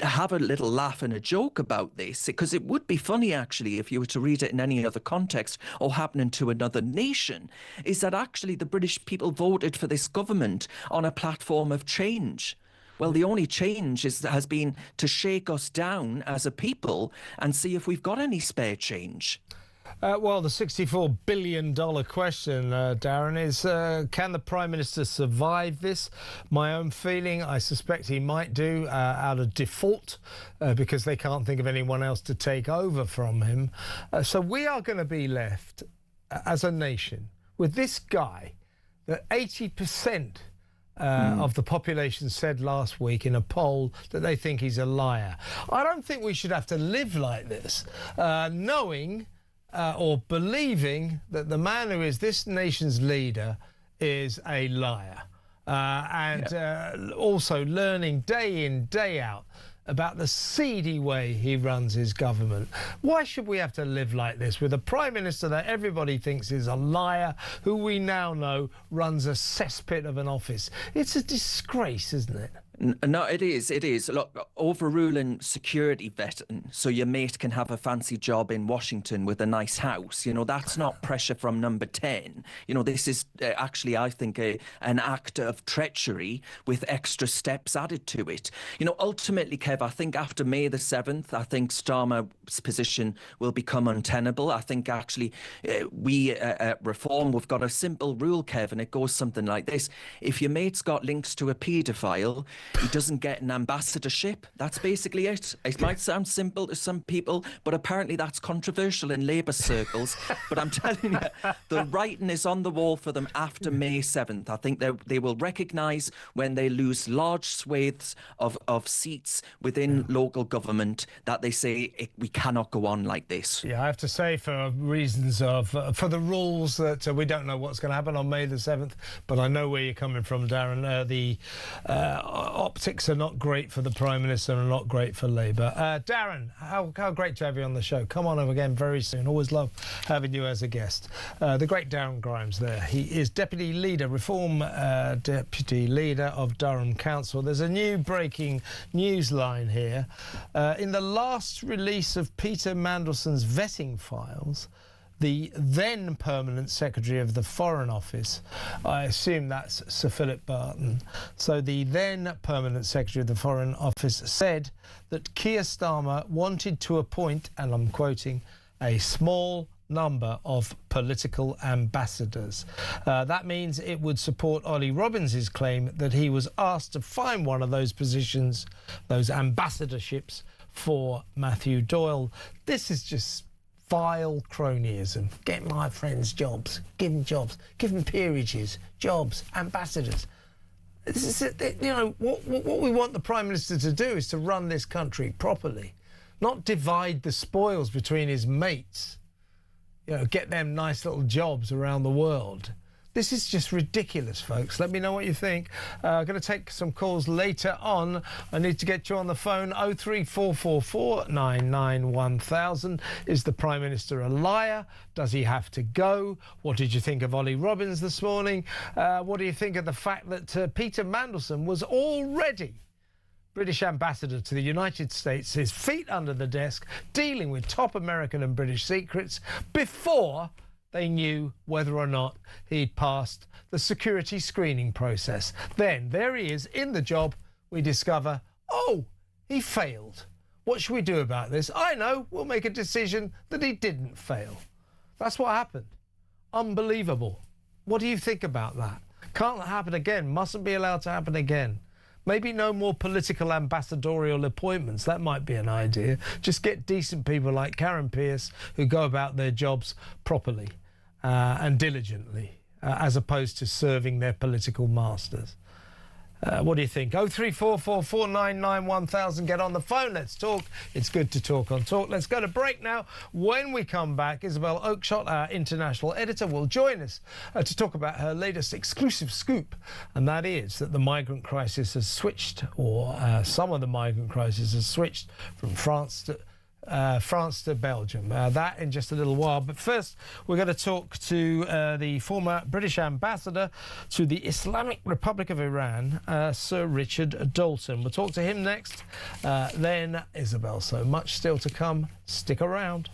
U: have a little laugh and a joke about this, because it would be funny, actually, if you were to read it in any other context or happening to another nation, is that actually the British people voted for this government on a platform of change. Well, the only change has been to shake us down as a people and see if we've got any spare change.
B: Well, the $64 billion question, Darren, is can the Prime Minister survive this? My own feeling, I suspect he might do out of default because they can't think of anyone else to take over from him. So we are going to be left as a nation with this guy that 80% of the population said last week in a poll that they think he's a liar. I don't think we should have to live like this, knowing or believing that the man who is this nation's leader is a liar. Also learning day in, day out about the seedy way he runs his government. Why should we have to live like this with a Prime Minister that everybody thinks is a liar, who we now know runs a cesspit of an office? It's a disgrace, isn't it?
U: No, it is. It is. Look, overruling security vetting so your mate can have a fancy job in Washington with a nice house, you know, that's not pressure from number 10. You know, this is actually, I think, an act of treachery with extra steps added to it. You know, ultimately, Kev, I think after May the 7th, I think Starmer's position will become untenable. I think, actually, we at Reform, we've got a simple rule, Kev, and it goes something like this. If your mate's got links to a paedophile, he doesn't get an ambassadorship. That's basically it. It might sound simple to some people, but apparently that's controversial in Labour circles. But I'm telling you, the writing is on the wall for them after May 7th. I think they will recognise when they lose large swathes of seats within local government that they say we cannot go on like this.
B: Yeah, I have to say, for reasons of, for the rules that we don't know what's going to happen on May the 7th, but I know where you're coming from, Darren. The optics are not great for the Prime Minister and not great for Labour. Darren, how great to have you on the show. Come on over again very soon. Always love having you as a guest. The great Darren Grimes there. He is Deputy Leader, Reform Deputy Leader of Durham Council. There's a new breaking news line here. In the last release of Peter Mandelson's vetting files, the then Permanent Secretary of the Foreign Office, I assume that's Sir Philip Barton, so the then Permanent Secretary of the Foreign Office said that Keir Starmer wanted to appoint, and I'm quoting, a small number of political ambassadors. That means it would support Ollie Robbins's claim that he was asked to find one of those positions, those ambassadorships, for Matthew Doyle. This is just vile cronyism. Get my friends jobs, give them peerages, jobs, ambassadors. This is, you know, what we want the Prime Minister to do is to run this country properly, not divide the spoils between his mates, you know, get them nice little jobs around the world. This is just ridiculous, folks. Let me know what you think. I'm going to take some calls later on. I need to get you on the phone. 03444 99 1000. Is the Prime Minister a liar? Does he have to go? What did you think of Ollie Robbins this morning? What do you think of the fact that Peter Mandelson was already British ambassador to the United States, his feet under the desk, dealing with top American and British secrets before they knew whether or not he'd passed the security screening process. Then there he is in the job. We discover, oh, he failed. What should we do about this? I know, we'll make a decision that he didn't fail. That's what happened. Unbelievable. What do you think about that? Can't happen again. Mustn't be allowed to happen again. Maybe no more political ambassadorial appointments. That might be an idea. Just get decent people like Karen Pierce who go about their jobs properly and diligently, as opposed to serving their political masters. What do you think? 0344 499 1000. Get on the phone. Let's talk. It's good to talk on Talk. Let's go to break now. When we come back, Isabel Oakeshott, our international editor, will join us to talk about her latest exclusive scoop, and that is that the migrant crisis has switched, or some of the migrant crisis has switched from France to Belgium. That in just a little while. But first, we're going to talk to the former British ambassador to the Islamic Republic of Iran, Sir Richard Dalton. We'll talk to him next. Then Isabel. So much still to come. Stick around.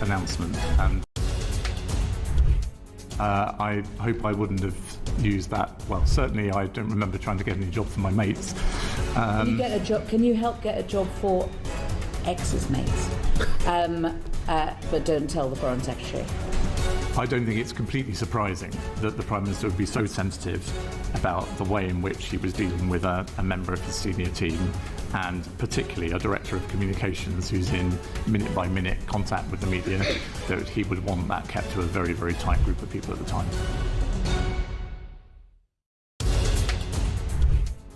F: Announcement, and I hope I wouldn't have used that. Well, certainly I don't remember trying to get any job for my mates.
E: Can you get a job? Can you help get a job for ex's mates? But don't tell the Foreign Secretary.
F: I don't think it's completely surprising that the Prime Minister would be so sensitive about the way in which he was dealing with a member of his senior team, and particularly a Director of Communications who's in minute-by-minute contact with the media, that he would want that kept to a very, very tight group of people at the time.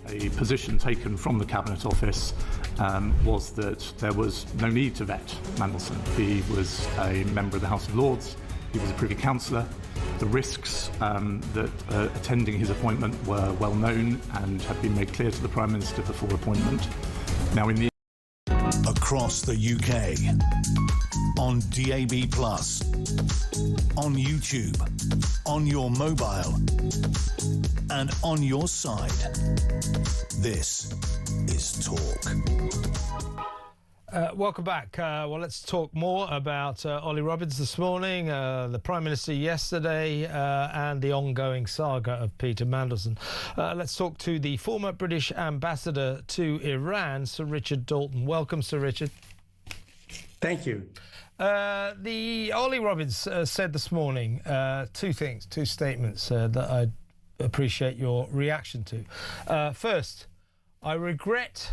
F: A position taken from the Cabinet Office was that there was no need to vet Mandelson. He was a member of the House of Lords. He was a Privy Councillor. The risks that attending his appointment were well known and had been made clear to the Prime Minister before appointment. Now, in the
A: across the UK, on DAB+, on YouTube, on your mobile, and on your side, this is Talk.
B: Welcome back. Well, let's talk more about Ollie Robbins this morning, the Prime Minister yesterday, and the ongoing saga of Peter Mandelson. Let's talk to the former British ambassador to Iran, Sir Richard Dalton. Welcome, Sir Richard.
C: Thank you.
B: The Ollie Robbins said this morning two statements that I'd appreciate your reaction to. First, I regret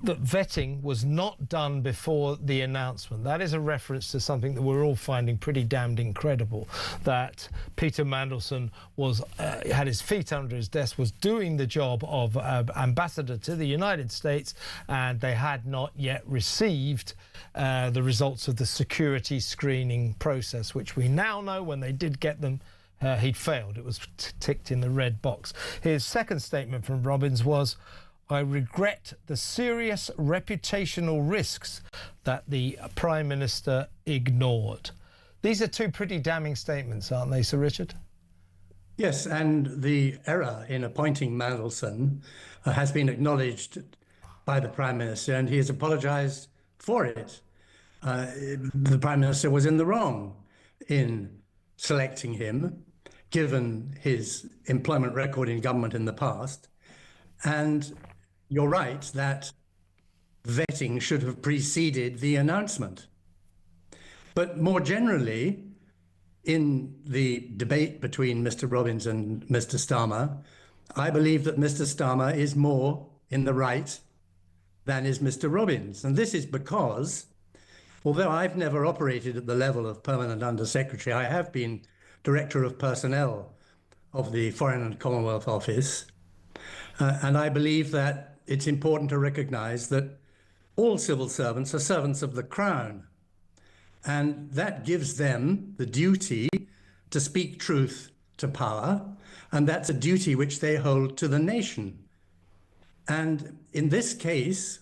T: that vetting was not done before the announcement. That is a reference to something that we're all finding pretty damned incredible, that Peter Mandelson was had his feet under his desk, was doing the job of ambassador to the United States, and they had not yet received the results of the security screening process, which we now know when they did get them, he'd failed. It was ticked in the red box. His second statement from Robbins was, "I regret the serious reputational risks that the Prime Minister ignored." These are two pretty damning statements, aren't they, Sir Richard?
C: Yes, and the error in appointing Mandelson has been acknowledged by the Prime Minister, and he has apologised for it. The Prime Minister was in the wrong in selecting him, given his employment record in government in the past. And you're right that vetting should have preceded the announcement. But more generally, in the debate between Mr. Robbins and Mr. Starmer, I believe that Mr. Starmer is more in the right than is Mr. Robbins. And this is because, although I've never operated at the level of permanent undersecretary, I have been Director of Personnel of the Foreign and Commonwealth Office. And I believe that it's important to recognise that all civil servants are servants of the Crown. And that gives them the duty to speak truth to power. And that's a duty which they hold to the nation. And in this case,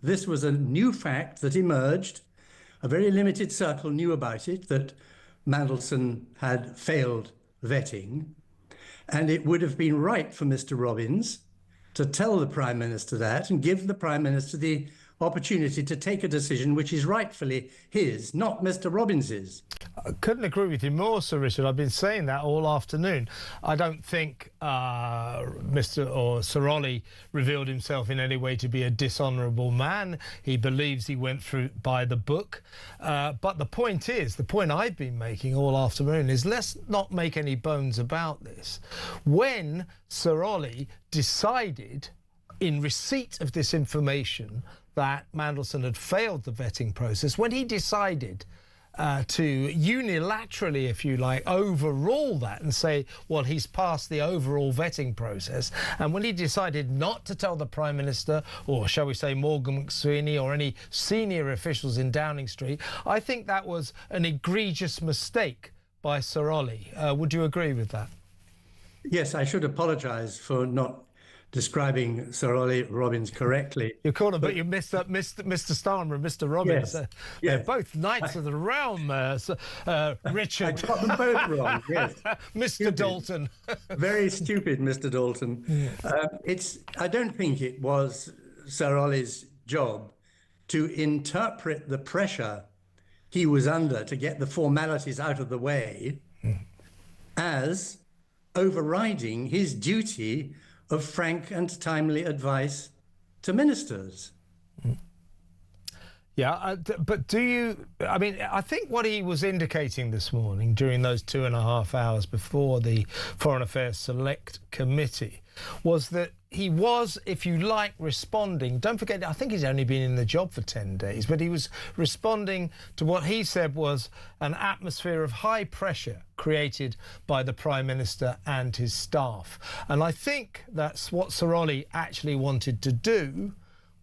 C: this was a new fact that emerged. A very limited circle knew about it, that Mandelson had failed vetting. And it would have been right for Mr. Robbins to tell the Prime Minister that and give the Prime Minister the opportunity to take a decision which is rightfully his, not Mr. Robbins's.
T: I couldn't agree with you more, Sir Richard. I've been saying that all afternoon. I don't think Sir Ollie revealed himself in any way to be a dishonourable man. He believes he went through by the book. But the point I've been making all afternoon is, let's not make any bones about this. When Sir Ollie decided, in receipt of this information, that Mandelson had failed the vetting process, when he decided to unilaterally, if you like, overrule that and say, well, he's passed the overall vetting process, and when he decided not to tell the Prime Minister, or shall we say Morgan McSweeney, or any senior officials in Downing Street, I think that was an egregious mistake by Sir Ollie. Would you agree with that?
C: Yes, I should apologise for not describing Sir Ollie Robbins correctly.
T: You called him, but you missed up Mr. Starmer and Mr. Robbins.
C: Yes,
T: They're both knights of the realm, Richard.
C: I got them both wrong, yes.
T: Mr.
C: Stupid.
T: Dalton.
C: Very stupid, Mr. Dalton. Yeah. I don't think it was Sir Ollie's job to interpret the pressure he was under to get the formalities out of the way as overriding his duty of frank and timely advice to ministers.
T: Yeah, but do you... I mean, I think what he was indicating this morning during those 2.5 hours before the Foreign Affairs Select Committee was that he was, if you like, responding. Don't forget, I think he's only been in the job for 10 days, but he was responding to what he said was an atmosphere of high pressure created by the Prime Minister and his staff. And I think that's what Sir Ollie actually wanted to do,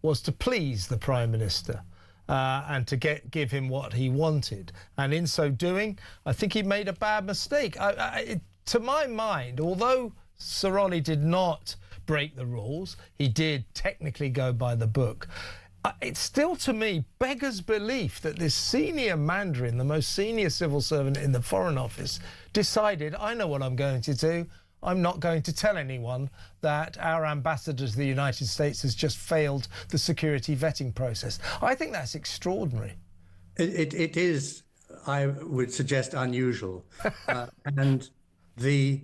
T: was to please the Prime Minister. And to give him what he wanted. And in so doing, I think he made a bad mistake. To my mind, although Sir Ollie did not break the rules, he did technically go by the book, it still, to me, beggars belief that this senior Mandarin, the most senior civil servant in the Foreign Office, decided, I know what I'm going to do. I'm not going to tell anyone that our ambassador to the United States has just failed the security vetting process. I think that's extraordinary.
C: It is, I would suggest, unusual. And the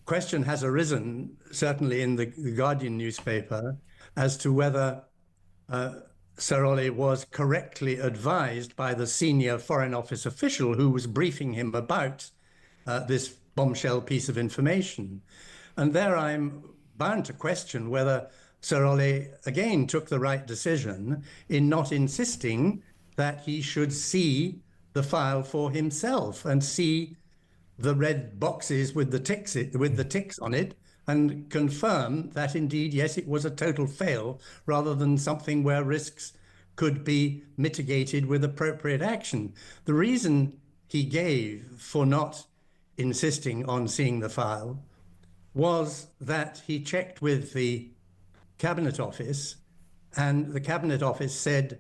C: question has arisen, certainly in the Guardian newspaper, as to whether Sir Ollie was correctly advised by the senior Foreign Office official who was briefing him about this bombshell piece of information. And there I'm bound to question whether Sir Ole again took the right decision in not insisting that he should see the file for himself and see the red boxes with the ticks on it, and confirm that indeed, yes, it was a total fail, rather than something where risks could be mitigated with appropriate action. The reason he gave for not insisting on seeing the file was that he checked with the Cabinet Office, and the Cabinet Office said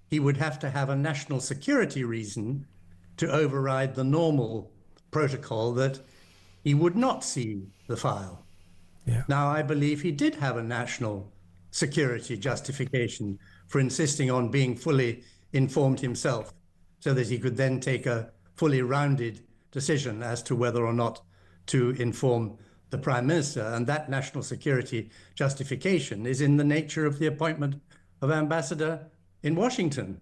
C: he would have to have a national security reason to override the normal protocol that he would not see the file.
B: Yeah.
C: Now, I believe he did have a national security justification for insisting on being fully informed himself, so that he could then take a fully rounded decision as to whether or not to inform the Prime Minister. And that national security justification is in the nature of the appointment of ambassador in Washington,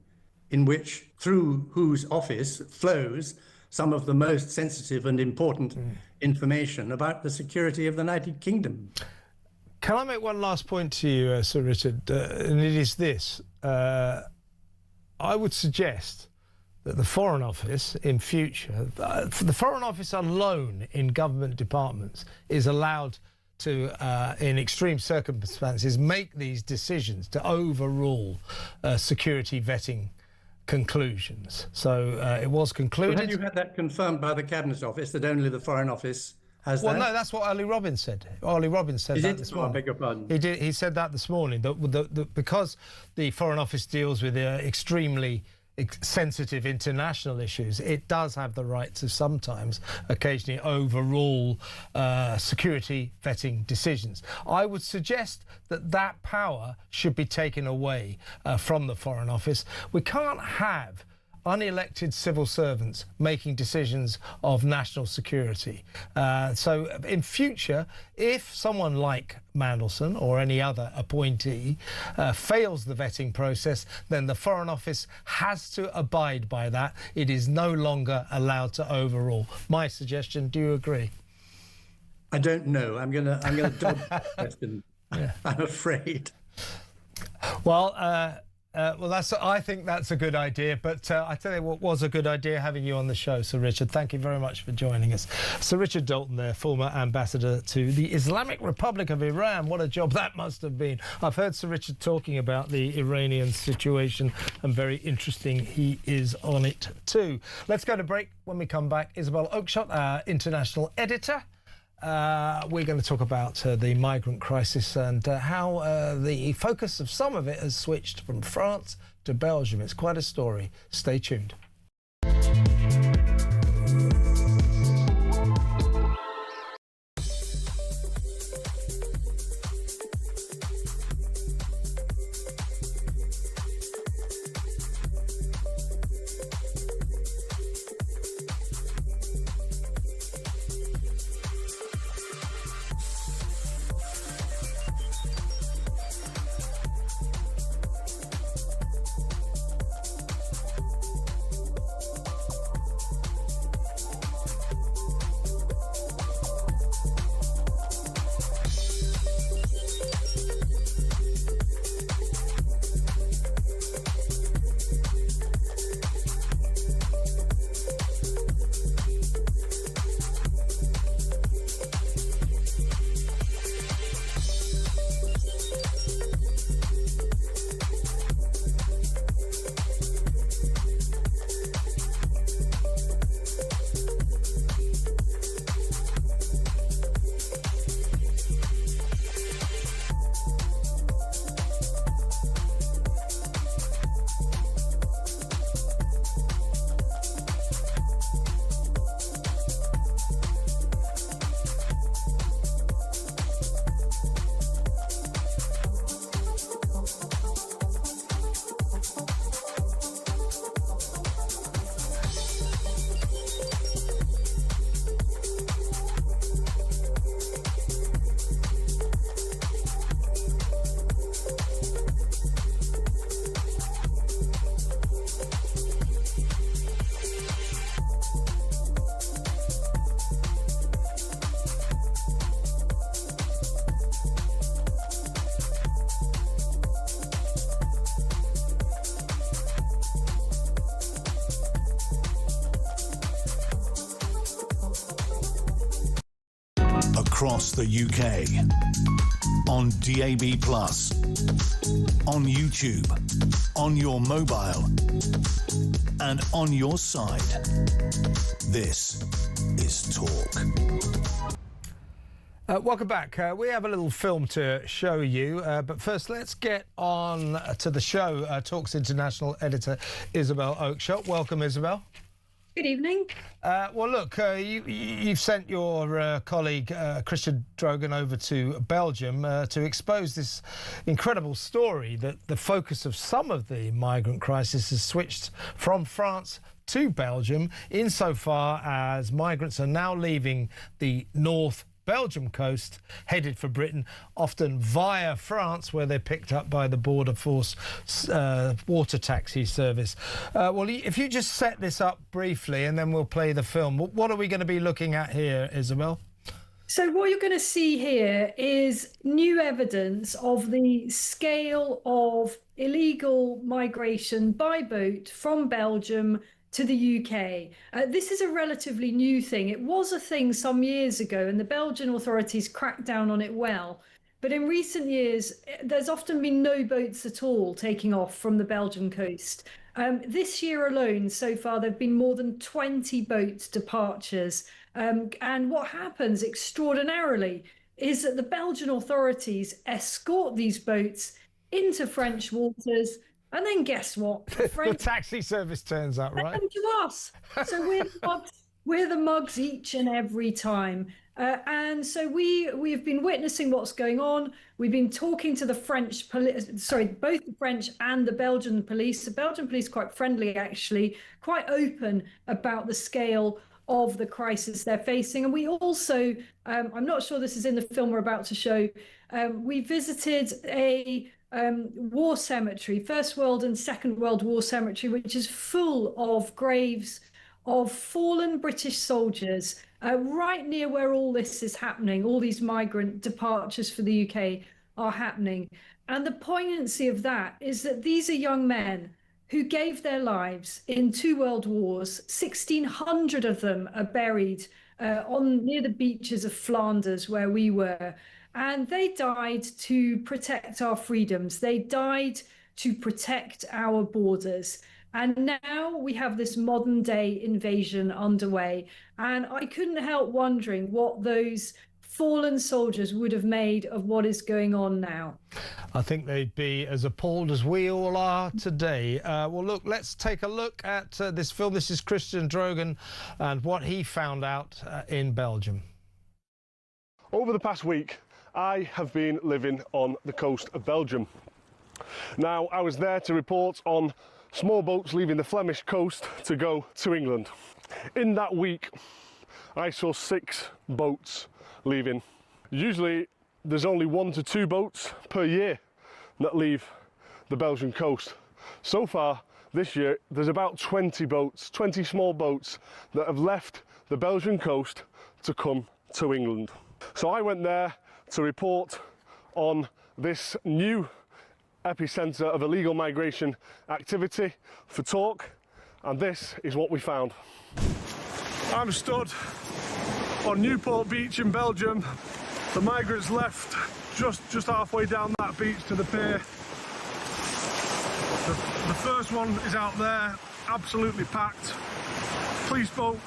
C: in which, through whose office flows some of the most sensitive and important information about the security of the United Kingdom.
B: Can I make one last point to you, Sir Richard? And it is this. I would suggest that the Foreign Office in future, the Foreign Office alone in government departments is allowed to, in extreme circumstances, make these decisions to overrule security vetting conclusions. So it was concluded.
C: Well, have you had that confirmed by the Cabinet Office that only the Foreign Office has that?
B: Well, no, that's what Ollie Robbins said. Ollie Robbins said that this morning.
C: I beg your pardon.
B: He did. He said that this morning. That because the Foreign Office deals with extremely sensitive international issues, it does have the right to sometimes, occasionally, overrule security vetting decisions. I would suggest that that power should be taken away from the Foreign Office. We can't have unelected civil servants making decisions of national security. So in future, if someone like Mandelson or any other appointee fails the vetting process, then the Foreign Office has to abide by that. It is no longer allowed to overrule. My suggestion, do you agree?
C: I don't know. I'm gonna dodge that question. Yeah. I'm afraid.
B: Well, I think that's a good idea. But I tell you what was a good idea, having you on the show, Sir Richard. Thank you very much for joining us. Sir Richard Dalton there, former ambassador to the Islamic Republic of Iran. What a job that must have been. I've heard Sir Richard talking about the Iranian situation, and very interesting he is on it too. Let's go to break. When we come back, Isabel Oakeshott, our international editor. We're going to talk about the migrant crisis and how the focus of some of it has switched from France to Belgium. It's quite a story. Stay tuned.
A: across the UK. On DAB+, on YouTube, on your mobile, and on your side. This is Talk.
B: Welcome back. We have a little film to show you, but first let's get on to the show. Talk's international editor Isabel Oakeshott. Welcome, Isabel.
G: Good evening.
B: Well, look, you've sent your colleague Christian Drogan over to Belgium to expose this incredible story that the focus of some of the migrant crisis has switched from France to Belgium, insofar as migrants are now leaving the North Belgium coast, headed for Britain, often via France, where they're picked up by the Border Force water taxi service. Well, if you just set this up briefly and then we'll play the film. What are we going to be looking at here, Isabel?
G: So what you're going to see here is new evidence of the scale of illegal migration by boat from Belgium to the UK. This is a relatively new thing. It was a thing some years ago, and the Belgian authorities cracked down on it well. But in recent years, there's often been no boats at all taking off from the Belgian coast. This year alone, so far, there have been more than 20 boat departures. And what happens extraordinarily is that the Belgian authorities escort these boats into French waters. And then guess what?
B: The taxi service turns up, right?
G: To us. So we're the mugs each and every time. And so we've been witnessing what's going on. We've been talking to the French police, both the French and the Belgian police. The Belgian police quite friendly, actually, quite open about the scale of the crisis they're facing. And we also, I'm not sure this is in the film we're about to show, we visited a war cemetery, First World and Second World War cemetery, which is full of graves of fallen British soldiers, right near where all this is happening. All these migrant departures for the UK are happening. And the poignancy of that is that these are young men who gave their lives in 2 world wars. 1,600 of them are buried near the beaches of Flanders, where we were. And they died to protect our freedoms. They died to protect our borders. And now we have this modern day invasion underway. And I couldn't help wondering what those fallen soldiers would have made of what is going on now.
B: I think they'd be as appalled as we all are today. Well, look, let's take a look at this film. This is Christian Drogan and what he found out in Belgium.
V: Over the past week, I have been living on the coast of Belgium. Now, I was there to report on small boats leaving the Flemish coast to go to England. In that week, I saw 6 boats leaving. Usually, there's only 1 to 2 boats per year that leave the Belgian coast. So far, this year, there's about 20 boats, 20 small boats that have left the Belgian coast to come to England. So I went there to report on this new epicentre of illegal migration activity for Talk, and this is what we found. I'm stood on Newport Beach in Belgium. The migrants left just halfway down that beach to the pier. The first one is out there, absolutely packed. Police boat,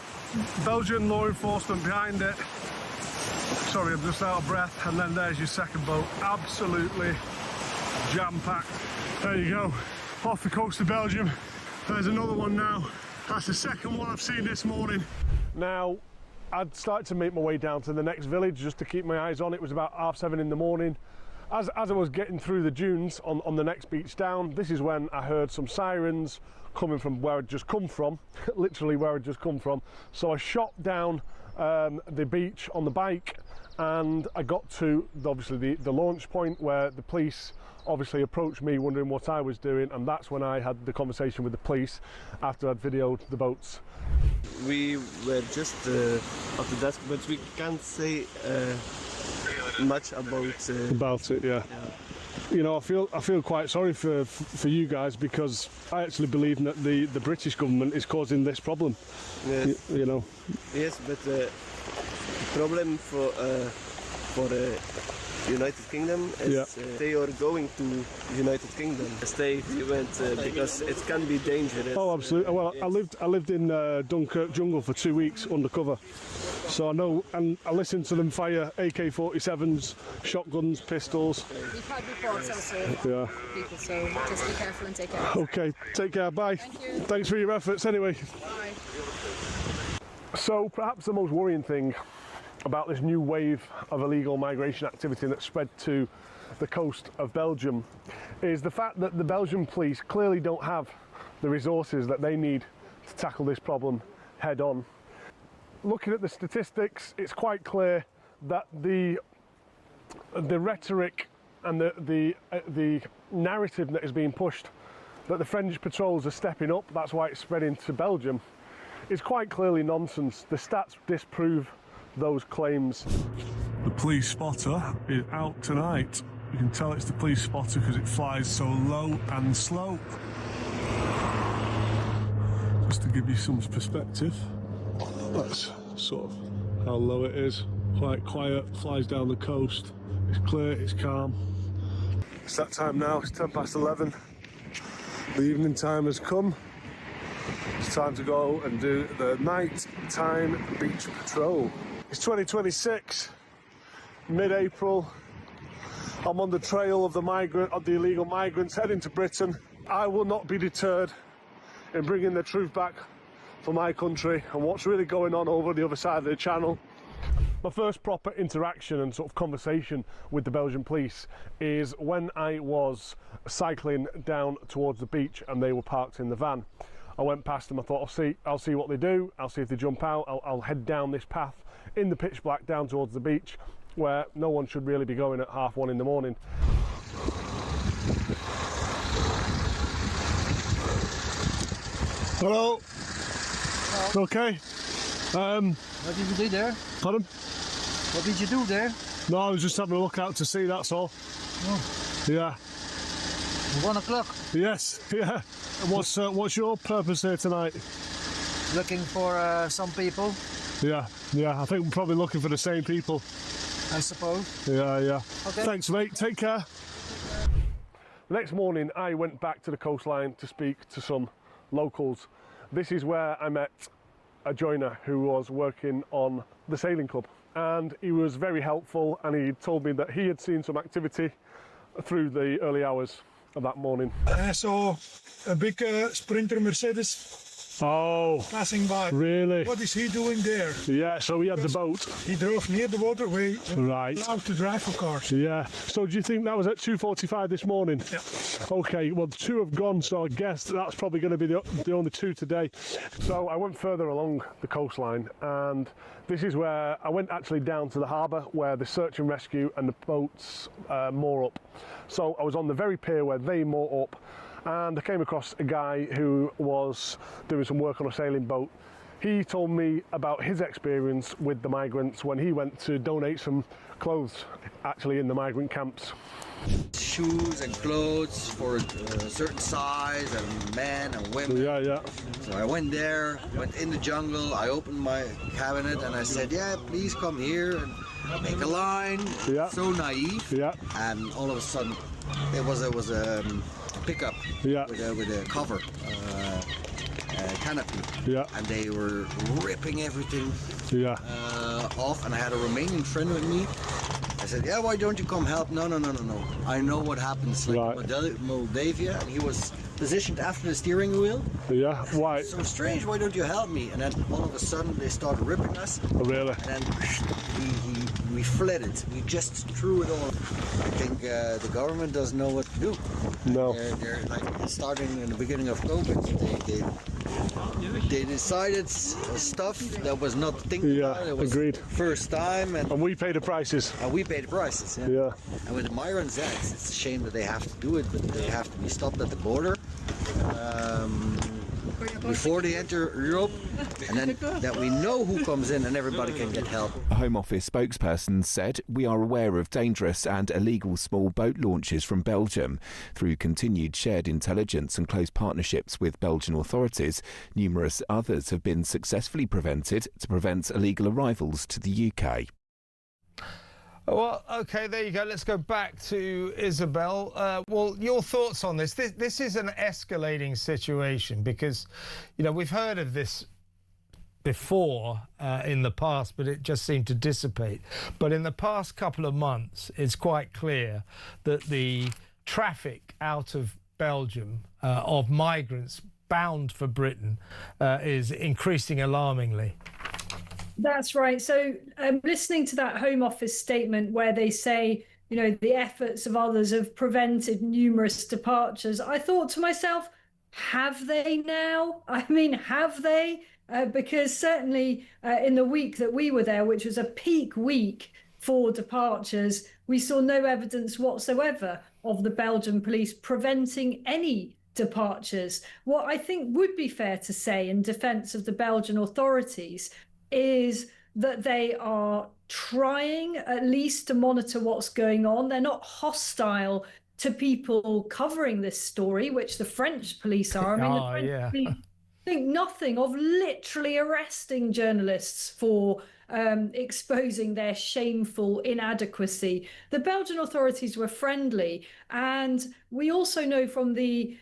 V: Belgian law enforcement behind it. Sorry, I'm just out of breath. And then there's your second boat, absolutely jam-packed. There you go, off the coast of Belgium. There's another one now. That's the second one I've seen this morning. Now, I'd started to make my way down to the next village just to keep my eyes on. It was about 7:30 in the morning. As I was getting through the dunes on the next beach down, this is when I heard some sirens coming from where I'd just come from, literally where I'd just come from. So I shot down the beach on the bike, and I got to obviously the launch point where the police obviously approached me wondering what I was doing, and that's when I had the conversation with the police after I'd videoed the boats.
W: We were just at the desk, but we can't say much about
V: it. Yeah. You know, I feel quite sorry for you guys, because I actually believe that the British government is causing this problem.
W: Yes.
V: You know.
W: Yes, but the problem for United Kingdom is they are going to United Kingdom. Stay if you went because it can be dangerous.
V: Oh, absolutely. Well, I lived in Dunkirk jungle for 2 weeks undercover, so I know, and I listened to them fire AK-47s, shotguns, pistols.
H: We've had reports also people, so just be careful and take care.
V: Okay, take care. Bye.
H: Thank you.
V: Thanks for your efforts. Anyway.
H: Bye.
V: So perhaps the most worrying thing about this new wave of illegal migration activity that's spread to the coast of Belgium is the fact that the Belgian police clearly don't have the resources that they need to tackle this problem head on. Looking at the statistics, it's quite clear that the rhetoric and the narrative that is being pushed that the French patrols are stepping up, that's why it's spreading to Belgium, is quite clearly nonsense. The stats disprove those claims. The police spotter is out tonight. You can tell it's the police spotter because it flies so low and slow. Just to give you some perspective, that's sort of how low it is. Quite quiet, flies down the coast. It's clear, it's calm. It's that time now, it's 11:10. The evening time has come. It's time to go and do the night-time beach patrol. It's 2026, mid-April. I'm on the trail of the illegal migrants heading to Britain. I will not be deterred in bringing the truth back for my country and what's really going on over the other side of the channel. My first proper interaction and sort of conversation with the Belgian police is when I was cycling down towards the beach and they were parked in the van. I went past them, I thought I'll see what they do, I'll see if they jump out, I'll head down this path in the pitch black down towards the beach where no one should really be going at 1:30 in the morning. Hello? Hello. Okay.
I: What did you do there?
V: Pardon?
I: What did you do there?
V: No, I was just having a look out to sea, that's all.
I: Oh.
V: Yeah.
I: 1 o'clock?
V: Yes, yeah. What's your purpose here tonight?
I: Looking for some people.
V: Yeah, I think we're probably looking for the same people.
I: I suppose.
V: Yeah.
I: Okay.
V: Thanks, mate. Take care. The next morning, I went back to the coastline to speak to some locals. This is where I met a joiner who was working on the sailing club, and he was very helpful, and he told me that he had seen some activity through the early hours of that morning.
J: I saw a big Sprinter Mercedes passing by.
V: Really?
J: What is he doing there?
V: Yeah, so he had the boat.
J: He drove near the waterway.
V: Right.
J: Allowed to drive for cars.
V: Yeah. So do you think that was at 2:45 this morning?
J: Yeah.
V: Okay, well, 2 have gone, so I guess that's probably going to be the only 2 today. So I went further along the coastline, and this is where I went actually down to the harbour where the search and rescue and the boats moor up. So I was on the very pier where they moor up, and I came across a guy who was doing some work on a sailing boat. He told me about his experience with the migrants when he went to donate some clothes actually in the migrant camps.
X: Shoes and clothes for a certain size, and men and women.
V: Yeah.
X: So I went there, went in the jungle, I opened my cabinet and I said, yeah, please come here and make a line.
V: Yeah.
X: So naive.
V: Yeah.
X: And all of a sudden it was a pickup with a cover. Canopy.
V: Yeah.
X: And they were ripping everything off, and I had a Romanian friend with me. I said, yeah, why don't you come help? No. I know what happens. Like Moldavia, and he was positioned after the steering wheel.
V: Yeah, why?
X: So strange, why don't you help me? And then all of a sudden they started ripping us.
V: Oh, really?
X: And then we fled it. We just threw it all. I think the government doesn't know what to do.
V: No.
X: They're like starting in the beginning of COVID. They decided stuff that was not thinking about. It was
V: agreed.
X: First time. And
V: we pay the prices.
X: And we pay the prices,
V: yeah.
X: And with the migrants, it's a shame that they have to do it, but they have to be stopped at the border. before they enter Europe, and then that we know who comes in and everybody can get help.
K: A Home Office spokesperson said, "We are aware of dangerous and illegal small boat launches from Belgium. Through continued shared intelligence and close partnerships with Belgian authorities, numerous others have been successfully prevented to prevent illegal arrivals to the UK."
B: Well, OK, there you go. Let's go back to Isabel. Well, your thoughts on this. This is an escalating situation because, you know, we've heard of this before in the past, but it just seemed to dissipate. But in the past couple of months, it's quite clear that the traffic out of Belgium of migrants bound for Britain is increasing alarmingly.
G: That's right. So listening to that Home Office statement where they say, you know, the efforts of others have prevented numerous departures, I thought to myself, have they now? I mean, have they? Because certainly in the week that we were there, which was a peak week for departures, we saw no evidence whatsoever of the Belgian police preventing any departures. What I think would be fair to say in defence of the Belgian authorities is that they are trying at least to monitor what's going on. They're not hostile to people covering this story, which the French police are. I mean, the French police think nothing of literally arresting journalists for exposing their shameful inadequacy. The Belgian authorities were friendly, and we also know from the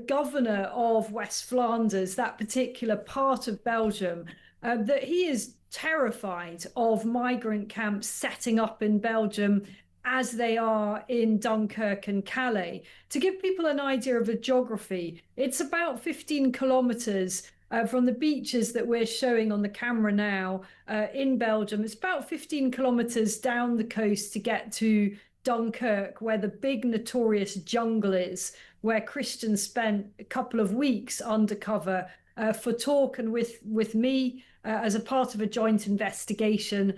G: governor of West Flanders, that particular part of Belgium, that he is terrified of migrant camps setting up in Belgium as they are in Dunkirk and Calais. To give people an idea of the geography, it's about 15 kilometres from the beaches that we're showing on the camera now in Belgium. It's about 15 kilometres down the coast to get to Dunkirk, where the big notorious jungle is, where Christian spent a couple of weeks undercover for talking with me as a part of a joint investigation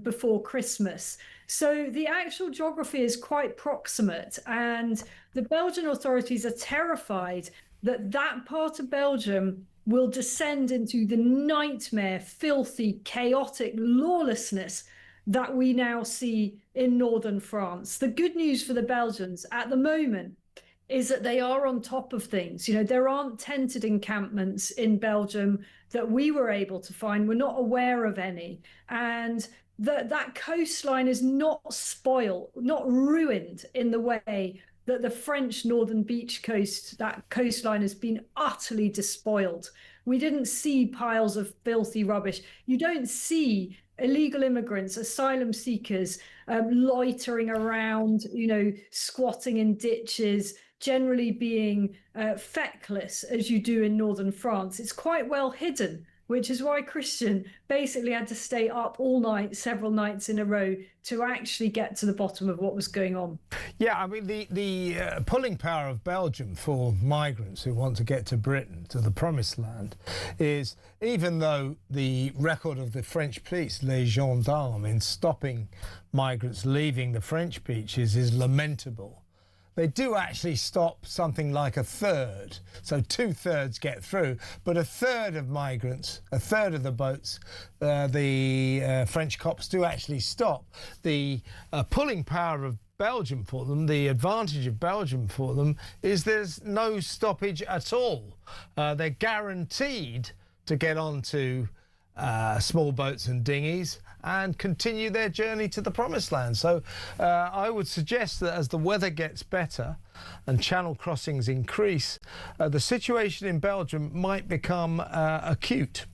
G: before Christmas. So the actual geography is quite proximate, and the Belgian authorities are terrified that that part of Belgium will descend into the nightmare, filthy, chaotic lawlessness that we now see in northern France. The good news for the Belgians at the moment is that they are on top of things. You know, there aren't tented encampments in Belgium that we were able to find. We're not aware of any. And that coastline is not spoiled, not ruined in the way that the French northern beach coast, that coastline has been utterly despoiled. We didn't see piles of filthy rubbish. You don't see illegal immigrants, asylum seekers, loitering around, you know, squatting in ditches, generally being feckless as you do in northern France. It's quite well hidden, which is why Christian basically had to stay up all night, several nights in a row, to actually get to the bottom of what was going on.
B: Yeah, I mean, the pulling power of Belgium for migrants who want to get to Britain, to the promised land, is, even though the record of the French police, les gendarmes, in stopping migrants leaving the French beaches is lamentable, they do actually stop something like a third. So 2/3 get through, but a third of migrants, a third of the boats, the French cops do actually stop. The pulling power of Belgium for them, the advantage of Belgium for them, is there's no stoppage at all. They're guaranteed to get onto small boats and dinghies and continue their journey to the promised land. So I would suggest that as the weather gets better and channel crossings increase, the situation in Belgium might become acute.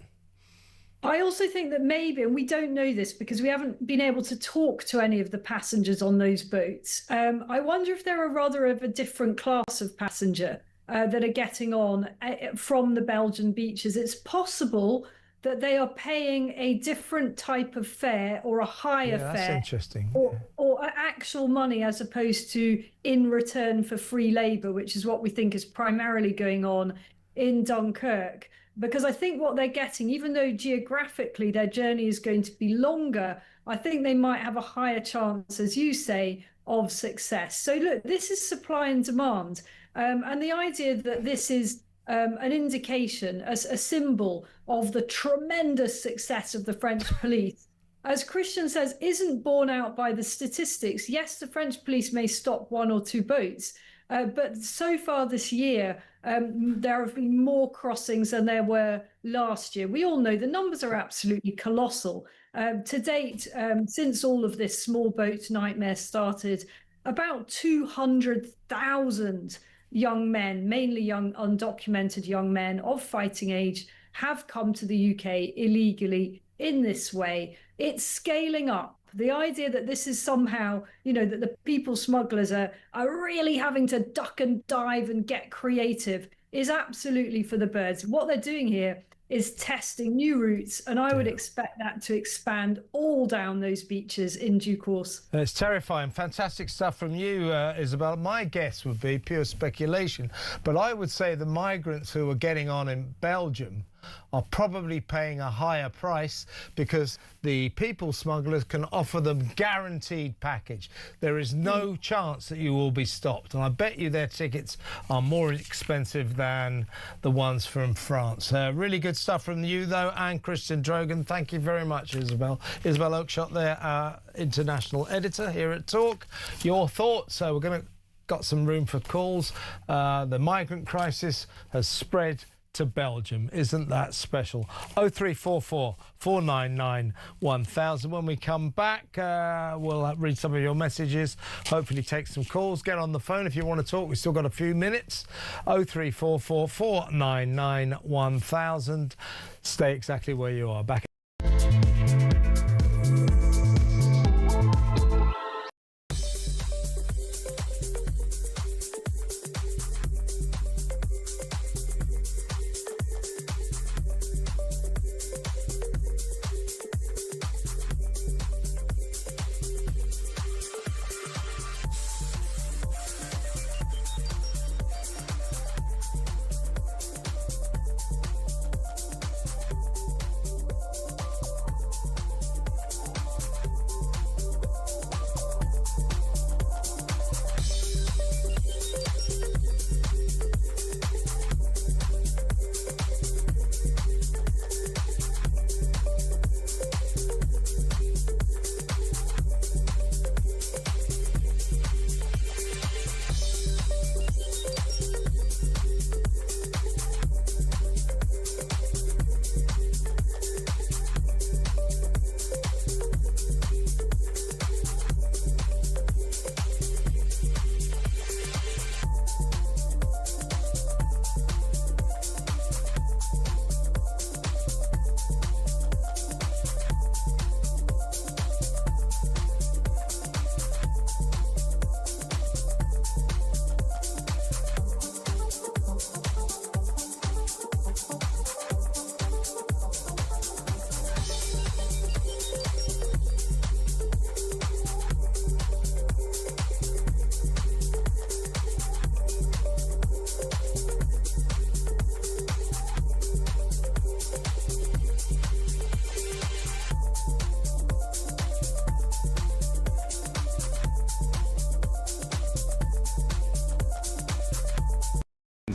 G: I also think that maybe, and we don't know this because we haven't been able to talk to any of the passengers on those boats, I wonder if they're rather of a different class of passenger that are getting on from the Belgian beaches. It's possible that they are paying a different type of fare or a higher fare.
B: That's interesting.
G: Or actual money as opposed to in return for free labour, which is what we think is primarily going on in Dunkirk. Because I think what they're getting, even though geographically their journey is going to be longer, I think they might have a higher chance, as you say, of success. So look, this is supply and demand. And the idea that this is an indication, a symbol of the tremendous success of the French police, as Christian says, isn't borne out by the statistics. Yes, the French police may stop 1 or 2 boats, but so far this year, there have been more crossings than there were last year. We all know the numbers are absolutely colossal. To date, since all of this small boat nightmare started, about 200,000 young men, mainly young undocumented young men of fighting age, have come to the UK illegally in this way. It's scaling up. The idea that this is somehow, that the people smugglers are really having to duck and dive and get creative is absolutely for the birds. What they're doing here is testing new routes, and I would expect that to expand all down those beaches in due course.
B: It's terrifying. Fantastic stuff from you, Isabel. My guess would be pure speculation, but I would say the migrants who are getting on in Belgium are probably paying a higher price because the people smugglers can offer them guaranteed package. There is no chance that you will be stopped, and I bet you their tickets are more expensive than the ones from France. Really good stuff from you, though, and Christian Drogan. Thank you very much, Isabel. Isabel Oakeshott there, our international editor here at Talk. Your thoughts? We're got some room for calls. The migrant crisis has spread to Belgium. Isn't that special? 0344 499 1000. When we come back, we'll read some of your messages, hopefully take some calls. Get on the phone if you want to talk. We've still got a few minutes. 0344 499 1000. Stay exactly where you are. Back.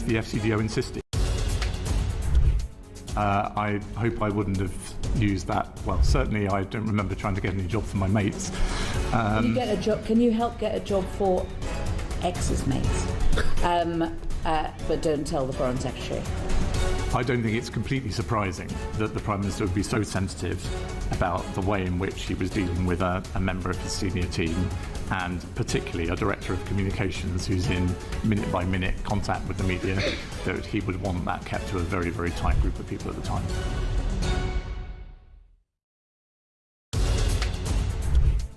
F: The FCDO insisted. I hope I wouldn't have used that. Well, certainly I don't remember trying to get any job for my mates.
E: Can you get a job? Can you help get a job for ex's mates? But don't tell the Foreign Secretary.
F: I don't think it's completely surprising that the Prime Minister would be so sensitive about the way in which he was dealing with a member of his senior team, and particularly a Director of Communications who's in minute-by-minute contact with the media, that he would want that kept to a very, very tight group of people at the time.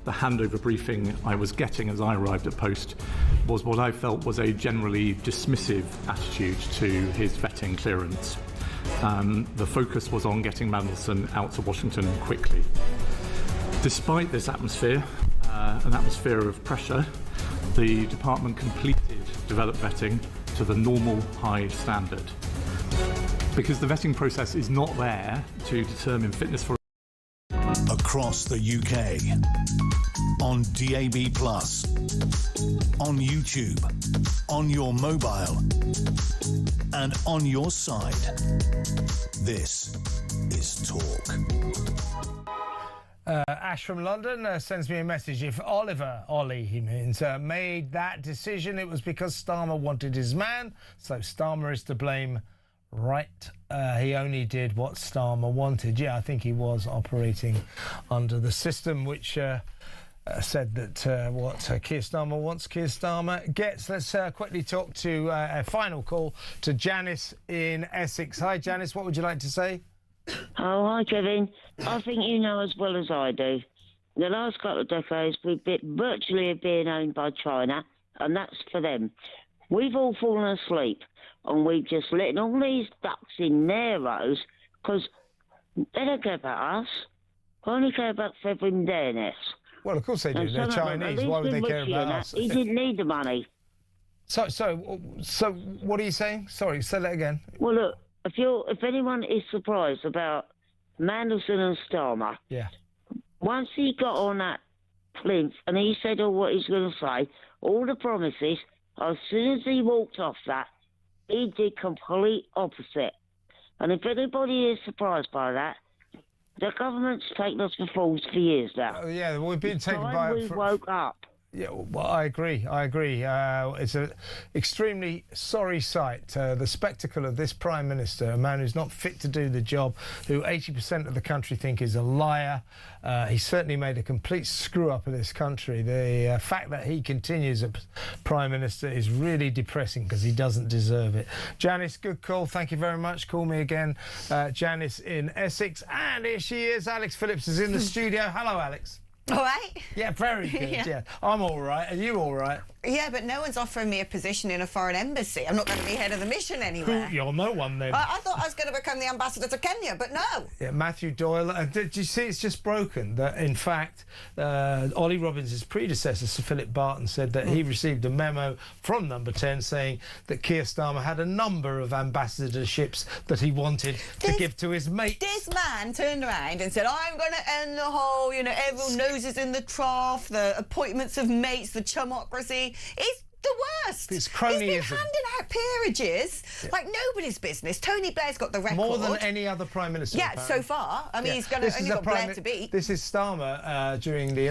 F: The handover briefing I was getting as I arrived at post was what I felt was a generally dismissive attitude to his vetting clearance. The focus was on getting Mandelson out to Washington quickly. Despite this atmosphere, an atmosphere of pressure, the department completed developed vetting to the normal high standard. Because the vetting process is not there to determine fitness for
A: across the UK. On DAB+, on YouTube, on your mobile, and on your side. This is Talk.
B: Ash from London sends me a message. If Ollie he means, made that decision, it was because Starmer wanted his man, so Starmer is to blame. Right, he only did what Starmer wanted. Yeah, I think he was operating under the system which said that what Keir Starmer wants, Keir Starmer gets. Let's quickly talk to a final call to Janice in Essex. Hi, Janice, what would you like to say?
L: Oh, hi, Kevin. I think you know as well as I do. The last couple of decades, we've been virtually being owned by China, and that's for them. We've all fallen asleep, and we've just letting all these ducks in their rows, because they don't care about us. They only care about feathering their nests.
B: Well, of course they do. They're Chinese. Why would they care about us?
L: He didn't need the money.
B: So what are you saying? Sorry, say that again.
L: Well, look, if anyone is surprised about Mandelson and Starmer,
B: yeah.
L: Once he got on that plinth and he said all what he's going to say, all the promises, as soon as he walked off that, he did complete opposite. And if anybody is surprised by that, the government's taken us for fools for years now.
B: Oh, yeah, we've been taken by...
L: We woke up.
B: Yeah, well, I agree. It's an extremely sorry sight. The spectacle of this Prime Minister, a man who's not fit to do the job, who 80% of the country think is a liar. He certainly made a complete screw-up of this country. The fact that he continues as Prime Minister is really depressing because he doesn't deserve it. Janice, good call. Thank you very much. Call me again. Janice in Essex. And here she is. Alex Phillips is in the studio. Hello, Alex.
M: All right.
B: Yeah, very good. Yeah. I'm all right. Are you all right?
M: Yeah, but no one's offering me a position in a foreign embassy. I'm not going to be head of the mission anywhere.
B: You're no one then.
M: I thought I was going to become the ambassador to Kenya, but no.
B: Yeah, Matthew Doyle. Did you see it's just broken that, in fact, Ollie Robbins' predecessor, Sir Philip Barton, said that he received a memo from Number 10 saying that Keir Starmer had a number of ambassadorships that he wanted to give to his mate.
M: This man turned around and said, I'm going to end the whole, everyone noses in the trough, the appointments of mates, the chumocracy. It's the worst.
B: It's cronyism.
M: He's been handing out peerages like nobody's business. Tony Blair's got the record.
B: More than any other Prime Minister.
M: Yeah,
B: apparently.
M: So far. I mean, he's only got Blair to beat.
B: This is Starmer during the